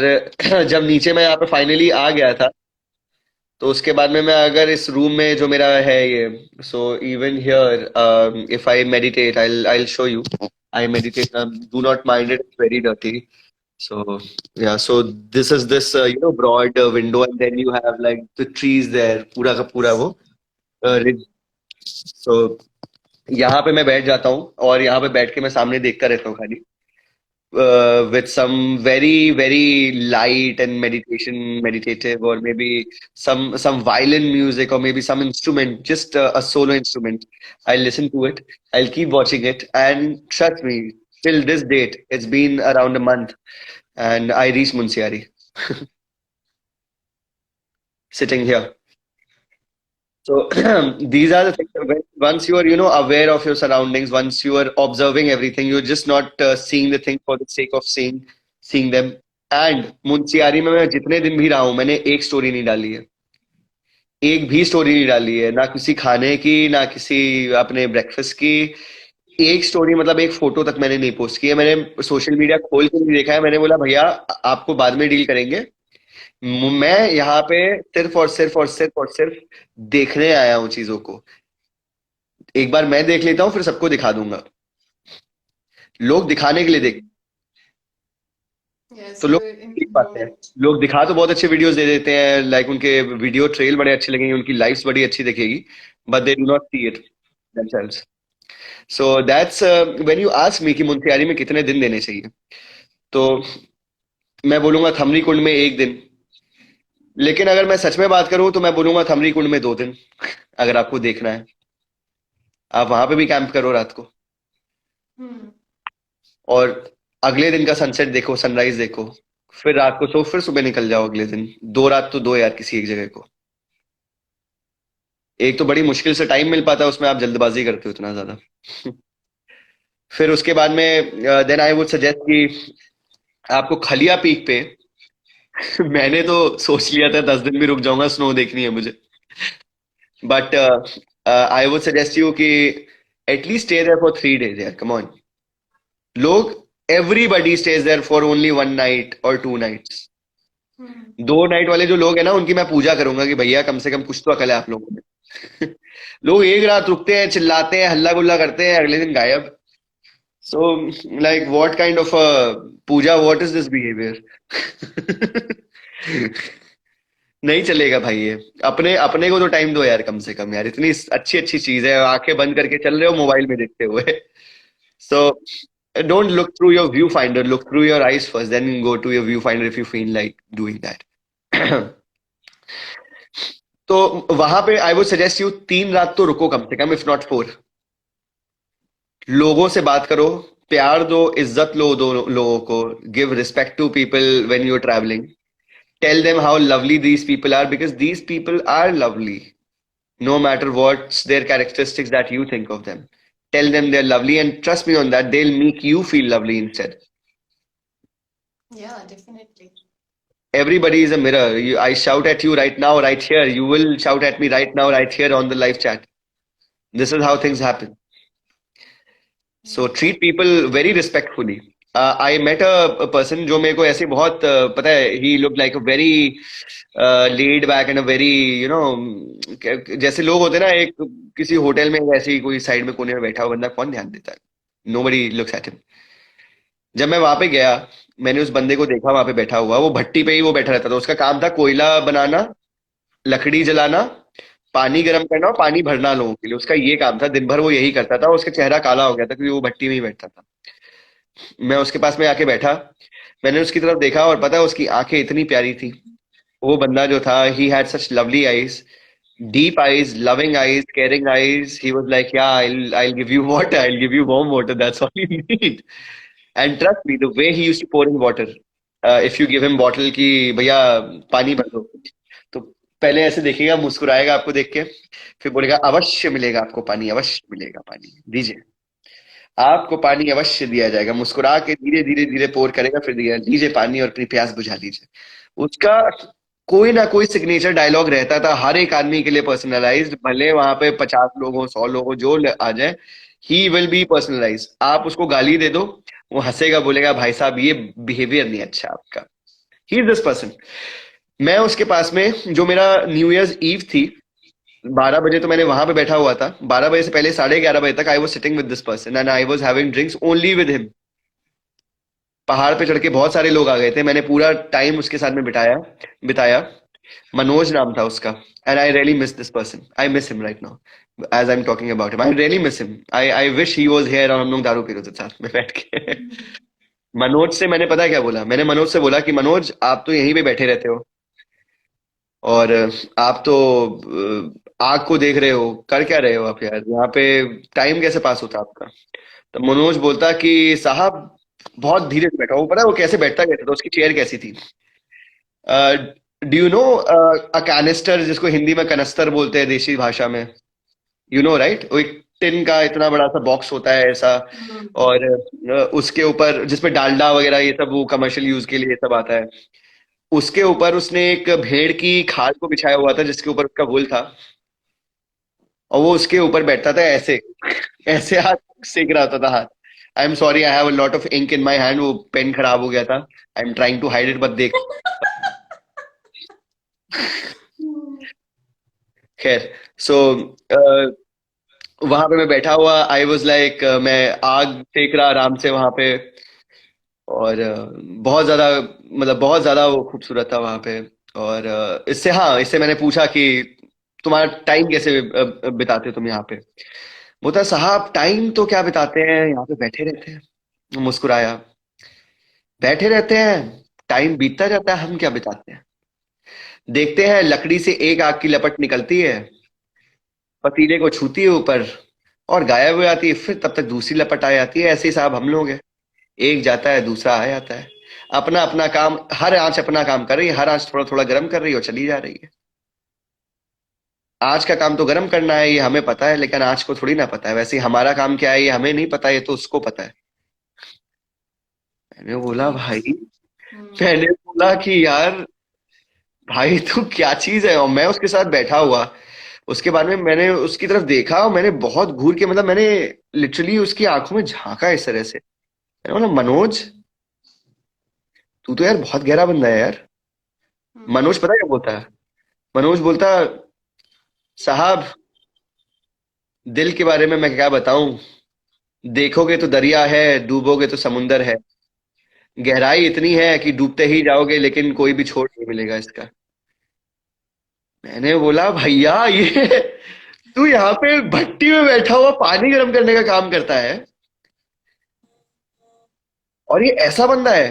जब नीचे मैं यहाँ पे फाइनली आ गया था, तो उसके बाद में मैं अगर इस रूम में जो मेरा है ये, so even here if I meditate, I show you, I meditate, do not mind it, very dirty. So yeah, so this is this broad window, and then you have like the trees there, पूरा का पूरा वो ridge. So यहाँ पे मैं बैठ जाता हूँ और यहाँ पे बैठ के मैं सामने देखता रहता हूँ खाली, with some very very light and meditative, or maybe some violin music, or maybe some instrument, just a solo instrument. I'll listen to it, I'll keep watching it, and trust me, till this date it's been around a month, and I reached Munsiyari sitting here. So these are the things. Once you are, aware of your surroundings, once you are observing everything, you're just not seeing the thing for the sake of seeing them. And Munsiyari में मैं जितने दिन भी रहा हूँ, मैंने एक story नहीं डाली है, एक भी स्टोरी नहीं डाली है, ना किसी खाने की, ना किसी अपने ब्रेकफास्ट की. एक स्टोरी मतलब एक फोटो तक मैंने नहीं पोस्ट की है. मैंने सोशल मीडिया खोल के नहीं देखा है. मैंने बोला भैया आपको बाद में डील करेंगे, मैं यहाँ पे सिर्फ और सिर्फ और सिर्फ और सिर्फ देखने आया हूँ चीजों को. एक बार मैं देख लेता हूँ, फिर सबको दिखा दूंगा. लोग दिखाने के लिए देख, Yes, तो लोग you're देख पाते हैं. involved. लोग दिखा तो बहुत अच्छे वीडियोस दे देते हैं, लाइक उनके वीडियो ट्रेल बड़े अच्छे लगेंगे, उनकी लाइफ्स बड़ी अच्छी दिखेगी, but they do not see it themselves. So that's when you ask me कि मुंशियारी में कितने दिन देने चाहिए, तो मैं बोलूंगा थमरी कुंड में 1 दिन. लेकिन अगर मैं सच में बात करूं तो मैं बोलूंगा थमरी कुंड में 2 दिन. अगर आपको देखना है, आप वहां पे भी कैंप करो रात को, Hmm. और अगले दिन का सनसेट देखो, सनराइज देखो, फिर रात को सो, फिर सुबह निकल जाओ अगले दिन. 2 रात तो दो यार किसी एक जगह को. एक तो बड़ी मुश्किल से टाइम मिल पाता है, उसमें आप जल्दबाजी करते हो इतना ज्यादा. फिर उसके बाद में देन आई वुड सजेस्ट कि आपको खलिया पीक पे मैंने तो सोच लिया था 10 दिन भी रुक जाऊंगा, स्नो देखनी है मुझे. But I would suggest you कि at least stay there for 3 days यार, कम ऑन. लोग, everybody stays there for only 1 night और 2 nights. Hmm. 2 नाइट वाले जो लोग हैं ना, उनकी मैं पूजा करूंगा कि भैया कम से कम कुछ तो अकल है आप लोगों में. लोग एक रात रुकते हैं, चिल्लाते हैं, हल्ला गुल्ला करते हैं, अगले दिन गायब. So like what kind of puja, what is this behaviour? नहीं चलेगा भाई ये. अपने अपने को तो टाइम दो यार, कम से कम यार. इतनी अच्छी अच्छी चीज है, आंखें बंद करके चल रहे हो मोबाइल में देखते हुए. सो don't look through your viewfinder, look through your eyes first, then go to your viewfinder if you feel like doing that. तो वहां पे आई वुड सजेस्ट यू 3 रात तो रुको कम से कम, इफ नॉट 4. लोगों से बात करो, प्यार दो, इज्जत लो दो लोगों को. Give respect to people when you are travelling. Tell them how lovely these people are, because these people are lovely, no matter what's their characteristics that you think of them. Tell them they're lovely, and trust me on that, they'll make you feel lovely instead. Yeah, definitely. Everybody is a mirror. I shout at you right now, right here. You will shout at me right now, right here on the live chat. This is how things happen. So Yeah. treat people very respectfully. I met a person जो मेरे को ऐसे बहुत पता है, he looked like a very laid back and a very जैसे लोग होते हैं ना, एक किसी होटल में ऐसे ही कोई साइड में कोने में बैठा हुआ बंदा, कौन ध्यान देता है? Nobody looks at him. जब मैं वहां पे गया, मैंने उस बंदे को देखा वहां पे बैठा हुआ, वो भट्टी पे ही वो बैठा रहता था. उसका काम था कोयला बनाना, लकड़ी जलाना, पानी गर्म करना और पानी भरना लोगों के लिए. उसका ये काम था, दिन भर वो यही करता था. उसका चेहरा काला हो गया था क्योंकि वो भट्टी में ही बैठता था. मैं उसके पास में आके बैठा, मैंने उसकी तरफ देखा, और पता है उसकी आंखें इतनी प्यारी थी. वो बंदा जो था, he had such lovely eyes, deep eyes, loving eyes, caring eyes. He was like, yeah, I'll give you water, I'll give you warm water, that's all you need. And trust me, the way he used to pour in water, if you give him bottle की भैया पानी भर दो, तो पहले ऐसे देखेगा, मुस्कुराएगा आपको देख के, फिर बोलेगा अवश्य मिलेगा आपको पानी, अवश्य मिलेगा पानी, दीजिए, आपको पानी अवश्य दिया जाएगा. मुस्कुरा के धीरे धीरे धीरे पोर करेगा, फिर दिया, लीजिए पानी और अपनी प्यास बुझा लीजिए. उसका कोई ना कोई सिग्नेचर डायलॉग रहता था, हर एक आदमी के लिए पर्सनलाइज्ड. भले वहां पे 50 लोग हो, 100 लोग हो, जो आ जाए, ही विल बी पर्सनलाइज. आप उसको गाली दे दो, वो हंसेगा, बोलेगा भाई साहब ये बिहेवियर नहीं अच्छा आपका. ही इज दिस पर्सन. मैं उसके पास में, जो मेरा न्यू ईयर्स ईव थी, 12 बजे तो मैंने वहां पे बैठा हुआ था। 12 बजे से पहले 11:30 बजे तक I was sitting with this person and I was having drinks only with him. पहाड़ पे चढ़ के बहुत सारे लोग आ गए थे, मैंने पूरा टाइम उसके साथ में बिताया बिताया। मनोज नाम था उसका। And I really miss this person, I miss him right now as I am talking about him, I really miss him. I wish he was here और हम लोग दारू पी रहे थे साथ में बैठ के। मनोज से मैंने पता है क्या बोला, मैंने मनोज से बोला कि मनोज आप तो यहीं पे बैठे रहते हो और आप तो आग को देख रहे हो, कर क्या रहे हो आप यार यहाँ पे, टाइम कैसे पास होता आपका। तो मनोज बोलता कि साहब बहुत धीरे से बैठा, वो पता है वो कैसे बैठता कैसे था, उसकी चेयर कैसी थी। Do you know a canister, जिसको हिंदी में कनस्तर बोलते हैं देशी भाषा में, यू नो राइट, वो एक टिन का इतना बड़ा सा बॉक्स होता है ऐसा, और उसके ऊपर जिसमें डालडा वगैरह ये सब वो कमर्शियल यूज के लिए ये सब आता है, उसके ऊपर उसने एक भेड़ की खाल को बिछाया हुआ था जिसके ऊपर उसका वुल था, और वो उसके ऊपर बैठता था ऐसे, ऐसे हाथ सेक रहा होता था हाथ। I am sorry, I have a lot of ink in my hand, वो पेन खराब हो गया था, I am trying to hide it but देख। खैर, सो वहां पे मैं बैठा हुआ, आई वॉज लाइक, मैं आग सेक रहा आराम से वहां पे, और बहुत ज्यादा, मतलब बहुत ज्यादा वो खूबसूरत था वहां पे। और इससे, हाँ, इससे मैंने पूछा कि तुम्हारा टाइम कैसे बिताते हो तुम यहाँ पे। बोलता साहब टाइम तो क्या बिताते हैं, यहाँ पे बैठे रहते हैं। मुस्कुराया, बैठे रहते हैं, टाइम बीतता जाता है, हम क्या बिताते हैं। देखते हैं लकड़ी से एक आग की लपट निकलती है, पतीले को छूती है ऊपर और गायब हो जाती है, फिर तब तक दूसरी लपट आ जाती है, ऐसे ही साहब हम लोग हैं, एक जाता है दूसरा आ जाता है। अपना अपना काम, हर आंच अपना काम कर रही है, हर आंच थोड़ा थोड़ा गर्म कर रही है और चली जा रही है। आज का काम तो गर्म करना है ये हमें पता है, लेकिन आज को थोड़ी ना पता है, वैसे ही हमारा काम क्या है ये हमें नहीं पता, ये तो उसको पता है। मैंने बोला Right. भाई, Hmm. मैंने बोला कि यार भाई तू क्या चीज है, और मैं उसके साथ बैठा हुआ। उसके बाद में मैंने उसकी तरफ देखा और मैंने बहुत घूर के, मतलब मैंने लिटरली उसकी आंखों में झांका इस तरह से। मैंने बोला मनोज, तू तो यार बहुत गहरा बंदा है यार। मनोज Hmm. पता है क्या बोलता है, मनोज बोलता साहब दिल के बारे में मैं क्या बताऊं, देखोगे तो दरिया है, डूबोगे तो समुंदर है, गहराई इतनी है कि डूबते ही जाओगे लेकिन कोई भी छोर नहीं मिलेगा इसका। मैंने बोला भैया ये तू यहाँ पे भट्टी में बैठा हुआ पानी गर्म करने का काम करता है और ये ऐसा बंदा है,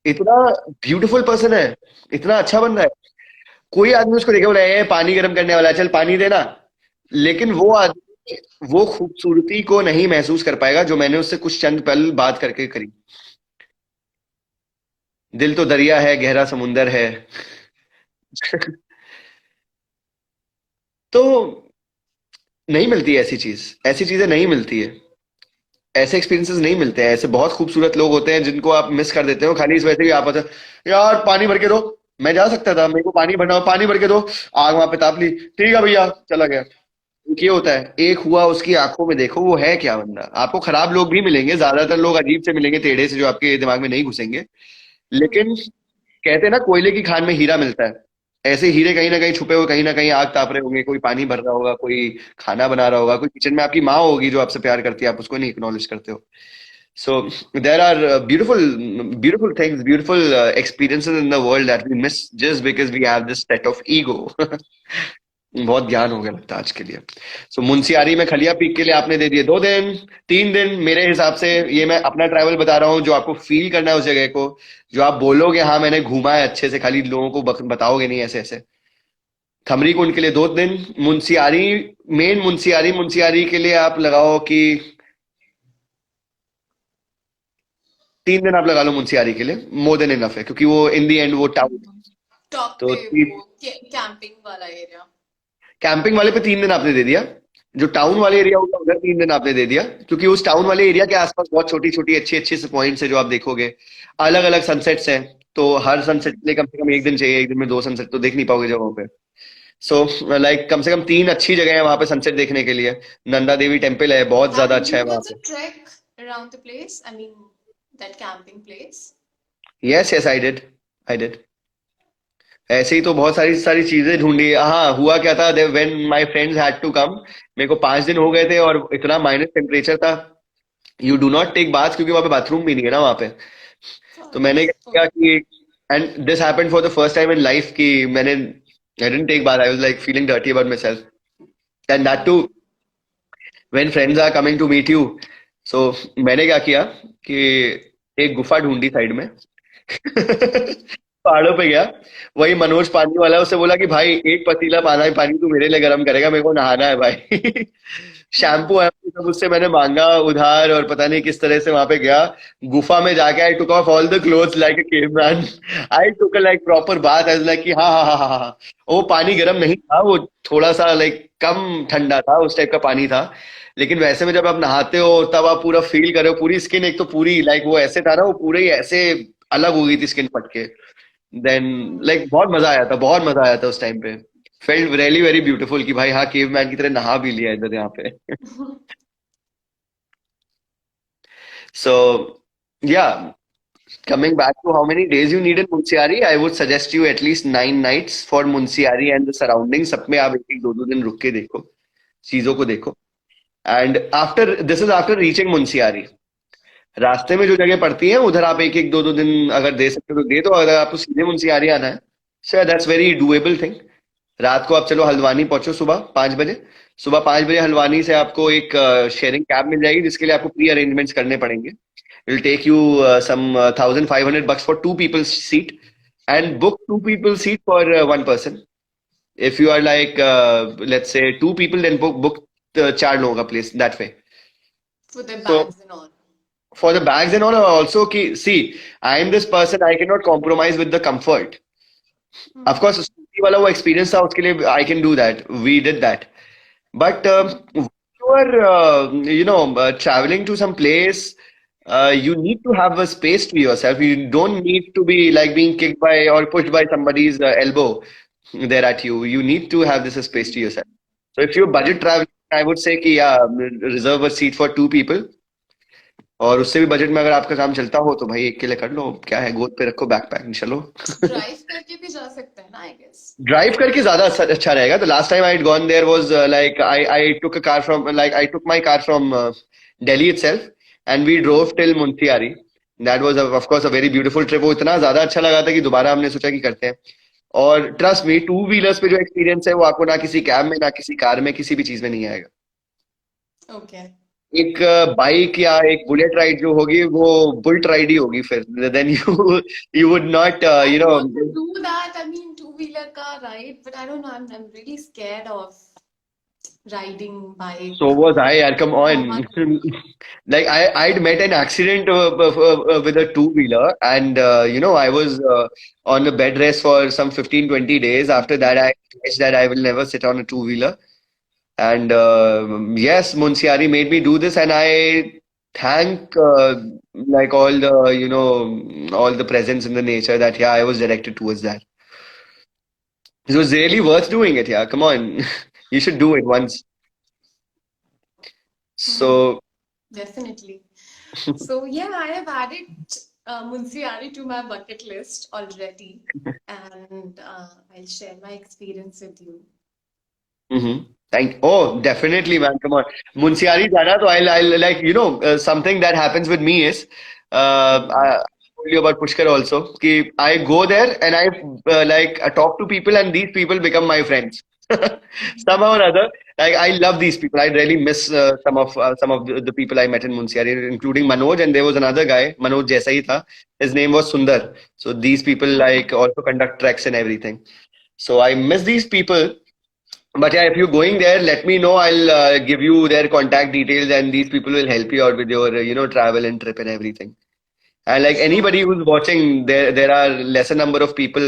इतना ब्यूटीफुल पर्सन है, इतना अच्छा बंदा है। कोई आदमी उसको देखे बोला ए पानी गर्म करने वाला है, चल पानी देना, लेकिन वो आदमी वो खूबसूरती को नहीं महसूस कर पाएगा जो मैंने उससे कुछ चंद पल बात करके करी। दिल तो दरिया है, गहरा समुंदर है। तो नहीं मिलती ऐसी चीज, ऐसी चीजें नहीं मिलती है, ऐसे एक्सपीरियंसेस नहीं मिलते हैं, ऐसे बहुत खूबसूरत लोग होते हैं जिनको आप मिस कर देते हो खाली इस वजह से कि आप होते यार पानी भर के दो, मैं जा सकता था, मेरे को पानी भरना हो, पानी भर के दो, आग वहां पे ताप ली, ठीक है भैया चला गया। ये होता है, एक हुआ उसकी आंखों में देखो वो है क्या बंदा। आपको खराब लोग भी मिलेंगे, ज्यादातर लोग अजीब से मिलेंगे, टेढ़े से, जो आपके दिमाग में नहीं घुसेंगे, लेकिन कहते हैं ना कोयले की खान में हीरा मिलता है, ऐसे हीरे कहीं ना कहीं छुपे हुए, कहीं ना कहीं आग ताप रहे होंगे, कोई पानी भर रहा होगा, कोई खाना बना रहा होगा, कोई किचन में आपकी माँ होगी जो आपसे प्यार करती है, आप उसको नहीं एक्नॉलेज करते हो। So there are beautiful things, beautiful experiences in the world that we miss just because we have this set of ego. बहुत ज्ञान हो गया लगता है आज के लिए। सो मुंशियारी में खलिया पीक के लिए आपने दे दिए 2 दिन, 3 दिन, मेरे हिसाब से ये मैं अपना ट्रैवल बता रहा हूँ, जो आपको फील करना है उस जगह को, जो आप बोलोगे हाँ मैंने घूमा है अच्छे से, खाली लोगों को बताओगे नहीं ऐसे ऐसे। थमरी कुंड के लिए 2 दिन, मुंशियारी, मेन मुंशियारी, मुंशियारी के लिए आप लगाओ कि 3 दिन आप लगा लो मुंशियारी के लिए, मोर देन इनफ है, क्योंकि वो इन दी एंड वो टाउन। टॉप तो पे वो कैंपिंग वाला एरिया। कैंपिंग वाले पे 3 दिन आपने दे दिया, जो टाउन वाले एरिया होगा उधर 3 दिन आपने दे दिया, क्योंकि उस टाउन वाले एरिया के आसपास बहुत छोटी छोटी अच्छी अच्छी से पॉइंट्स है जो आप देखोगे, अलग अलग सनसेट्स हैं, तो हर सनसेट के लिए कम से कम एक दिन चाहिए, एक दिन में 2 सनसेट तो देख नहीं पाओगे जगहों पे। सो लाइक कम से कम 3 अच्छी जगह है वहां पे सनसेट देखने के लिए। नंदा देवी टेम्पल है, बहुत ज्यादा And अच्छा है you वहां also पे। trek around the place. I mean, that camping place. Yes yes I did, I did. ऐसे ही तो बहुत सारी सारी चीजें ढूंढी। हाँ, हुआ क्या था, when my friends had to come, मेरे को 5 दिन हो गए थे और इतना माइनस टेम्परेचर था। You do not take bath क्योंकि वहां पे बाथरूम भी नहीं है ना वहां पे। तो मैंने क्या किया Okay. कि, and this happened for the first time in life कि मैंने, I didn't take bath, I was like feeling dirty about myself, and that too Hmm. When friends are coming to meet you. So मैंने क्या किया कि एक गुफा ढूंढी side में। पहाड़ों पे गया, वही मनोज पानी वाला, उससे बोला कि भाई एक पतीला पानी पानी तू मेरे लिए गर्म करेगा, मेरे को नहाना है भाई। Shampoo Hmm. वैम्पू सब उससे मैंने मांगा उधार, और पता नहीं किस तरह से वहां पे गया गुफा में जाके। I took off all the clothes like a caveman, I took a like proper bath, I was like कि हाँ हाँ हाँ हाँ हाँ हाँ। वो पानी गर्म नहीं था, वो थोड़ा सा लाइक कम ठंडा था, उस टाइप का पानी था। लेकिन वैसे में जब आप नहाते हो तब आप पूरा फील कर रहे हो, पूरी स्किन एक तो पूरी लाइक वो ऐसे था ना, वो पूरे ही ऐसे अलग हो गई थी स्किन फट के। Then Hmm. लाइक बहुत मजा आया था, बहुत मजा आया था उस टाइम पे। फेल्ट रियली वेरी ब्यूटीफुल कि भाई हाँ, केवमैन की तरह नहा भी लिया इधर यहाँ पे। सो या, coming back to how many days you need in Munsiari, I would suggest you at least 9 nights for Munsiari and the surroundings। सब में आप एक एक दो दो दिन रुक के देखो, चीजों को देखो। And after this is after reaching Munsiyari, रास्ते में जो जगह पड़ती है उधर आप एक एक दो दो दिन अगर दे सकते हो तो दे दो। अगर आपको सीधे मुंसियारी आना है, sir that's very doable thing. रात को आप चलो हल्द्वानी पहुंचो सुबह 5 बजे। सुबह 5 बजे हल्द्वानी से आपको एक शेयरिंग कैब मिल जाएगी, जिसके लिए आपको प्री अरेंजमेंट्स करने पड़ेंगे। It'll take you some 1,500 bucks for two people's seat, and book two people's seat for one person. If you are like let's say two people, then book चार लोगों का place that way. For the So bags and all. for the bags and all, also ki, see, I am this person, I cannot compromise with the comfort. Of course, Hmm. Scooty वाला वो experience था, उसके लिए I can do that. We did that. But Hmm. you are, traveling to some place, you need to have a space to yourself. You don't need to be like being kicked by or pushed by somebody's elbow there at you. You need to have this space to yourself. So if you're budget traveling, I would say कि yeah, reserve a seat for two people. और उससे भी budget में अगर आपका काम चलता हो तो भाई एक के लिए कर लो, क्या है, गोद पे रखो बैकपैक, चलो। ड्राइव करके भी जा सकते हैं ना, आई गेस। ड्राइव करके ज्यादा अच्छा रहेगा। The last time I had gone there was like I took a car from, like I took my car from Delhi itself, and we drove till Munsiyari. That was of course a very beautiful trip. वो इतना ज्यादा अच्छा लगा था कि दोबारा हमने सोचा कि करते हैं। और ट्रस्ट मी, टू व्हीलर्स पे जो एक्सपीरियंस है वो आपको ना किसी कैब में, ना किसी कार में, किसी भी चीज में नहीं आएगा। ओके। एक बाइक या एक बुलेट राइड जो होगी वो बुल्ट राइड ही होगी फिर। Then you you would not I you know. want to do that. I mean, two-wheeler car ride, but I don't know. I'm really scared of riding bike. So was I, yaar, come Trauma. on. Like I'd met an accident with a two-wheeler, and I was on a bed rest for some 15-20 days. After that, I realized that I will never sit on a two-wheeler. And yes, Munsiari made me do this, and I thank like all the all the presence in the nature that yeah, I was directed towards that. It was really worth doing it. Yeah, come on, you should do it once. Hmm, So. definitely. So yeah, I have added Munsiyari to my bucket list already, and I'll share my experience with you. Mm-hmm. Oh, definitely, man. Come on. Munsiari Jana, so I'll like, something that happens with me is, Hmm. I told you about Pushkar also, ki I go there and I talk to people, and these people become my friends. Somehow or other, like I love these people. I really miss some of the people I met in Munsiari, including Manoj, and there was another guy, Manoj jaisa hi tha. His name was Sundar. So these people like also conduct treks and everything. So I miss these people. But yeah, if you're going there, let me know. I'll give you their contact details, and these people will help you out with your, travel and trip and everything. And like Sure. anybody who's watching, there are lesser number of people.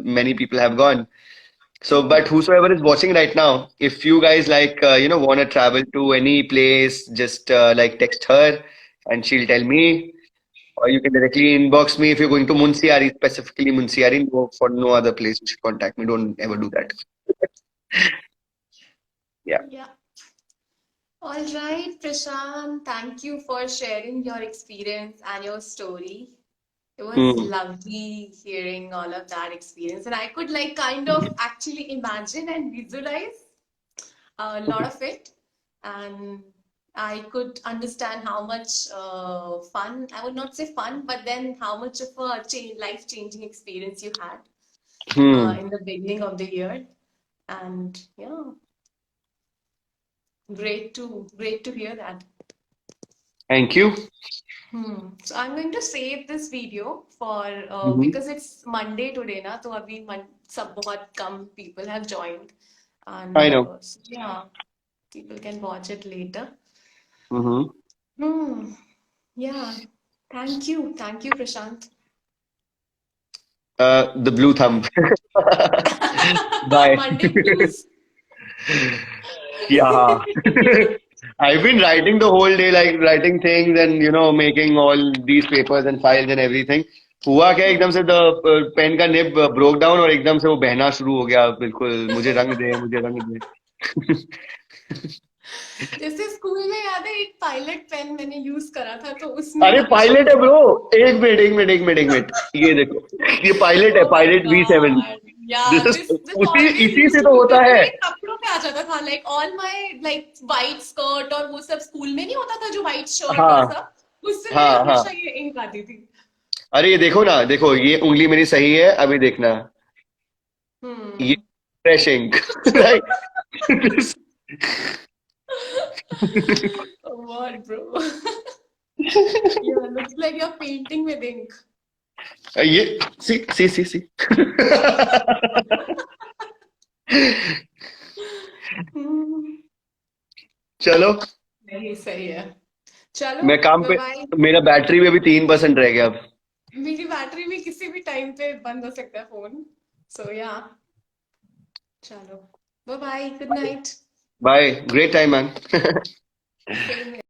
Many people have gone. So, but Hmm. whosoever is watching right now, if you guys like, want to travel to any place, just like text her, and she'll tell me. Or you can directly inbox me if you're going to Munsiari, specifically Munsiari. No, for no other place, you should contact me. Don't ever do that. Yeah. Yeah. All right, Prashant, thank you for sharing your experience and your story. It was Hmm. lovely hearing all of that experience, and I could like kind of actually imagine and visualize a lot of it, and I could understand how much fun, I would not say fun, but then how much of a life-changing experience you had Hmm. in the beginning of the year. And yeah, great to hear that. Thank you. So I'm going to save this video for Hmm. because it's Monday today, na? तो अभी सब बहुत कम people have joined, I and know. so yeah, people can watch it later. Hmm. Hmm. Yeah. Thank you, Prashant. The blue thumb. Bye. Monday blues. Yeah. I've been writing the whole day, like writing things and making all these papers and files and everything. हुआ क्या एकदम से the pen का nib broke down और एकदम से वो बहना शुरू हो गया बिल्कुल मुझे रंग दे जैसे स्कूल में याद है एक पायलट पेन मैंने यूज करा था तो उसमें अरे हमेशा पायलट है ब्रो एक मिनट ये देखो ये पायलट है Oh my pilot V7 God. Yeah, this is this उसी always इसी used से to तो be होता वो है मेरे कपड़ों पे आ जाता था like all my like white skirt और वो सब स्कूल में नहीं होता था जो white shirt और हाँ सब उससे मेरे हाँ हाँ हमेशा ये इंक आती थी. अरे ये देखो ना देखो ये उंगली मेरी सही है अभी देखना ये Hmm. Fresh ink right What, bro? Yeah, looks like you're painting with ink. ये सी Hmm. चलो सही है. चलो, मैं काम बाय पे बाय. मेरा बैटरी भी अभी 3% रह गया अब मेरी बैटरी भी किसी भी टाइम पे बंद हो सकता है फोन. So yeah, चलो. Bye bye. Good night. Bye great time man Same here.